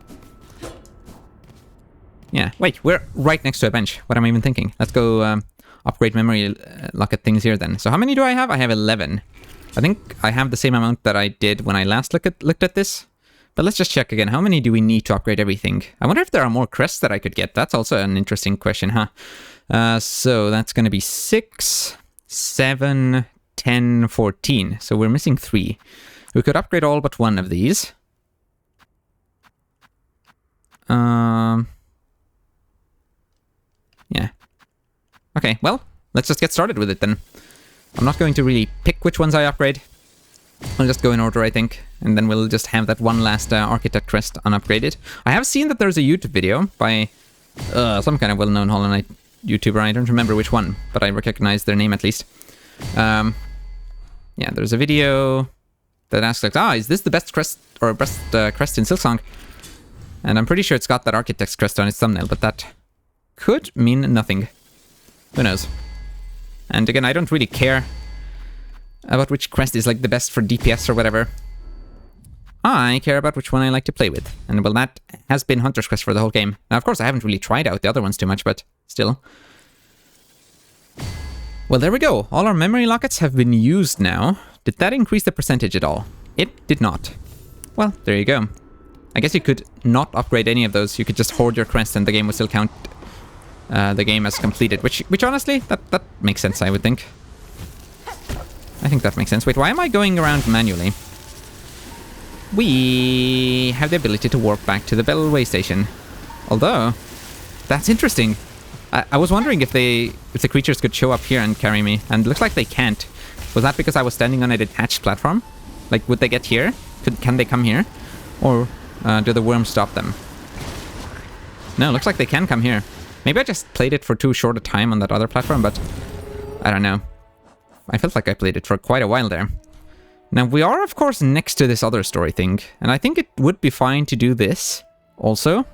Yeah, wait, we're right next to a bench. What am I even thinking? Let's go upgrade memory locket things here then. So how many do I have? I have 11. I think I have the same amount that I did when I last looked at this. But let's just check again. How many do we need to upgrade everything? I wonder if there are more crests that I could get. That's also an interesting question, huh? So that's going to be 6, 7, 10, 14. So we're missing 3. We could upgrade all but one of these. Yeah. Okay, well, let's just get started with it then. I'm not going to really pick which ones I upgrade. I'll just go in order, I think, and then we'll just have that one last architect crest unupgraded. I have seen that there's a YouTube video by some kind of well-known Hollow Knight YouTuber. I don't remember which one, but I recognize their name at least. Yeah, there's a video that asks like, is this the best crest or best crest in Silksong? And I'm pretty sure it's got that architect's crest on its thumbnail, but that could mean nothing. Who knows? And again, I don't really care about which crest is like the best for DPS or whatever. I care about which one I like to play with. And well, that has been Hunter's Crest for the whole game. Now, of course, I haven't really tried out the other ones too much, but still. Well, there we go. All our memory lockets have been used now. Did that increase the percentage at all? It did not. Well, there you go. I guess you could not upgrade any of those. You could just hoard your crest and the game would still count the game as completed. Which honestly, that makes sense, I would think. I think that makes sense. Wait, why am I going around manually? We have the ability to warp back to the Bellway station. Although, that's interesting. I was wondering if the creatures could show up here and carry me, and it looks like they can't. Was that because I was standing on a detached platform? Like, would they get here? Can they come here? Or do the worms stop them? No, looks like they can come here. Maybe I just played it for too short a time on that other platform, but I don't know. I felt like I played it for quite a while there. Now, we are, of course, next to this other story thing, and I think it would be fine to do this also.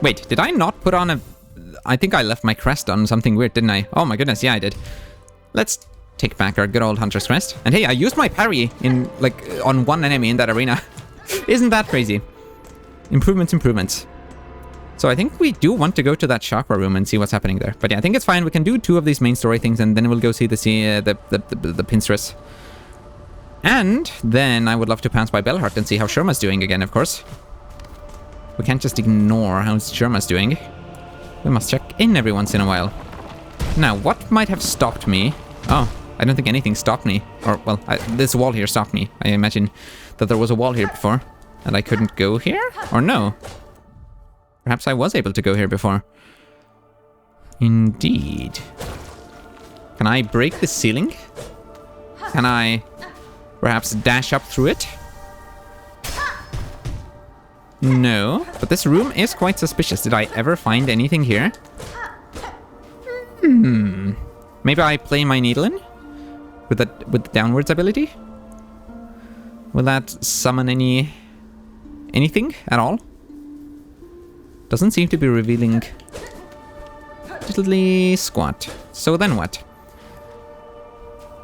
Wait, did I not put on a... I think I left my crest on something weird, didn't I? Oh my goodness, yeah, I did. Let's take back our good old Hunter's Crest. And hey, I used my parry in, like, on one enemy in that arena. Isn't that crazy? Improvements, improvements. So I think we do want to go to that chakra room and see what's happening there. But yeah, I think it's fine. We can do 2 of these main story things, and then we'll go see the Pinstress. And then I would love to pass by Bellheart and see how Sherma's doing again, of course. We can't just ignore how Sherma's doing. We must check in every once in a while. Now, what might have stopped me? Oh, I don't think anything stopped me. Or, well, this wall here stopped me. I imagine that there was a wall here before, and I couldn't go here? Or no? Perhaps I was able to go here before. Indeed. Can I break the ceiling? Can I perhaps dash up through it? No, but this room is quite suspicious. Did I ever find anything here? Maybe I play my needle in? With the downwards ability? Will that summon anything at all? Doesn't seem to be revealing diddly squat. So then what?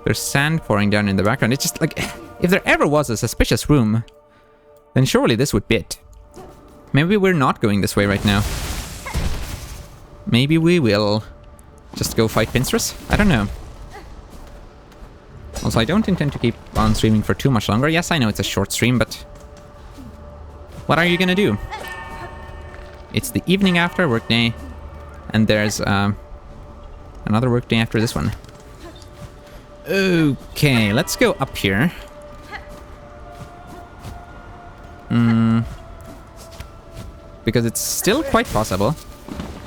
There's sand pouring down in the background. It's just like, if there ever was a suspicious room, then surely this would be it. Maybe we're not going this way right now. Maybe we will just go fight Pinstress? I don't know. Also, I don't intend to keep on streaming for too much longer. Yes, I know it's a short stream, but what are you gonna do? It's the evening after workday, and there's another workday after this one. Okay, let's go up here. Because it's still quite possible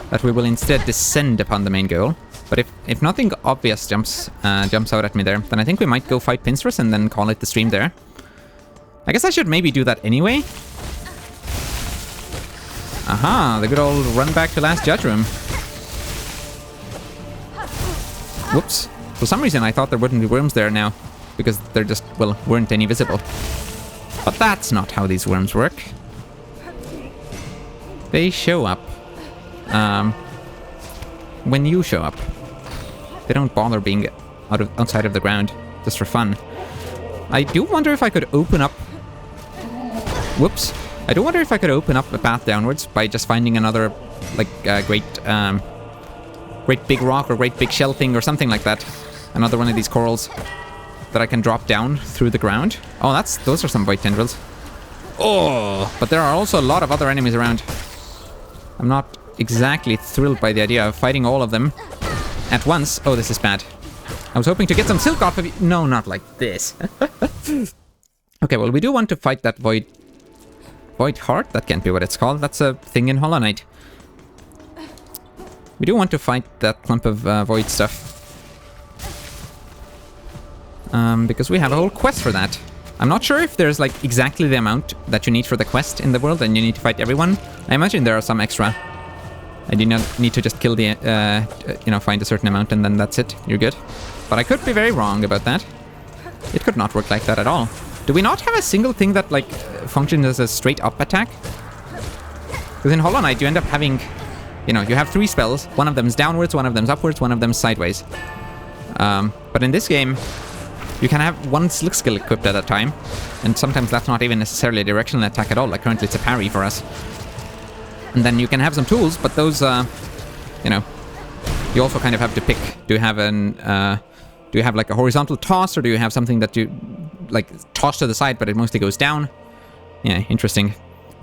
that we will instead descend upon the main goal. But if nothing obvious jumps out at me there, then I think we might go fight Pinstress and then call it the stream there. I guess I should maybe do that anyway. Aha, the good old run back to Last Judge room. Whoops. For some reason I thought there wouldn't be worms there now, because there just, well, weren't any visible. But that's not how these worms work. they show up when you show up. They don't bother being outside of the ground just for fun. I do wonder if I could open up... Whoops. I do wonder if I could open up a path downwards by just finding another, like, great big rock or great big shell thing or something like that. Another one of these corals that I can drop down through the ground. Oh, those are some void tendrils. Oh, but there are also a lot of other enemies around. I'm not exactly thrilled by the idea of fighting all of them at once. Oh, this is bad. I was hoping to get some silk off of you. No, not like this. Okay, well, we do want to fight that void heart. That can't be what it's called. That's a thing in Hollow Knight. We do want to fight that clump of void stuff. Because we have a whole quest for that. I'm not sure if there's like exactly the amount that you need for the quest in the world and you need to fight everyone. I imagine there are some extra. I do not need to just kill the, find a certain amount and then that's it. You're good. But I could be very wrong about that. It could not work like that at all. Do we not have a single thing that like functions as a straight up attack? Because in Hollow Knight you end up having, you have 3 spells. One of them is downwards, one of them is upwards, one of them is sideways. But in this game, you can have one slick skill equipped at a time, and sometimes that's not even necessarily a directional attack at all, like currently it's a parry for us. And then you can have some tools, but those, you also kind of have to pick. Do you have like a horizontal toss, or do you have something that you, like, toss to the side, but it mostly goes down? Yeah, interesting.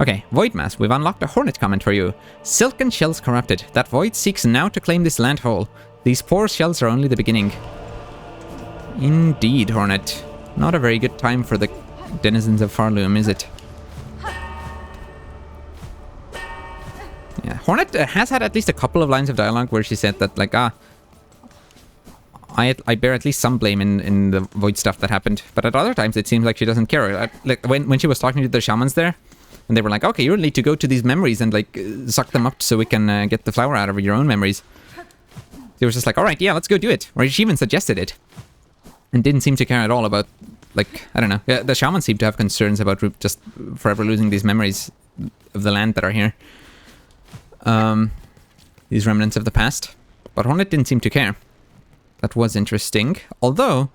Okay, Void Mass, we've unlocked a Hornet comment for you. Silken shells corrupted. That Void seeks now to claim this land whole. These poor shells are only the beginning. Indeed, Hornet. Not a very good time for the denizens of Farloom, is it? Yeah, Hornet has had at least a couple of lines of dialogue where she said that, like, I bear at least some blame in the void stuff that happened. But at other times, it seems like she doesn't care. Like, when she was talking to the shamans there, and they were like, okay, you need to go to these memories and, like, suck them up so we can get the flower out of your own memories. She was just like, alright, yeah, let's go do it. Or she even suggested it. And didn't seem to care at all about, like, I don't know. Yeah, the shamans seem to have concerns about just forever losing these memories of the land that are here. These remnants of the past. But Hornet didn't seem to care. That was interesting. Although,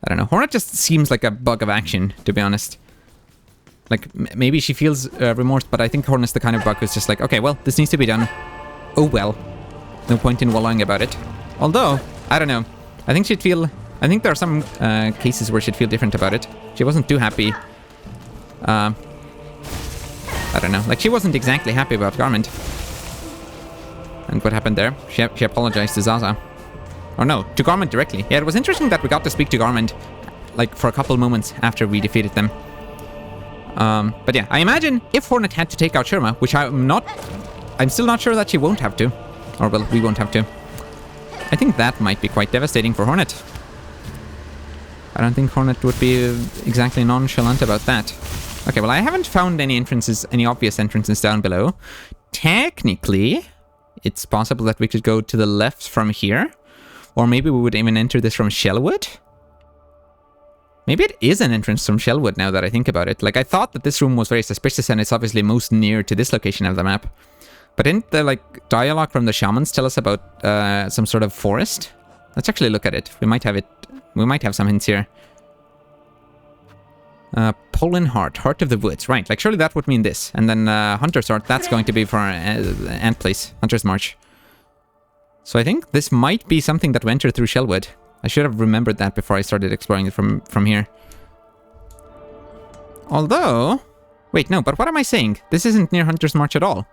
I don't know, Hornet just seems like a bug of action, to be honest. Like, maybe she feels remorse, but I think Hornet's the kind of bug who's just like, okay, well, this needs to be done. Oh well. No point in wallowing about it. Although, I don't know. I think there are some cases where she'd feel different about it. She wasn't too happy. I don't know. Like, she wasn't exactly happy about Garment. And what happened there? She apologized to Zaza. Oh no, to Garment directly. Yeah, it was interesting that we got to speak to Garment, like, for a couple moments after we defeated them. But yeah, I imagine if Hornet had to take out Sherma, which I'm still not sure that she won't have to. Or, well, we won't have to. I think that might be quite devastating for Hornet. I don't think Hornet would be exactly nonchalant about that. Okay, well, I haven't found any obvious entrances down below. Technically, it's possible that we could go to the left from here. Or maybe we would even enter this from Shellwood. Maybe it is an entrance from Shellwood now that I think about it. Like, I thought that this room was very suspicious and it's obviously most near to this location of the map. But didn't the, like, dialogue from the shamans tell us about some sort of forest? Let's actually look at it. We might have some hints here. Pollen Heart, Heart of the Woods. Right, like, surely that would mean this. And then Hunter's Heart, that's going to be for Ant Place, Hunter's March. So I think this might be something that we enter through Shellwood. I should have remembered that before I started exploring it from here. Although... Wait, no, but what am I saying? This isn't near Hunter's March at all.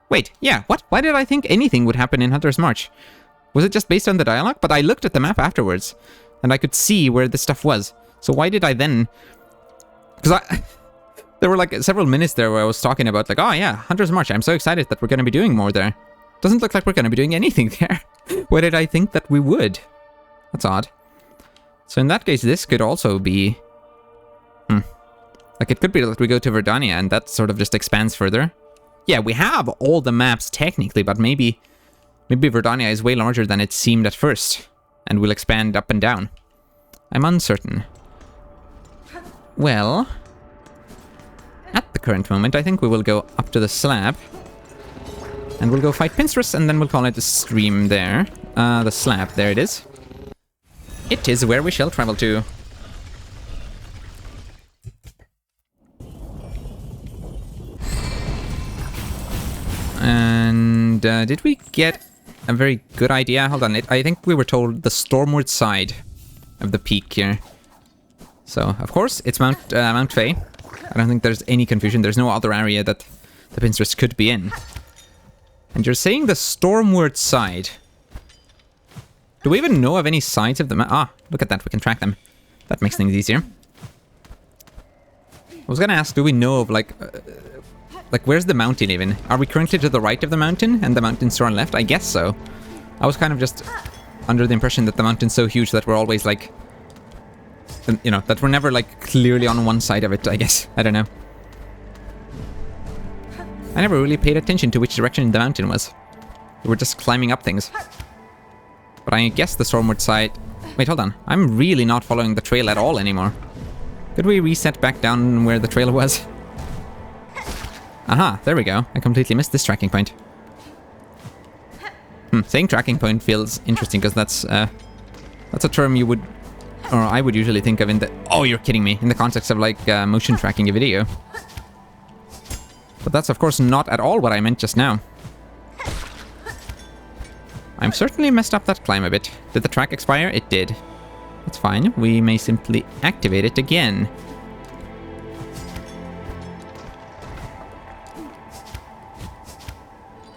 Wait, yeah, what? Why did I think anything would happen in Hunter's March? Was it just based on the dialogue? But I looked at the map afterwards, and I could see where this stuff was. So why did I then... Because there were like several minutes there where I was talking about like, oh yeah, Hunter's March, I'm so excited that we're going to be doing more there. Doesn't look like we're going to be doing anything there. Why did I think that we would? That's odd. So in that case, this could also be... Like, it could be that we go to Verdania and that sort of just expands further. Yeah, we have all the maps technically, but maybe Verdania is way larger than it seemed at first. And will expand up and down. I'm uncertain. Well... At the current moment, I think we will go up to the slab. And we'll go fight Pincerus, and then we'll call it the stream there. The slab, there it is. It is where we shall travel to. And did we get a very good idea? Hold on, I think we were told the stormward side of the peak here. So, of course, it's Mount Faye. I don't think there's any confusion. There's no other area that the Pincerus could be in. And you're saying the stormward side. Do we even know of any sides of the map? Ah, look at that, we can track them. That makes things easier. I was gonna ask, do we know of, like, where's the mountain even? Are we currently to the right of the mountain and the mountain's to our left? I guess so. I was kind of just under the impression that the mountain's so huge that we're always, like, you know, that we're never, like, clearly on one side of it, I guess. I don't know. I never really paid attention to which direction the mountain was. We were just climbing up things. But I guess the stormward side... Wait, hold on. I'm really not following the trail at all anymore. Could we reset back down where the trail was? Aha, there we go. I completely missed this tracking point. Saying tracking point feels interesting because that's a term you would... Or I would usually think of in the... Oh, you're kidding me. In the context of, like, motion tracking a video. But that's, of course, not at all what I meant just now. I'm certainly messed up that climb a bit. Did the track expire? It did. That's fine. We may simply activate it again.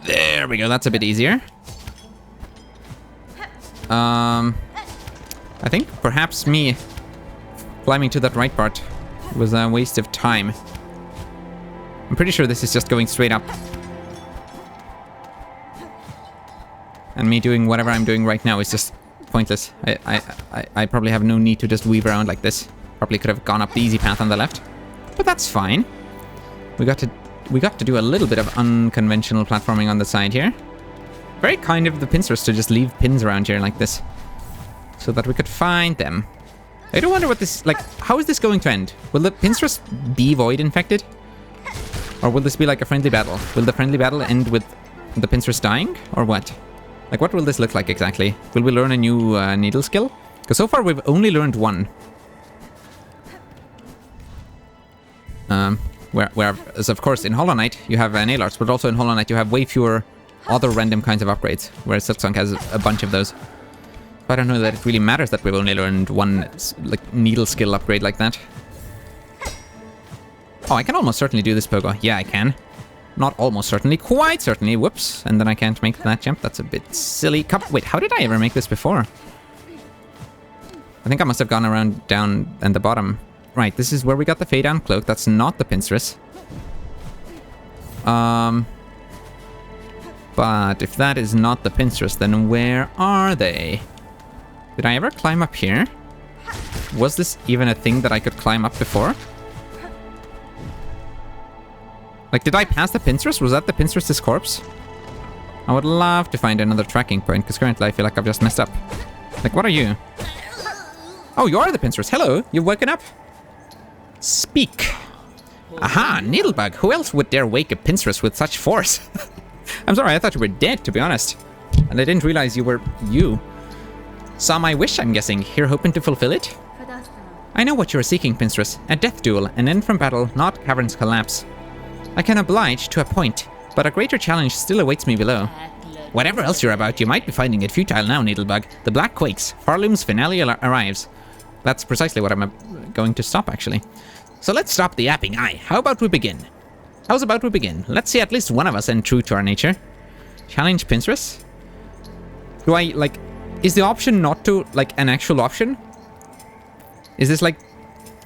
There we go. That's a bit easier. I think perhaps me climbing to that right part was a waste of time. I'm pretty sure this is just going straight up. And me doing whatever I'm doing right now is just pointless. I probably have no need to just weave around like this. Probably could have gone up the easy path on the left. But that's fine. We got to do a little bit of unconventional platforming on the side here. Very kind of the Pincerus to just leave pins around here like this. So that we could find them. I do wonder what this... Like, how is this going to end? Will the Pincerus be void infected? Or will this be like a friendly battle? Will the friendly battle end with the Pincerus dying? Or what? Like, what will this look like exactly? Will we learn a new needle skill? Because so far we've only learned one. Whereas, of course, in Hollow Knight you have nail arts, but also in Hollow Knight you have way fewer other random kinds of upgrades, whereas Silksong has a bunch of those. I don't know that it really matters that we've only learned one, like, needle skill upgrade like that. Oh, I can almost certainly do this pogo. Yeah, I can. Not almost certainly, quite certainly. Whoops. And then I can't make that jump. That's a bit silly. Wait, how did I ever make this before? I think I must have gone around down and the bottom. Right, this is where we got the Fade Down Cloak. That's not the Pincerus. But if that is not the Pincerus, then where are they? Did I ever climb up here? Was this even a thing that I could climb up before? Like, did I pass the Pincerus? Was that the Pincerus' corpse? I would love to find another tracking point, because currently I feel like I've just messed up. Like, what are you? Oh, you are the Pincerus. Hello, you've woken up? Speak. Aha, Needlebug. Who else would dare wake a Pincerus with such force? I'm sorry, I thought you were dead, to be honest. And I didn't realize you were you. Saw my wish, I'm guessing. Here hoping to fulfill it? I know what you are seeking, Pincerus. A death duel, an end from battle, not cavern's collapse. I can oblige to a point, but a greater challenge still awaits me below. Whatever else you're about, you might be finding it futile now, Needlebug. The black quakes. Farloom's finale arrives. That's precisely what I'm going to stop, actually. So let's stop the yapping. Aye, how about we begin? How's about we begin? Let's see at least one of us end true to our nature. Challenge Pincerus? Do I, like... Is the option not to, like, an actual option? Is this, like,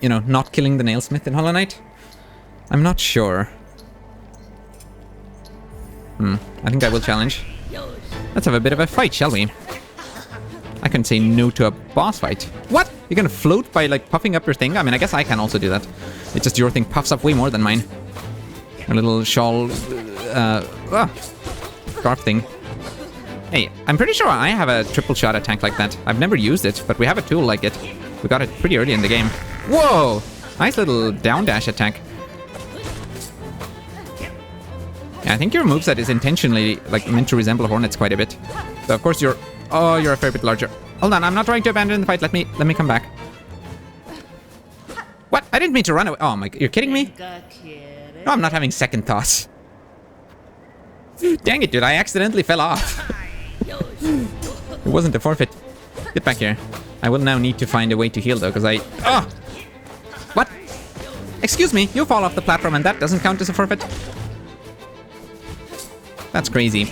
you know, not killing the nailsmith in Hollow Knight? I'm not sure. I think I will challenge. Let's have a bit of a fight, shall we? I can say no to a boss fight. What? You're gonna float by, like, puffing up your thing? I mean, I guess I can also do that. It's just your thing puffs up way more than mine. A little shawl... scarf thing. Hey, I'm pretty sure I have a triple shot attack like that. I've never used it, but we have a tool like it. We got it pretty early in the game. Whoa! Nice little down dash attack. Yeah, I think your moveset is intentionally like meant to resemble Hornets quite a bit. So of course you're a fair bit larger. Hold on, I'm not trying to abandon the fight. Let me come back. What? I didn't mean to run away. Oh my, you're kidding me? No, I'm not having second thoughts. Dang it, dude, I accidentally fell off. It wasn't a forfeit. Get back here. I will now need to find a way to heal though, because oh! What? Excuse me, you fall off the platform and that doesn't count as a forfeit? That's crazy.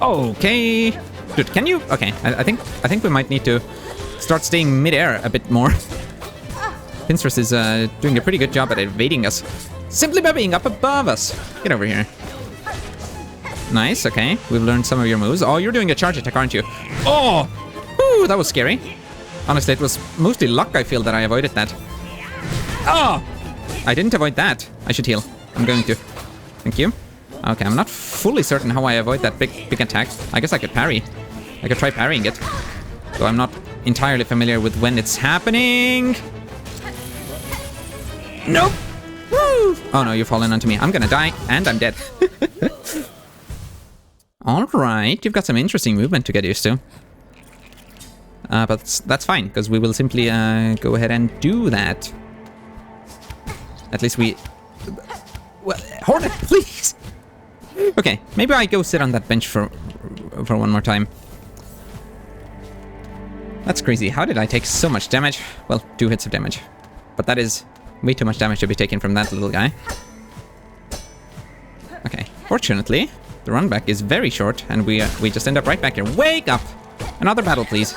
Okay. Dude, can you? Okay, I think we might need to start staying mid-air a bit more. Pinstress is doing a pretty good job at evading us. Simply by being up above us. Get over here. Nice, okay. We've learned some of your moves. Oh, you're doing a charge attack, aren't you? Oh! Ooh, that was scary. Honestly, it was mostly luck, I feel, that I avoided that. Oh! I didn't avoid that. I should heal. I'm going to. Thank you. Okay, I'm not fully certain how I avoid that big attack. I guess I could parry. I could try parrying it. Though I'm not entirely familiar with when it's happening. Nope! Woo! Oh no, you're falling onto me. I'm gonna die, and I'm dead. Alright, you've got some interesting movement to get used to. But that's fine, because we will simply go ahead and do that. At least we... Well, Hornet, please! Okay, maybe I go sit on that bench for one more time. That's crazy. How did I take so much damage? Well, 2 hits of damage. But that is way too much damage to be taken from that little guy. Okay, fortunately, the run back is very short, and we just end up right back here. Wake up! Another battle, please.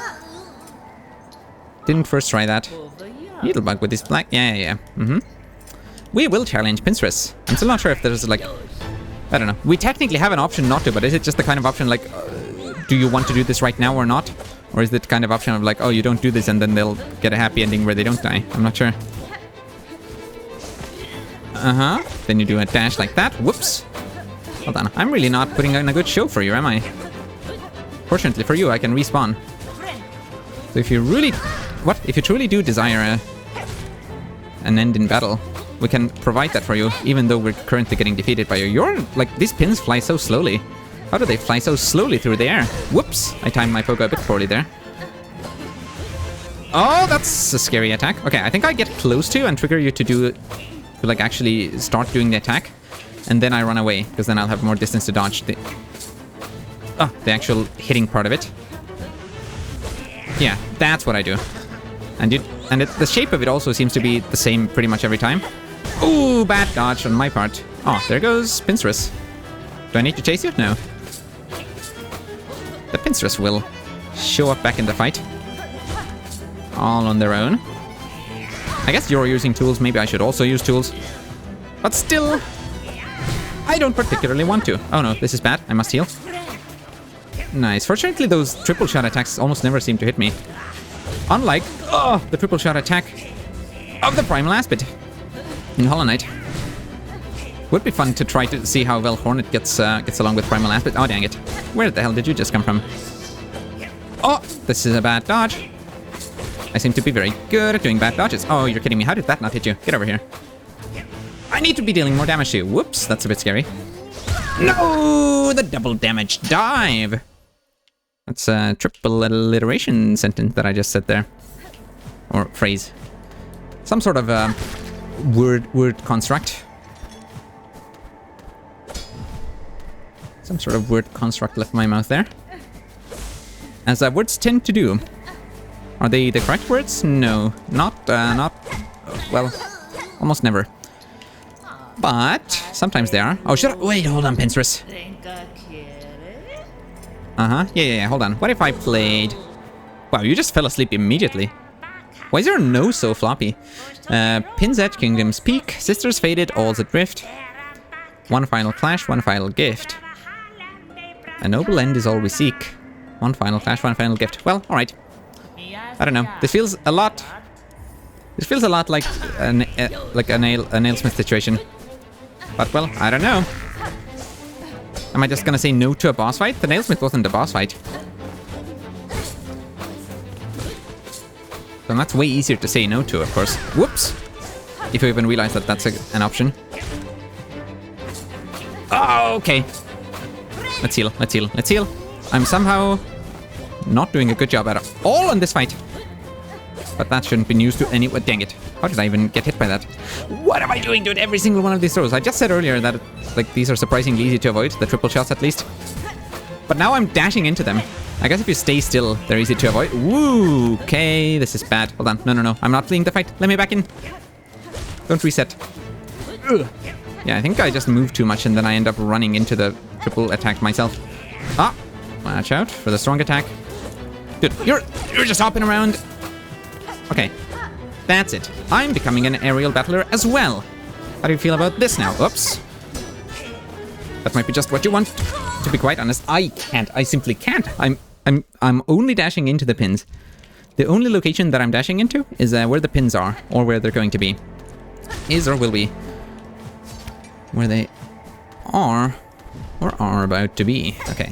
Didn't first try that. Needlebug with this black... Yeah. We will challenge Pinstress. I'm still not sure if there's like... I don't know. We technically have an option not to, but is it just the kind of option like... do you want to do this right now or not? Or is it kind of option of like, oh, you don't do this and then they'll get a happy ending where they don't die? I'm not sure. Then you do a dash like that. Whoops. Hold on. I'm really not putting on a good show for you, am I? Fortunately for you, I can respawn. So if you really... What? If you truly do desire an end in battle, we can provide that for you, even though we're currently getting defeated by you. You're... Like, these pins fly so slowly. How do they fly so slowly through the air? Whoops! I timed my pogo a bit poorly there. Oh, that's a scary attack. Okay, I think I get close to and trigger you to like actually start doing the attack. And then I run away, because then I'll have more distance to dodge the actual hitting part of it. Yeah, that's what I do. And the shape of it also seems to be the same pretty much every time. Ooh, bad dodge on my part. Oh, there goes Pinstress. Do I need to chase you? No. The Pinstress will show up back in the fight. All on their own. I guess you're using tools, maybe I should also use tools. But still, I don't particularly want to. Oh no, this is bad. I must heal. Nice. Fortunately, those triple shot attacks almost never seem to hit me. Unlike, the triple shot attack of the Primal Aspid in Hollow Knight. Would be fun to try to see how well Hornet gets along with Primal Aspid. Oh, dang it. Where the hell did you just come from? Oh, this is a bad dodge. I seem to be very good at doing bad dodges. Oh, you're kidding me. How did that not hit you? Get over here. I need to be dealing more damage to you. Whoops, that's a bit scary. No, the double damage dive. That's a triple alliteration sentence that I just said there. Or phrase. Some sort of word construct. Some sort of word construct left my mouth there. As words tend to do. Are they the correct words? No. Not, well, almost never. But sometimes they are. Oh, wait, hold on, Pinstress. Yeah, hold on. What if I played... Wow, you just fell asleep immediately. Why is your nose so floppy? Pin's Edge, Kingdom's Peak, Sisters Faded, All's Adrift. One final clash, one final gift. A noble end is all we seek. One final clash, one final gift. Well, alright. I don't know. This feels a lot like a Nailsmith situation. But well, I don't know. Am I just gonna say no to a boss fight? The Nailsmith wasn't a boss fight. So that's way easier to say no to, of course. Whoops! if you even realize that that's an option. Oh, okay. Let's heal, let's heal, let's heal. I'm somehow not doing a good job at all on this fight. But that shouldn't be news to anyone. Dang it. How did I even get hit by that? What am I doing to every single one of these throws? I just said earlier that like these are surprisingly easy to avoid, the triple shots at least. But now I'm dashing into them. I guess if you stay still, they're easy to avoid. Woo! Okay, this is bad. Hold on. No, no, no. I'm not fleeing the fight. Let me back in. Don't reset. Ugh. Yeah, I think I just moved too much and then I end up running into the triple attack myself. Ah! Watch out for the strong attack. Dude, you're just hopping around. Okay. That's it. I'm becoming an aerial battler as well. How do you feel about this now? Oops. That might be just what you want. To be quite honest, I can't. I simply can't. I'm only dashing into the pins. The only location that I'm dashing into is where the pins are, or where they're going to be. Is or will be. Where they are, or are about to be. Okay,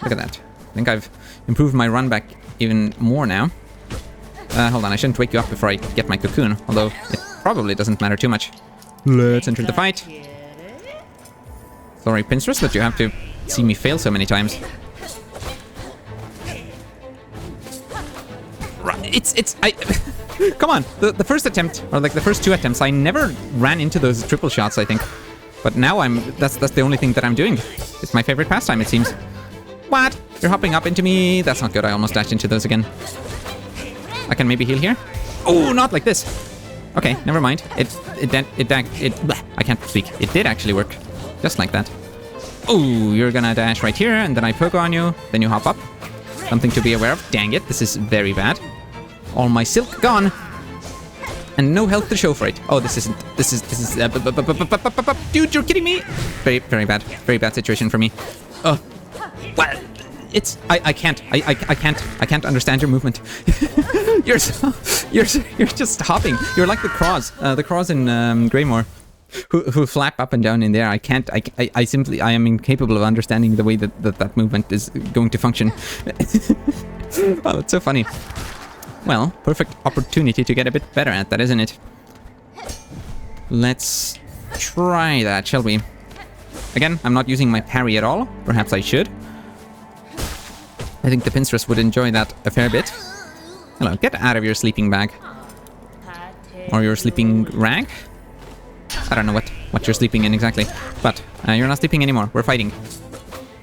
look at that. I think I've improved my run back even more now. Hold on, I shouldn't wake you up before I get my cocoon, although it probably doesn't matter too much. Let's enter the fight. Sorry, Pinstress, that you have to see me fail so many times. Come on, the first attempt, or like the first two attempts, I never ran into those triple shots, I think. But now that's the only thing that I'm doing. It's my favorite pastime, it seems. What? You're hopping up into me? That's not good, I almost dashed into those again. I can maybe heal here? Oh, not like this. Okay, never mind. I can't speak. It did actually work. Just like that. Oh, you're gonna dash right here, and then I poke on you. Then you hop up. Something to be aware of. Dang it, this is very bad. All my silk gone. And no health to show for it. Oh, this is dude, you're kidding me? Very, very bad. Very bad situation for me. Oh, well, I can't understand your movement. you're just hopping. You're like the crows in Greymore, who flap up and down in there. I am incapable of understanding the way that movement is going to function. Oh, it's so funny. Well, perfect opportunity to get a bit better at that, isn't it? Let's try that, shall we? Again, I'm not using my parry at all. Perhaps I should. I think the Pinstress would enjoy that a fair bit. Hello, get out of your sleeping bag. Or your sleeping rag? I don't know what you're sleeping in exactly. But you're not sleeping anymore. We're fighting.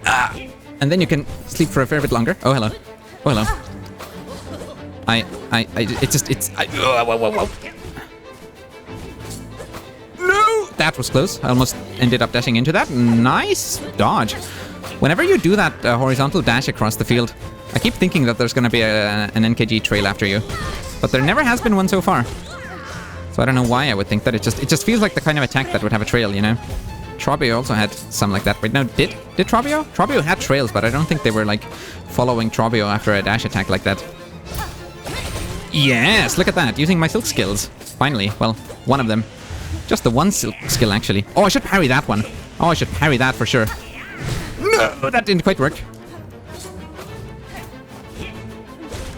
Ah! And then you can sleep for a fair bit longer. Oh, hello. Oh, hello. Whoa. No! That was close. I almost ended up dashing into that. Nice dodge. Whenever you do that horizontal dash across the field, I keep thinking that there's going to be an NKG trail after you. But there never has been one so far. So I don't know why I would think that. It just feels like the kind of attack that would have a trail, you know? Trobio also had some like that. Wait, no, did Trobio? Trobio had trails, but I don't think they were like following Trobio after a dash attack like that. Yes, look at that, using my silk skills. Finally, well, one of them. Just the one silk skill, actually. Oh, I should parry that one. Oh, I should parry that for sure. No, that didn't quite work.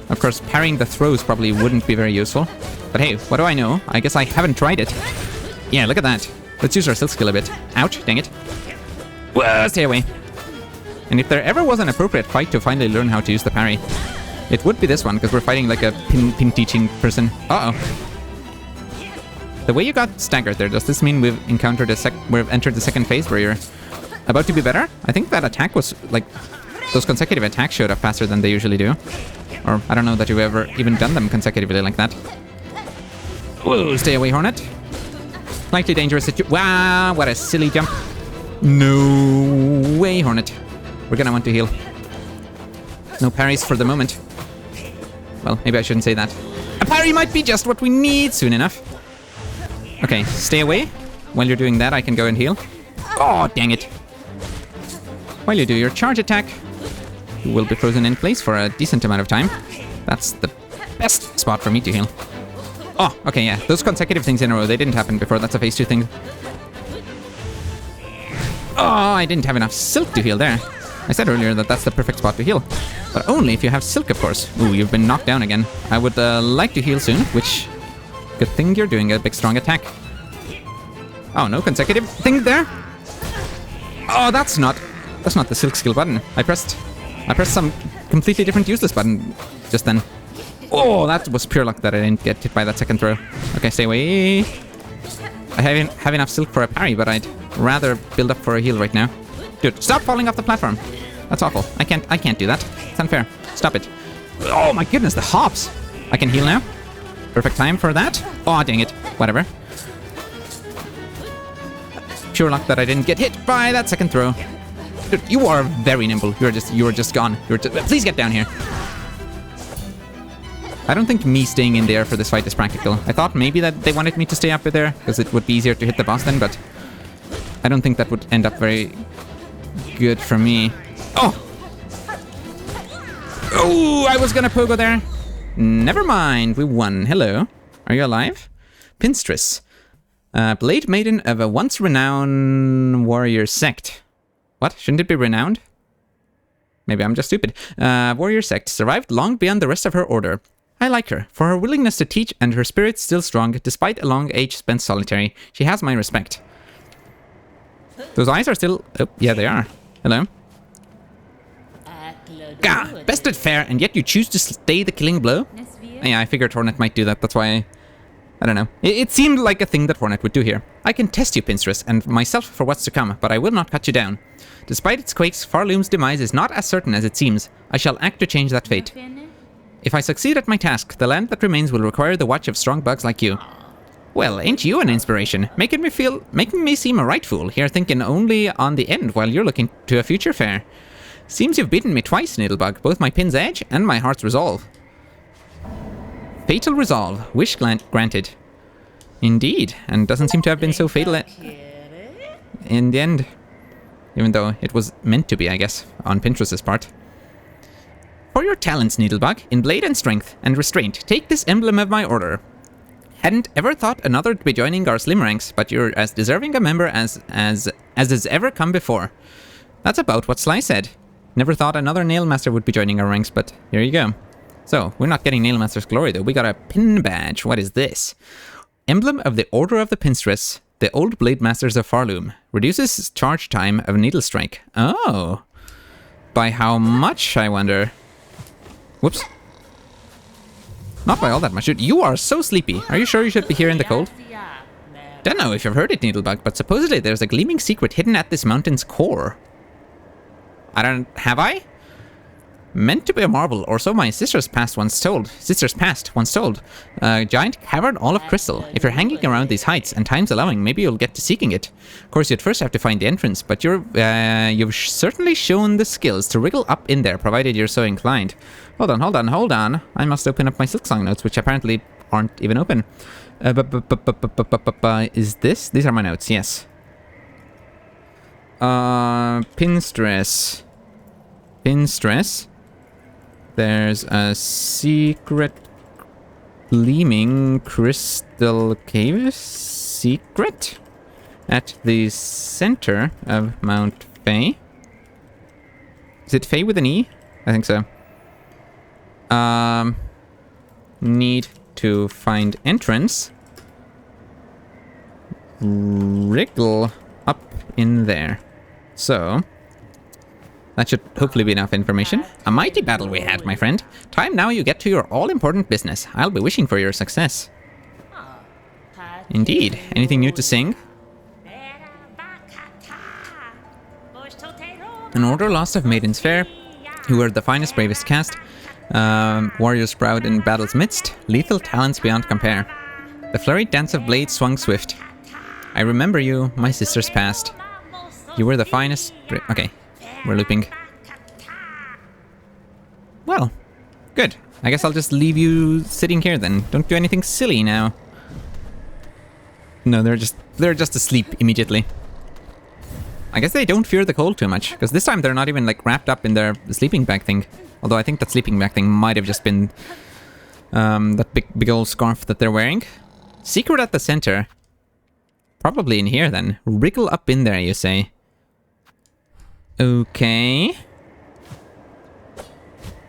Of course, parrying the throws probably wouldn't be very useful. But hey, what do I know? I guess I haven't tried it. Yeah, look at that. Let's use our silk skill a bit. Ouch, dang it. Whoa, stay away. And if there ever was an appropriate fight to finally learn how to use the parry, it would be this one, because we're fighting like a pin teaching person. Uh-oh. The way you got staggered there, does this mean we've entered the second phase where you're about to be better? I think that attack was, like, those consecutive attacks showed up faster than they usually do. Or, I don't know that you've ever even done them consecutively like that. Whoa, stay away, Hornet. Slightly dangerous situation. Wow, what a silly jump. No way, Hornet. We're gonna want to heal. No parries for the moment. Well, maybe I shouldn't say that. A parry might be just what we need soon enough. Okay, stay away. While you're doing that, I can go and heal. Oh, dang it. While you do your charge attack, you will be frozen in place for a decent amount of time. That's the best spot for me to heal. Oh, okay, yeah. Those consecutive things in a row, they didn't happen before. That's a phase 2 thing. Oh, I didn't have enough silk to heal there. I said earlier that that's the perfect spot to heal. But only if you have silk, of course. Ooh, you've been knocked down again. I would like to heal soon, which... Good thing you're doing a big strong attack. Oh, no consecutive thing there. Oh, that's not the silk skill button. I pressed some completely different useless button just then. Oh, that was pure luck that I didn't get hit by that second throw. Okay, stay away. I have enough silk for a parry, but I'd rather build up for a heal right now. Dude, stop falling off the platform. That's awful. I can't do that. It's unfair. Stop it. Oh my goodness, the hops. I can heal now. Perfect time for that. Oh, dang it. Whatever. Pure luck that I didn't get hit by that second throw. Dude, you are very nimble. You are just gone. Please get down here. I don't think me staying in there for this fight is practical. I thought maybe that they wanted me to stay up there because it would be easier to hit the boss then, but I don't think that would end up very good for me. Oh! Oh, I was gonna pogo there. Never mind, we won. Hello. Are you alive? Pinstress. Blade Maiden of a once renowned warrior sect. What? Shouldn't it be renowned? Maybe I'm just stupid. Warrior sect survived long beyond the rest of her order. I like her, for her willingness to teach and her spirit still strong despite a long age spent solitary. She has my respect. Those eyes are still... Oh, yeah, they are. Hello. Gah! Bested fair, and yet you choose to stay the killing blow? Yeah, I figured Hornet might do that, that's why... I don't know. It seemed like a thing that Hornet would do here. I can test you, Pinstress, and myself for what's to come, but I will not cut you down. Despite its quakes, Farloom's demise is not as certain as it seems. I shall act to change that fate. If I succeed at my task, the land that remains will require the watch of strong bugs like you. Well, ain't you an inspiration? Making me seem a right fool, here thinking only on the end while you're looking to a future fair. Seems you've beaten me twice, Needlebug, both my pin's edge and my heart's resolve. Fatal resolve, wish granted. Indeed, and doesn't seem to have been so fatal in the end. Even though it was meant to be, I guess, on Pinterest's part. For your talents, Needlebug, in blade and strength and restraint, take this emblem of my order. Hadn't ever thought another to be joining our slim ranks, but you're as deserving a member as has ever come before. That's about what Sly said. Never thought another Nailmaster would be joining our ranks, but here you go. So, we're not getting Nailmaster's glory though. We got a pin badge. What is this? Emblem of the Order of the Pinstress, the Old Blade Masters of Farloom. Reduces charge time of Needle Strike. Oh. By how much, I wonder? Whoops. Not by all that much. Dude, you are so sleepy. Are you sure you should be here in the cold? Don't know if you've heard it, Needlebug, but supposedly there's a gleaming secret hidden at this mountain's core. Have I? Meant to be a marble, or so my sister's past once told. A giant cavern all of crystal. If you're hanging around these heights, and time's allowing, maybe you'll get to seeking it. Of course, you'd first have to find the entrance, but you've certainly shown the skills to wriggle up in there, provided you're so inclined. Hold on. I must open up my Silksong notes, which apparently aren't even open. Is this? These are my notes, yes. Pinstress. There's a secret gleaming crystal cave secret at the center of Mount Fae. Is it Fae with an E? I think so. Need to find entrance. Wriggle up in there. So, that should hopefully be enough information. A mighty battle we had, my friend. Time now you get to your all-important business. I'll be wishing for your success. Indeed. Anything new to sing? An order lost of maidens fair, who were the finest, bravest cast. Warriors proud in battle's midst. Lethal talents beyond compare. The flurried dance of blades swung swift. I remember you, my sister's past. You were the finest... Okay. We're looping. Well, good. I guess I'll just leave you sitting here then. Don't do anything silly now. No, they're just asleep immediately. I guess they don't fear the cold too much, because this time they're not even like wrapped up in their sleeping bag thing. Although I think that sleeping bag thing might have just been that big old scarf that they're wearing. Secret at the center. Probably in here then. Wriggle up in there, you say. Okay.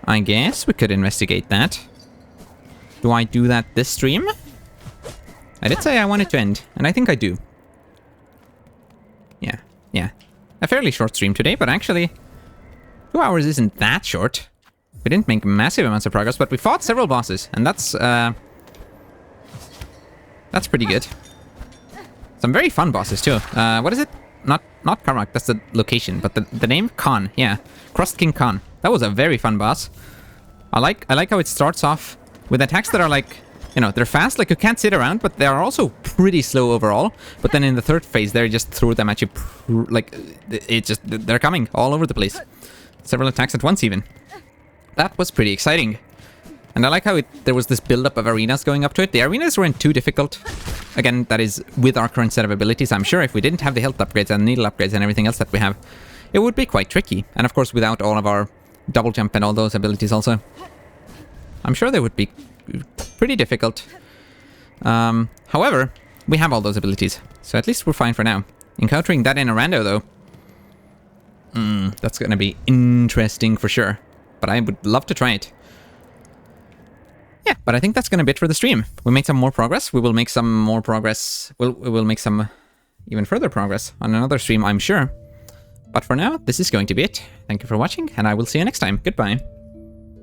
I guess we could investigate that. Do I do that this stream? I did say I want it to end, and I think I do. yeah, a fairly short stream today, but actually 2 hours isn't that short. We didn't make massive amounts of progress, but we fought several bosses, and that's pretty good. Some very fun bosses too. What is it? Not Karmak, that's the location, but the name Khan, yeah. Crust King Khan. That was a very fun boss. I like how it starts off with attacks that are like, you know, they're fast, like you can't sit around, but they are also pretty slow overall. But then in the third phase, they just throw them at you, like, they're coming all over the place. Several attacks at once even. That was pretty exciting. And I like how there was this build-up of arenas going up to it. The arenas weren't too difficult. Again, that is with our current set of abilities. I'm sure if we didn't have the health upgrades and needle upgrades and everything else that we have, it would be quite tricky. And of course, without all of our double jump and all those abilities also, I'm sure they would be pretty difficult. However, we have all those abilities, so at least we're fine for now. Encountering that in a rando, though, that's gonna be interesting for sure. But I would love to try it. Yeah, but I think that's gonna be it for the stream. We made some more progress. We will make some more progress. We will make some even further progress on another stream, I'm sure. But for now, this is going to be it. Thank you for watching, and I will see you next time. Goodbye.